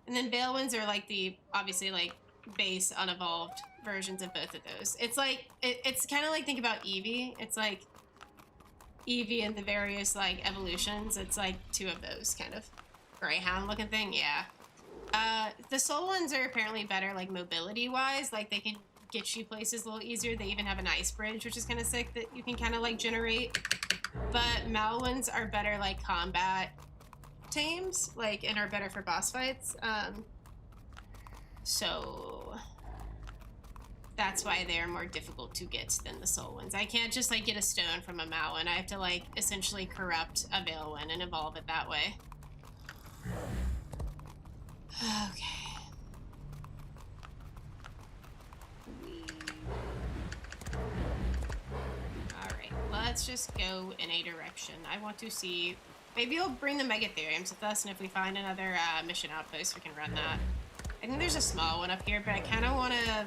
And then Veilwyns are like the, obviously, like, base, unevolved versions of both of those. It's like, it's kind of like, think about Eevee. It's like Eevee and the various, like, evolutions. It's like 2 of those, kind of. Greyhound looking thing, yeah. The Solwyns are apparently better, like, mobility-wise. Like, they can get you places a little easier. They even have an ice bridge, which is kind of sick, that you can kind of, like, generate. But Malwyns are better, like, combat tames, like, and are better for boss fights. So that's why they're more difficult to get than the Solwyns. I can't just, like, get a stone from a Malwyn. I have to, like, essentially corrupt a Veilwyn and evolve it that way. Okay. Alright, let's just go in a direction. I want to see... Maybe we'll bring the Megatheriums with us, and if we find another mission outpost, we can run that. I think there's a small one up here, but I kind of want to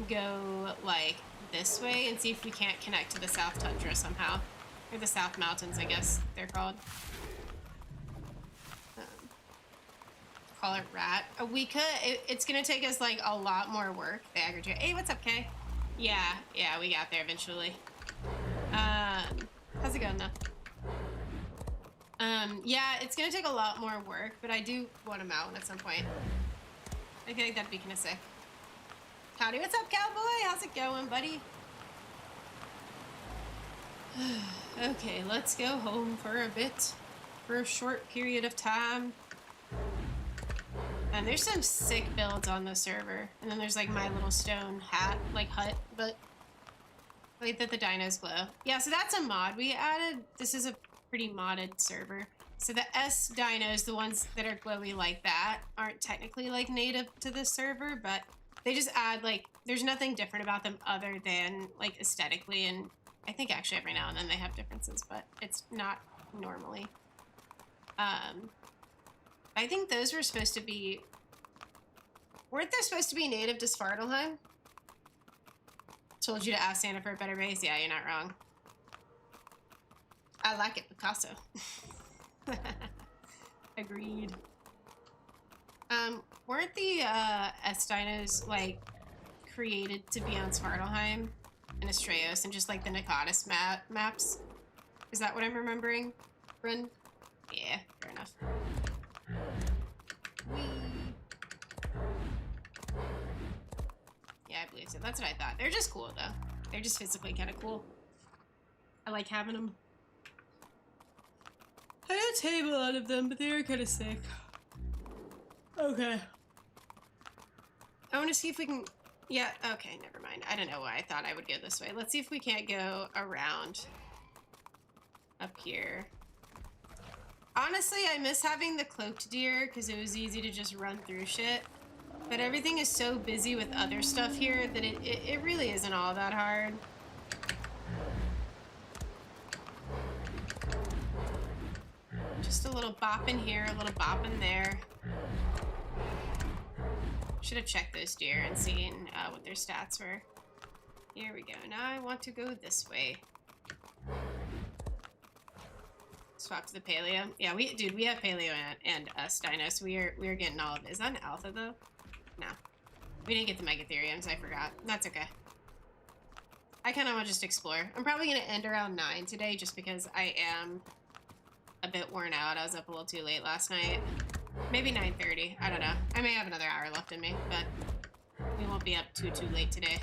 go, like, this way and see if we can't connect to the South Tundra somehow. Or the South Mountains, I guess they're called. Call it Rat. We could... It's going to take us, like, a lot more work. The aggregate... Hey, what's up, Kay? Yeah, we got there eventually. How's it going, though? Yeah, it's gonna take a lot more work, but I do want to mount at some point. I feel like that'd be kind of sick. Howdy, what's up, cowboy? How's it going, buddy? Okay, let's go home for a bit. For a short period of time. And there's some sick builds on the server. And then there's like my little stone hat, like hut, but like that the dinos glow. Yeah, so that's a mod we added. This is a pretty modded server. So the S dinos, the ones that are glowy like that, aren't technically like native to this server, but they just add like, there's nothing different about them other than like aesthetically, and I think actually every now and then they have differences, but it's not normally. I think those were supposed to be, weren't they supposed to be native to Svartalheim? Told you to ask Santa for a better base. Yeah, you're not wrong. I like it, Picasso. Agreed. Weren't the S-Dinos, like, created to be on Svartalheim and Astraeos and just, like, the Nakatis maps? Is that what I'm remembering, Bryn? Yeah, fair enough. Whee! Yeah, I believe so. That's what I thought. They're just cool, though. They're just physically kind of cool. I like having them. I had a table out of them, but they were kind of sick. Okay. I want to see if we can... Yeah, okay, never mind. I don't know why I thought I would go this way. Let's see if we can't go around up here. Honestly, I miss having the cloaked deer because it was easy to just run through shit. But everything is so busy with other stuff here that it really isn't all that hard. Just a little bop in here, a little bop in there. Should have checked those deer and seen what their stats were. Here we go. Now I want to go this way. Swap to the paleo. Yeah, we have paleo and Dino, so we are getting all of it. Is that an alpha though? No. We didn't get the Megatheriums, I forgot. That's okay. I kind of want to just explore. I'm probably going to end around 9 today just because I am a bit worn out. I was up a little too late last night. Maybe 9:30. I don't know. I may have another hour left in me, but we won't be up too late today.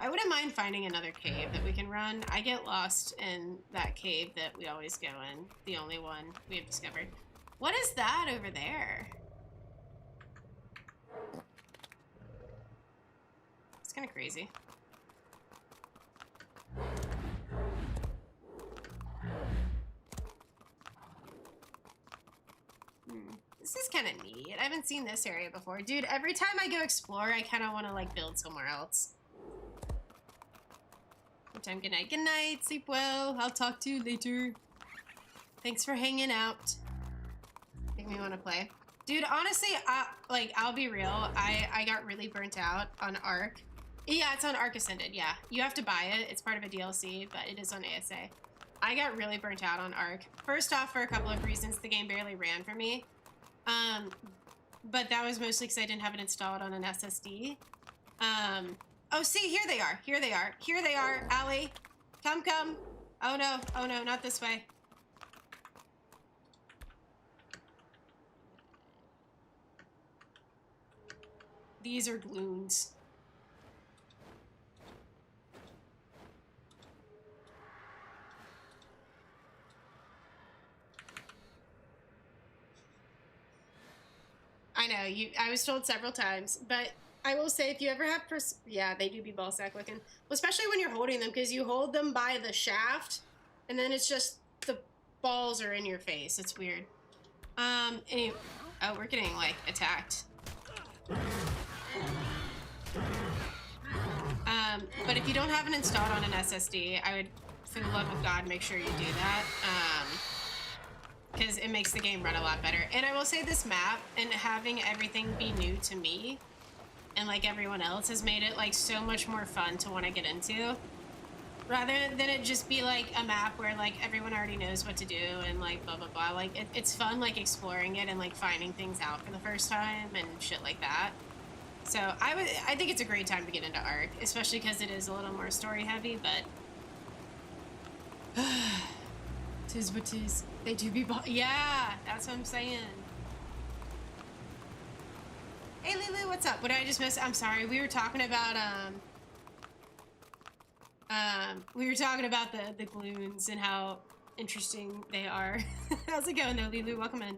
I wouldn't mind finding another cave that we can run. I get lost in that cave that we always go in. The only one we have discovered. What is that over there? It's kind of crazy. This is kind of neat. I haven't seen this area before. Dude, every time I go explore, I kind of want to, like, build somewhere else. Good time, good night. Good night, sleep well. I'll talk to you later. Thanks for hanging out. Make me want to play. Dude, honestly, I'll be real. I got really burnt out on Ark. Yeah, it's on Ark Ascended, yeah. You have to buy it. It's part of a DLC, but it is on ASA. I got really burnt out on Ark. First off, for a couple of reasons, the game barely ran for me. But that was mostly because I didn't have it installed on an SSD. Oh, see, here they are. Here they are. Here they are, Allie. Come. Oh no, not this way. These are gloons. I know, I was told several times, but I will say if you ever have, yeah, they do be ball sack looking. Well, especially when you're holding them, because you hold them by the shaft, and then it's just, the balls are in your face. It's weird. Anyway, oh, we're getting, like, attacked. But if you don't have it installed on an SSD, I would, for the love of God, make sure you do that. Because it makes the game run a lot better. And I will say this map, and having everything be new to me, and like everyone else, has made it like so much more fun to want to get into. Rather than it just be like a map where like everyone already knows what to do and like blah blah blah. Like it's fun like exploring it and like finding things out for the first time and shit like that. So I think it's a great time to get into Ark, especially because it is a little more story heavy, but tis what tis. They do be yeah, that's what I'm saying. Hey Lulu, what's up? What did I just miss? I'm sorry. We were talking about the gloons and how interesting they are. How's it going though, Lulu? Welcome in.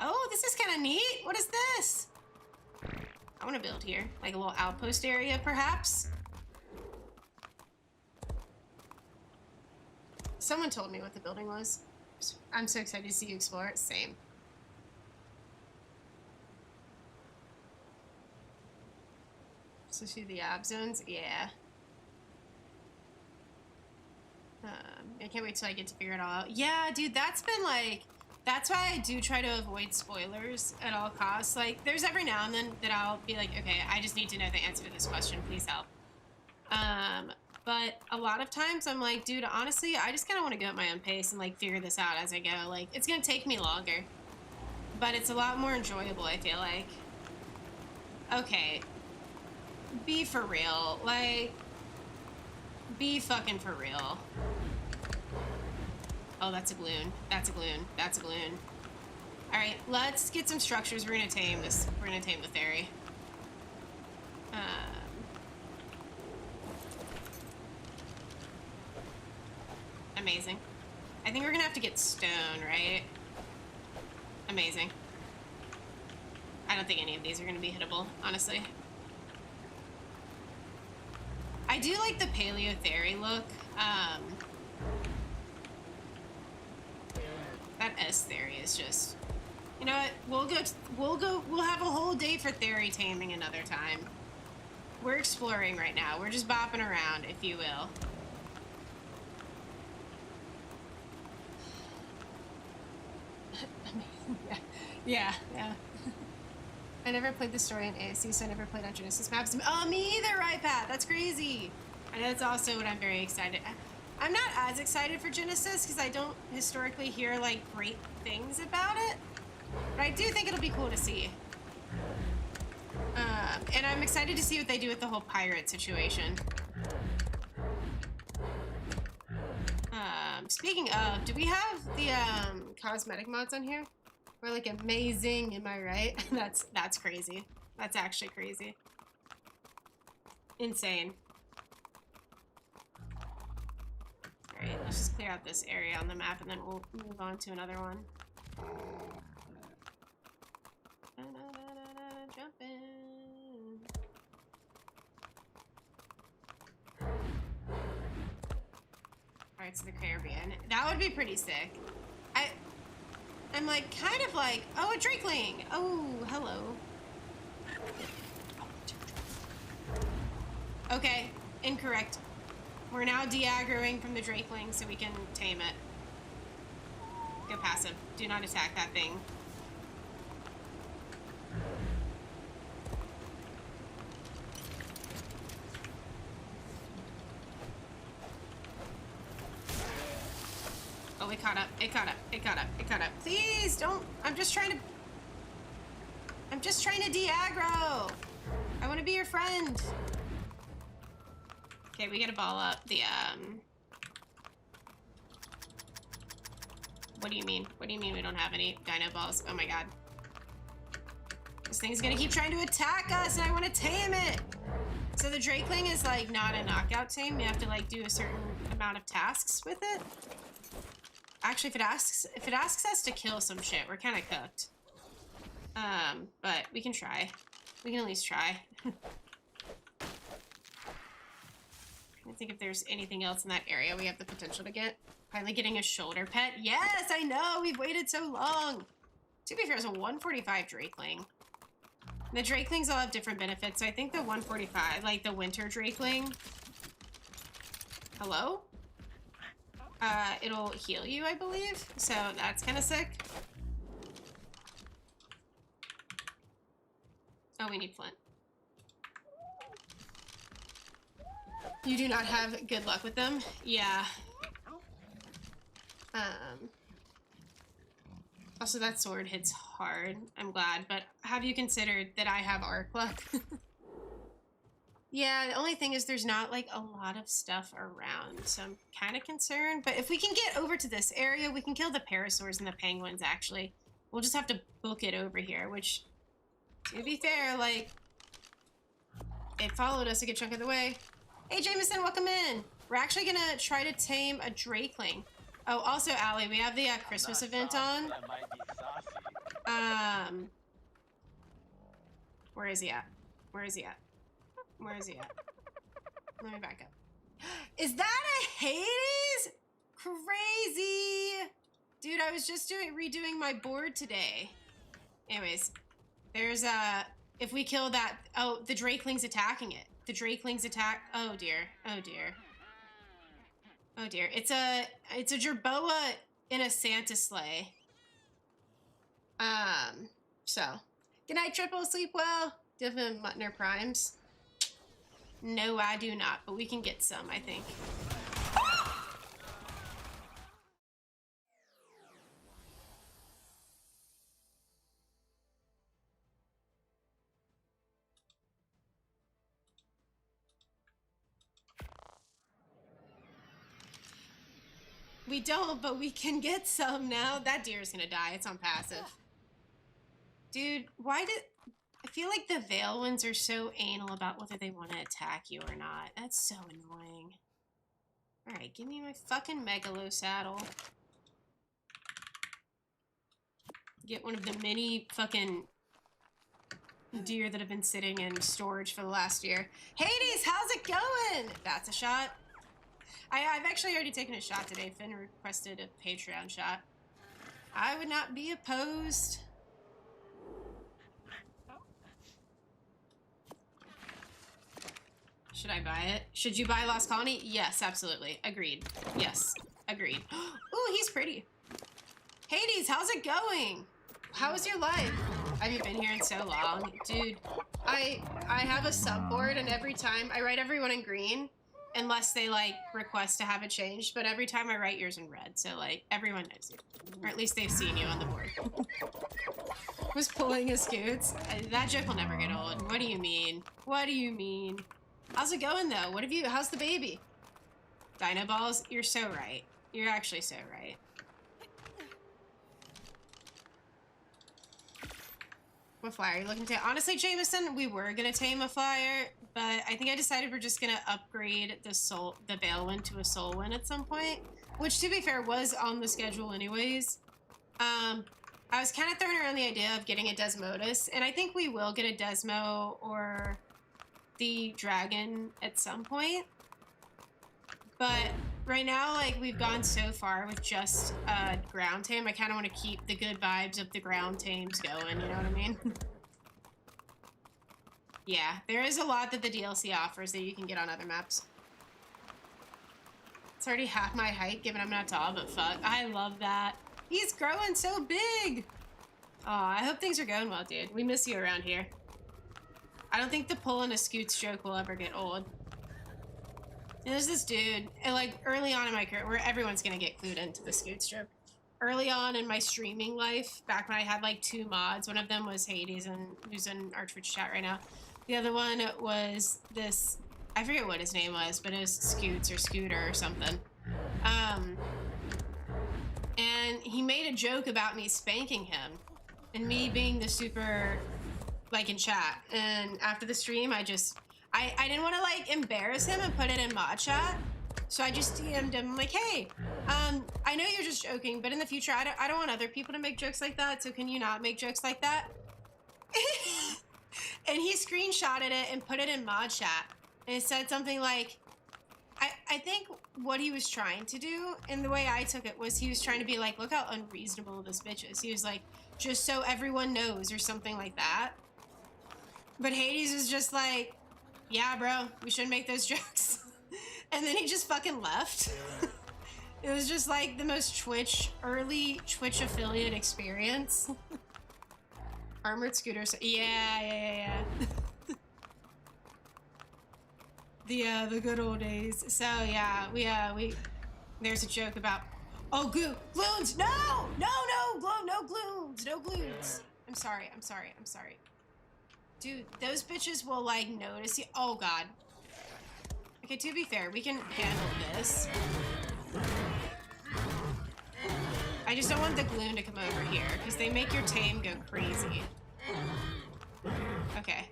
Oh, this is kind of neat. What is this? I want to build here, like a little outpost area, perhaps. Someone told me what the building was. I'm so excited to see you explore it. Same. So see the ab zones? Yeah. I can't wait till I get to figure it all out. Yeah, dude, that's been like... That's why I do try to avoid spoilers at all costs. Like, there's every now and then that I'll be like, okay, I just need to know the answer to this question. Please help. But a lot of times I'm like, dude, honestly, I just kind of want to go at my own pace and like figure this out as I go. Like, it's going to take me longer. But it's a lot more enjoyable, I feel like. Okay. Be for real. Like, be fucking for real. Oh, that's a gloon. That's a gloon. That's a gloon. Alright, let's get some structures. We're gonna tame this. We're gonna tame the fairy. Amazing. I think we're gonna have to get stone, right? Amazing. I don't think any of these are gonna be hittable, honestly. I do like the paleothery look. That S theory is just, you know what? We'll have a whole day for theory taming another time. We're exploring right now. We're just bopping around, if you will. Yeah. I never played the story in ASC, so I never played on Genesis maps. Oh, me either, right, Pat? That's crazy. And that's also what I'm very excited. I'm not as excited for Genesis because I don't historically hear like great things about it, but I do think it'll be cool to see. And I'm excited to see what they do with the whole pirate situation. Speaking of, do we have the cosmetic mods on here? We're like amazing, am I right? That's crazy. That's actually crazy. Insane. Alright, let's just clear out this area on the map and then we'll move on to another one. Jumping. Alright, so the Caribbean. That would be pretty sick. I'm like, kind of like, oh, a Drakeling. Oh, hello. Okay, incorrect. We're now de-aggroing from the Drakeling so we can tame it. Go passive. Do not attack that thing. Oh, it caught up. It caught up. It caught up. It caught up. Please don't. I'm just trying to de-aggro. I want to be your friend. Okay, we gotta ball up the, What do you mean? What do you mean we don't have any dino balls? Oh my god. This thing's gonna keep trying to attack us and I want to tame it! So the Drakeling is, like, not a knockout tame. You have to, like, do a certain amount of tasks with it. Actually, if it asks us to kill some shit, we're kind of cooked. But we can try. We can at least try. I think if there's anything else in that area we have the potential to get. Finally getting a shoulder pet. Yes, I know. We've waited so long. To be fair, it's a 145 Drakeling. The Drakelings all have different benefits, so I think the 145, like the winter Drakeling. Hello? It'll heal you, I believe. So that's kind of sick. Oh, we need flint. You do not have good luck with them? Yeah. Also, that sword hits hard. I'm glad, but have you considered that I have arc luck? Yeah, the only thing is there's not, like, a lot of stuff around, so I'm kind of concerned. But if we can get over to this area, we can kill the parasaurs and the penguins, actually. We'll just have to book it over here, which, to be fair, like, it followed us a good chunk of the way. Hey, Jameson, welcome in. We're actually gonna try to tame a Drakeling. Oh, also, Allie, we have the Christmas event on. Where is he at? Where is he at? Where is he at? Let me back up. Is that a Hades? Crazy! Dude, I was just redoing my board today. Anyways, there's if we kill that, oh, the Drakeling's attacking it. The Drakeling's attack, oh dear, oh dear. Oh dear, it's a jerboa in a Santa sleigh. So. Good night, Triple, sleep well. Do you have Muttner Primes? No, I do not, but we can get some, I think. We don't, but we can get some now. That deer is gonna die. It's on passive. Dude, why did... I feel like the Veilwyns are so anal about whether they want to attack you or not. That's so annoying. Alright, give me my fucking Megalo saddle. Get one of the many fucking deer that have been sitting in storage for the last year. Hades, how's it going? That's a shot. I've actually already taken a shot today. Finn requested a Patreon shot. I would not be opposed. Should I buy it? Should you buy Lost Colony? Yes, absolutely. Agreed. Yes, agreed. Ooh, he's pretty. Hades, how's it going? How was your life? I haven't been here in so long. Dude, I have a sub board, and every time I write everyone in green, unless they, like, request to have it changed, but every time I write yours in red, so, like, everyone knows you. Or at least they've seen you on the board. Was pulling his scoots. That joke will never get old. What do you mean? What do you mean? How's it going, though? What have you... How's the baby? Dino balls? You're so right. You're actually so right. What flyer are you looking to? Honestly, Jameson, we were gonna tame a flyer, but I think I decided we're just gonna upgrade the Veilwyn to a Soulwyn at some point, which, to be fair, was on the schedule anyways. I was kind of throwing around the idea of getting a Desmodus, and I think we will get a Desmo or the dragon at some point. But right now, like, we've gone so far with just ground tame. I kind of want to keep the good vibes of the ground tames going, you know what I mean? Yeah, there is a lot that the DLC offers that you can get on other maps. It's already half my height, given I'm not tall, but fuck, I love that. He's growing so big! Aw, I hope things are going well, dude. We miss you around here. I don't think the pull and a scoots joke will ever get old. And there's this dude, and like early on in my career, where everyone's gonna get clued into the scoots joke. Early on in my streaming life, back when I had like 2 mods, one of them was Hades, and who's in our Twitch chat right now. The other one was this, I forget what his name was, but it was Scoots or Scooter or something. And he made a joke about me spanking him, and me being the super, like, in chat. And after the stream, I didn't want to, like, embarrass him and put it in mod chat. So I just DM'd him, like, hey, I know you're just joking, but in the future, I don't want other people to make jokes like that, so can you not make jokes like that? And he screenshotted it and put it in mod chat. And it said something like, I think what he was trying to do, and the way I took it, was he was trying to be like, look how unreasonable this bitch is. He was like, just so everyone knows, or something like that. But Hades was just like, yeah, bro, we shouldn't make those jokes. And then he just fucking left. It was just like the most early Twitch affiliate experience. Armored scooters. Yeah. The good old days. So yeah, we there's a joke about, oh, gloons, no, gloons. I'm sorry. Dude, those bitches will like notice you. Oh god. Okay, to be fair, we can handle this. I just don't want the gloon to come over here, because they make your tame go crazy. Okay.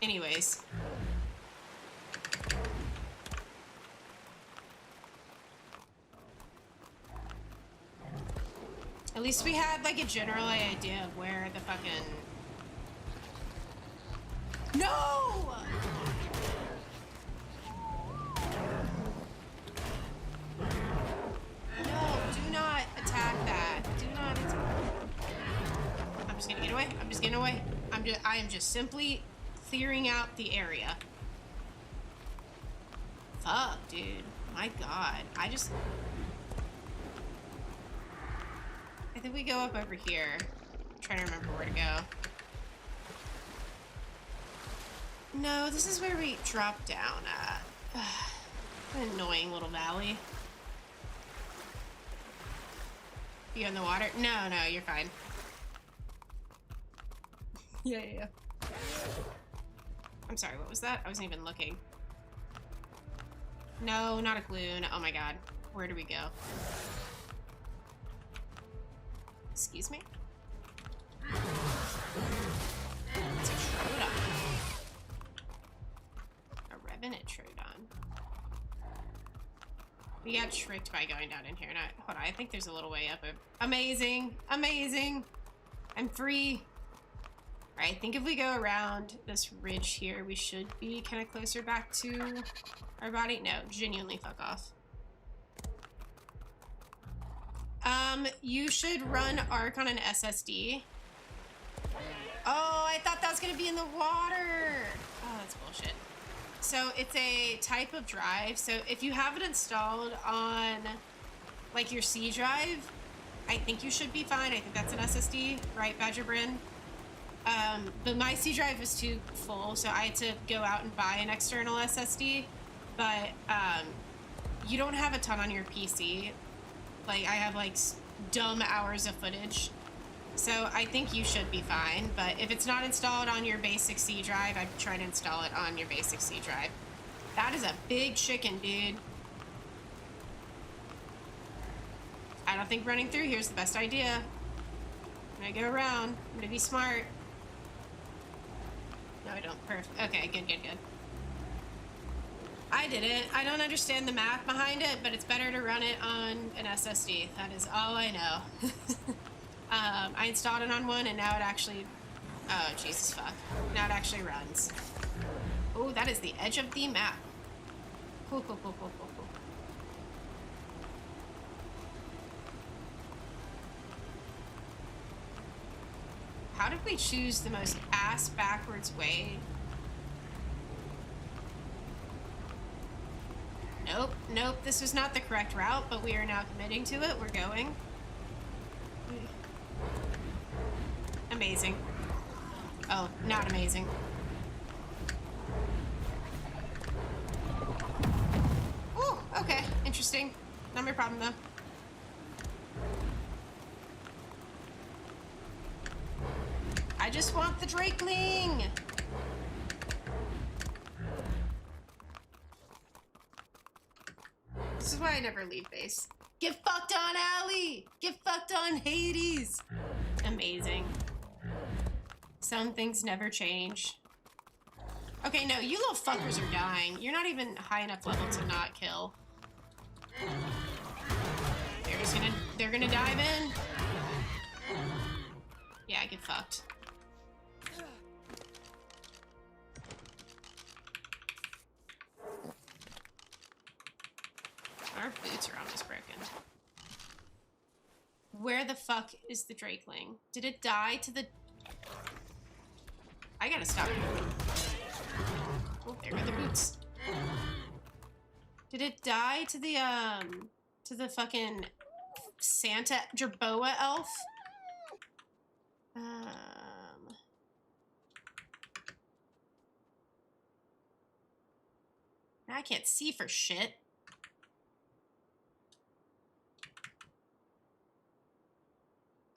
Anyways. At least we had, like, a general idea of where the fucking... No! No, do not attack that. Do not attack. I'm just gonna get away. I am just simply clearing out the area. Fuck, dude. My god. I think we go up over here. I'm trying to remember where to go. No, this is where we drop down at. An annoying little valley. You in the water? No, you're fine. Yeah. I'm sorry, what was that? I wasn't even looking. No, not a gloon. Oh my god. Where do we go? Excuse me? It's a Troodon. A Revenant Troodon. We got tricked by going down in here. Now, hold on, I think there's a little way up. Amazing! I'm free! Alright, I think if we go around this ridge here, we should be kind of closer back to our body. No, genuinely fuck off. You should run ARC on an SSD. Oh, I thought that was gonna be in the water! Oh, that's bullshit. So it's a type of drive. So if you have it installed on like your C drive, I think you should be fine. I think that's an SSD, right, Badger Bryn? But my C drive was too full, so I had to go out and buy an external SSD. But you don't have a ton on your PC. Like, I have like dumb hours of footage. So I think you should be fine, but if it's not installed on your basic C drive, I'd try to install it on your basic C drive. That is a big chicken, dude. I don't think running through here is the best idea. I'm gonna go around. I'm gonna be smart. No, I don't. Perfect. Okay, good. I did it. I don't understand the math behind it, but it's better to run it on an SSD. That is all I know. I installed it on one, and now it actually... Oh, Jesus fuck. Now it actually runs. Oh, that is the edge of the map. Cool. How did we choose the most ass-backwards way? Nope, this was not the correct route, but we are now committing to it. We're going. Amazing. Oh, not amazing. Ooh, okay, interesting. Not my problem, though. I just want the Drakeling! This is why I never leave base. Get fucked on, Allie! Get fucked on, Hades! Amazing. Some things never change. Okay, no, you little fuckers are dying. You're not even high enough level to not kill. They're gonna dive in. Yeah, get fucked. boots are almost broken. Where the fuck is the Drakeling? Did it die to the... I gotta stop. Oh, there go the boots. Did it die to the fucking Santa Jerboa elf? I can't see for shit.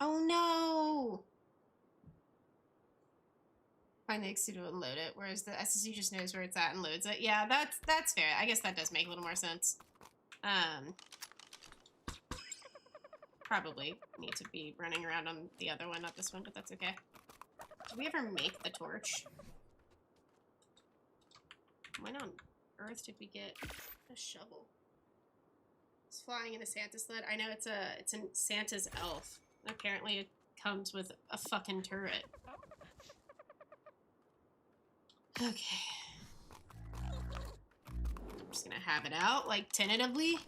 Oh no! Find the XC to unload it, whereas the SSD just knows where it's at and loads it. Yeah, that's fair. I guess that does make a little more sense. Probably need to be running around on the other one, not this one, but that's okay. Did we ever make the torch? When on earth did we get a shovel? It's flying in a Santa sled. I know it's a Santa's elf. Apparently it comes with a fucking turret. Okay. I'm just gonna have it out, like, tentatively.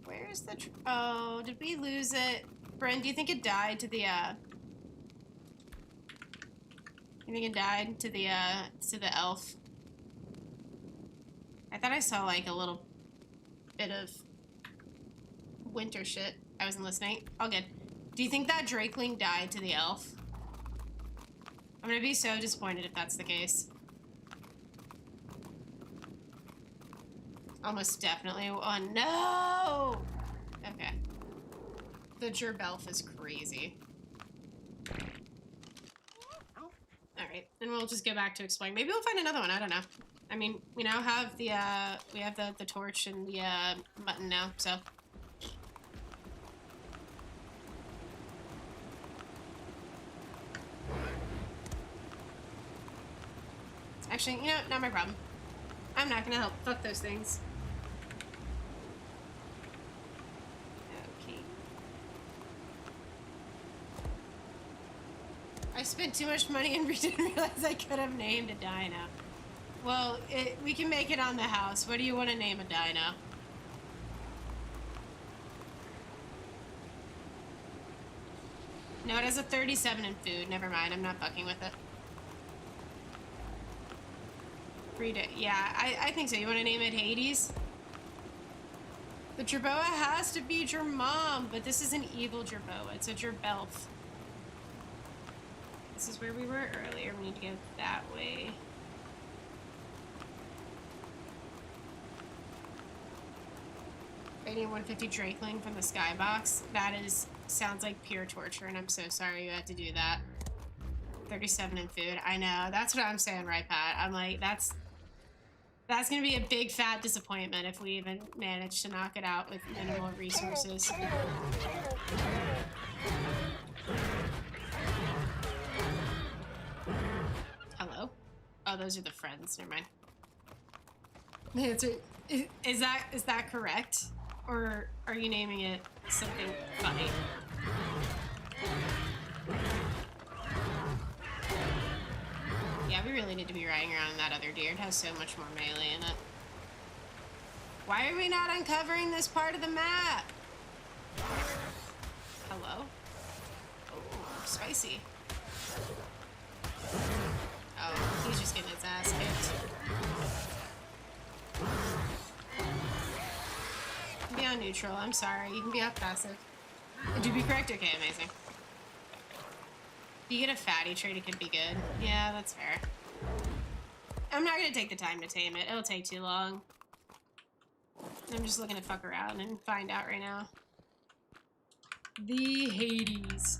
Where's the oh, did we lose it? Bryn, do you think it died to the, You think it died to the elf? I thought I saw, like, a little bit of winter shit. I wasn't listening. All good. Do you think that Drakeling died to the elf? I'm gonna be so disappointed if that's the case. Almost definitely. Oh, no! Okay. The Gerbelf is crazy. Alright, and we'll just go back to exploring. Maybe we'll find another one, I don't know. I mean, we now have the, we have the torch and the, mutton now, so... Actually, you know, not my problem. I'm not gonna help. Fuck those things. Okay. I spent too much money and didn't realize I could have named a dino. Well, we can make it on the house. What do you want to name a dino? No, it has a 37 in food. Never mind, I'm not fucking with it. Read it. Yeah, I think so. You want to name it Hades? The Jerboa has to be your mom, but this is an evil Jerboa. It's a Jerbelf. This is where we were earlier. We need to go that way. Rating 150 Drakeling from the skybox. That sounds like pure torture, and I'm so sorry you had to do that. 37 in food. I know. That's what I'm saying, right, Pat? I'm like, that's gonna be a big fat disappointment if we even manage to knock it out with minimal resources. Hello? Oh, those are the friends. Never mind. The answer is that correct? Or are you naming it something funny? Yeah, we really need to be riding around in that other deer. It has so much more melee in it. Why are we not uncovering this part of the map? Hello? Oh, spicy. Oh, he's just getting his ass kicked. You can be on neutral. I'm sorry. You can be off passive. Did you be correct? Okay, amazing. If you get a fatty trait, it could be good. Yeah, that's fair. I'm not gonna take the time to tame it. It'll take too long. I'm just looking to fuck around and find out right now. The Hades.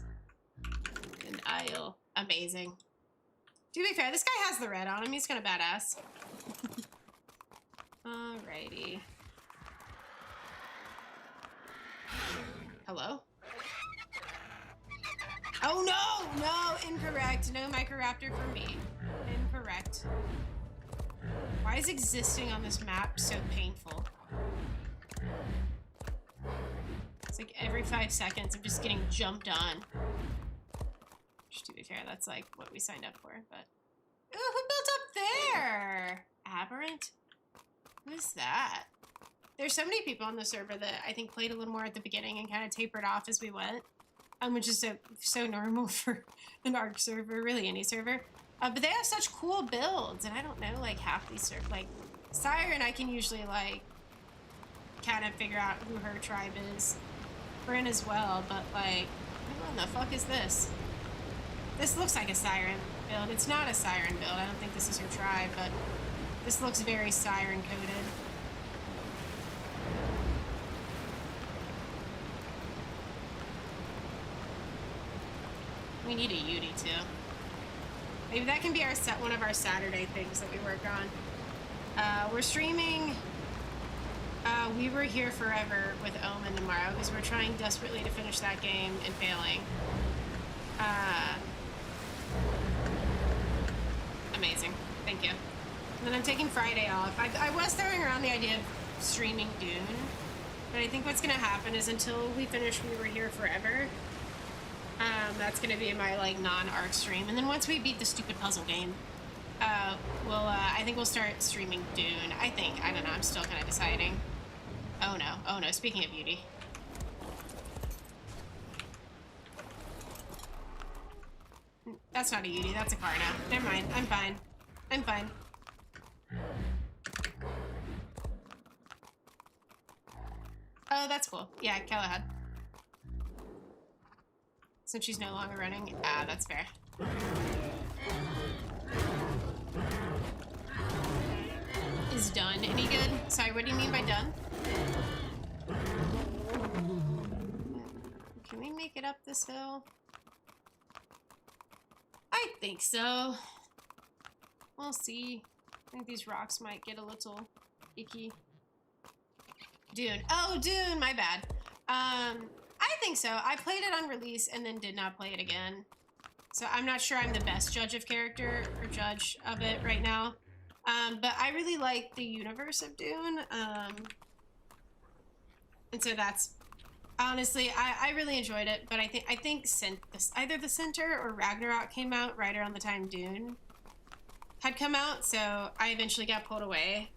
An Isle. Amazing. To be fair, this guy has the red on him. He's kind of badass. Alrighty. Hello? Oh no! No! Incorrect. No Microraptor for me. Incorrect. Why is existing on this map so painful? It's like every 5 seconds I'm just getting jumped on. Which, to be fair, that's like what we signed up for, but... Ooh, who built up there? Aberrant? Who is that? There's so many people on the server that I think played a little more at the beginning and kind of tapered off as we went. Which is so normal for an ARC server, really any server. But they have such cool builds, and I don't know, like, half these servers. Like, Siren, I can usually, like, kind of figure out who her tribe is. Bryn as well, but, like, what the fuck is this? This looks like a Siren build. It's not a Siren build. I don't think this is her tribe, but this looks very Siren-coded. We need a Yudi too. Maybe that can be one of our Saturday things that we work on. We're streaming We Were Here Forever with Omen tomorrow because we're trying desperately to finish that game and failing. Amazing. Thank you. And then I'm taking Friday off. I was throwing around the idea of streaming Dune, but I think what's going to happen is until we finish We Were Here Forever, that's going to be my, like, non-ARC stream. And then once we beat the stupid puzzle game, I think we'll start streaming Dune. I don't know, I'm still kind of deciding. Oh no, speaking of beauty. That's not a Yudi, that's a car now. Never mind, I'm fine. I'm fine. Oh, that's cool. Yeah, Galahad. Since she's no longer running. Ah, that's fair. Is done any good? Sorry, what do you mean by done? Can we make it up this hill? I think so. We'll see. I think these rocks might get a little icky. Dune. Oh, Dune, my bad. I think so. I played it on release and then did not play it again. So I'm not sure I'm the best judge of character or judge of it right now. But I really like the universe of Dune. And so that's honestly, I really enjoyed it. But I think either the Center or Ragnarok came out right around the time Dune had come out. So I eventually got pulled away.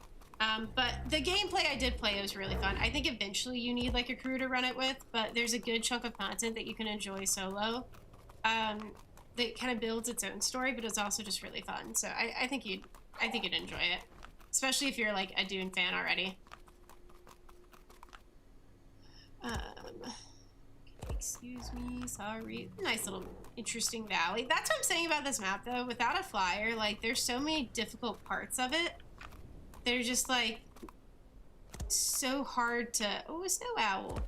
But the gameplay I did play was really fun. I think eventually you need like a crew to run it with, but there's a good chunk of content that you can enjoy solo. That kind of builds its own story, but it's also just really fun. So I think you'd enjoy it, especially if you're like a Dune fan already. Excuse me, sorry. Nice little interesting valley. That's what I'm saying about this map though. Without a flyer, like there's so many difficult parts of it. They're just like so hard to, oh, a snow owl,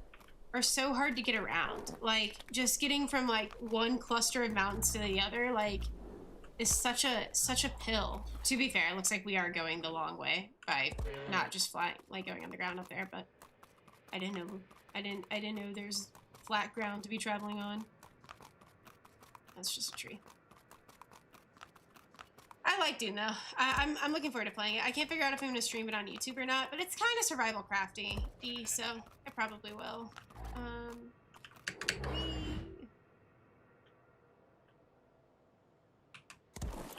are so hard to get around. Like just getting from like one cluster of mountains to the other, like is such a pill. To be fair, it looks like we are going the long way by not just flying, like going on the ground up there, but I didn't know there's flat ground to be traveling on. That's just a tree. I like Dune though. I'm looking forward to playing it. I can't figure out if I'm gonna stream it on YouTube or not, but it's kind of survival crafty, so I probably will.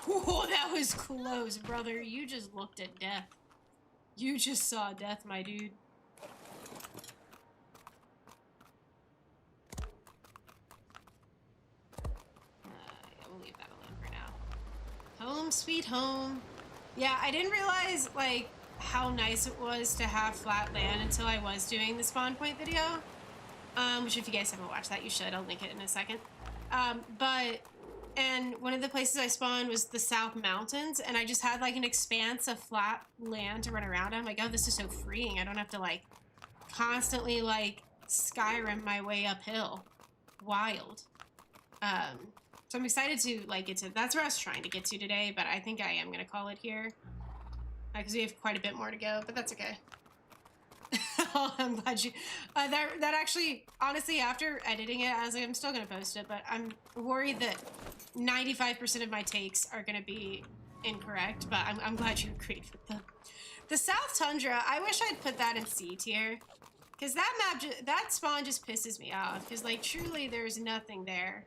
Whoa, that was close, brother. You just looked at death. You just saw death, my dude. Yeah, we'll leave that alone for now. Home sweet home. Yeah, I didn't realize, like, how nice it was to have flat land until I was doing the spawn point video. Which if you guys haven't watched that, you should. I'll link it in a second. And one of the places I spawned was the South Mountains, and I just had, like, an expanse of flat land to run around. I'm like, oh, this is so freeing. I don't have to, like, constantly, like, Skyrim my way uphill. Wild. So I'm excited to, like, get to... That's where I was trying to get to today, but I think I am going to call it here. Because we have quite a bit more to go, but that's okay. Oh, I'm glad you... that actually, honestly, after editing it, I was like, I'm still going to post it, but I'm worried that 95% of my takes are going to be incorrect, but I'm glad you agreed with them. The South Tundra, I wish I'd put that in C tier, because that map, that spawn just pisses me off, because, like, truly there's nothing there.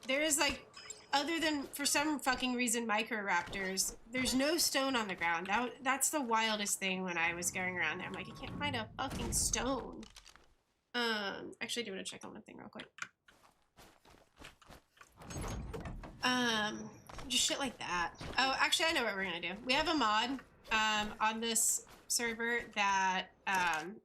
There is like, other than for some fucking reason Microraptors, there's no stone on the ground. That's the wildest thing when I was going around there. I'm like, I can't find a fucking stone. Actually I do want to check on one thing real quick. Just shit like that. Oh, actually I know what we're gonna do. We have a mod, on this server that,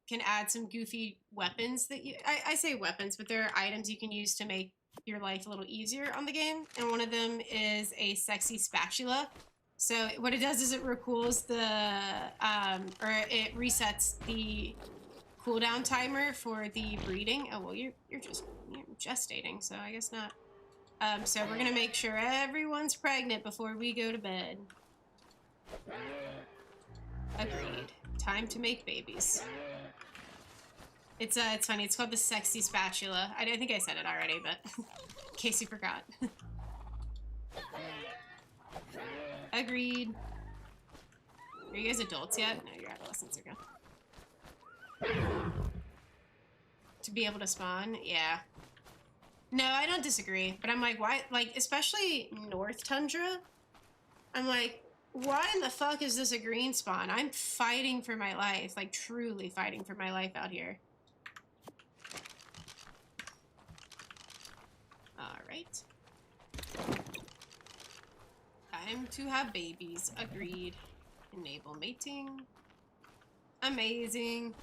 can add some goofy weapons that I say weapons, but there are items you can use to make your life a little easier on the game, and one of them is a sexy spatula. So what it does is it recools the, or it resets the cooldown timer for the breeding. Oh, well, you're gestating, so I guess not. So we're gonna make sure everyone's pregnant before we go to bed. Agreed. Time to make babies. It's funny. It's called the sexy spatula. I think I said it already, but in case you forgot. Agreed. Are you guys adults yet? No, you're adolescents. Okay. To be able to spawn? Yeah. No, I don't disagree. But I'm like, why? Like, especially North Tundra. I'm like, why in the fuck is this a green spawn? I'm fighting for my life. Like, truly fighting for my life out here. Alright. Time to have babies. Agreed. Enable mating. Amazing.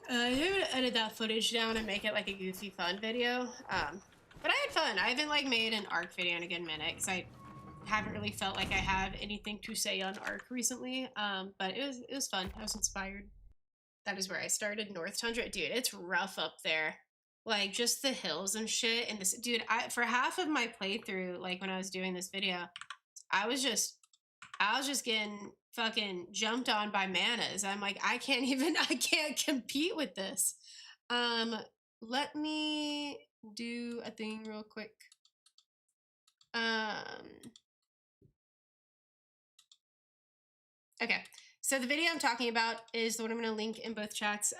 I'm gonna edit that footage down and make it like a goofy fun video. But I had fun. I haven't like made an ARC video in a good minute because I haven't really felt like I have anything to say on ARC recently. But it was fun. I was inspired. That is where I started, North Tundra. Dude, it's rough up there. Like just the hills and shit. And this, dude, for half of my playthrough, like when I was doing this video, I was just getting fucking jumped on by manas. I'm like, I can't compete with this. Let me do a thing real quick. Okay. So the video I'm talking about is the one I'm going to link in both chats.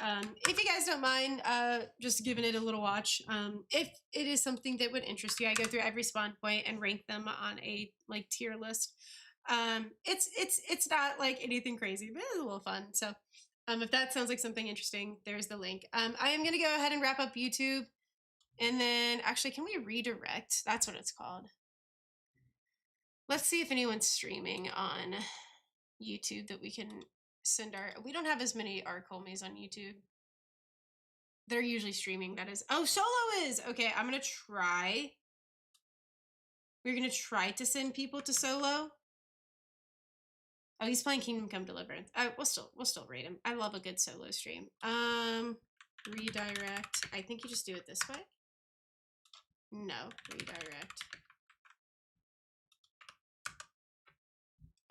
If you guys don't mind, just giving it a little watch. If it is something that would interest you, I go through every spawn point and rank them on a like tier list. It's not like anything crazy, but it's a little fun. So, if that sounds like something interesting, there's the link. I am going to go ahead and wrap up YouTube. And then actually, can we redirect? That's what it's called. Let's see if anyone's streaming on YouTube that we can send we don't have as many ARC homies on YouTube. They're usually streaming, that is. Oh, Solo is! Okay, I'm gonna try. We're gonna try to send people to Solo. Oh, he's playing Kingdom Come Deliverance. We'll still rate him. I love a good solo stream. Redirect. I think you just do it this way. No, redirect.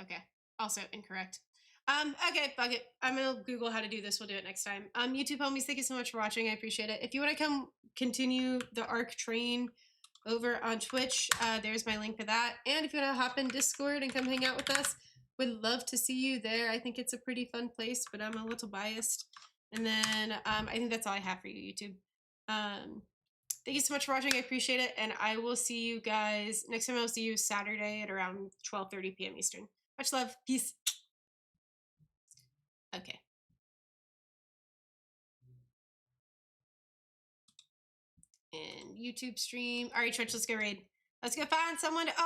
Okay. Also incorrect. Okay, bug it. I'm gonna Google how to do this. We'll do it next time. YouTube homies, thank you so much for watching. I appreciate it. If you want to come continue the ARC train over on Twitch, there's my link for that. And if you want to hop in Discord and come hang out with us, would love to see you there. I think it's a pretty fun place, but I'm a little biased. And then I think that's all I have for you, YouTube. Thank you so much for watching. I appreciate it. And I will see you guys next time. I'll see you Saturday at around 12:30 p.m. Eastern. Much love. Peace. Okay. And YouTube stream. All right, Twitch, let's go raid. Let's go find someone to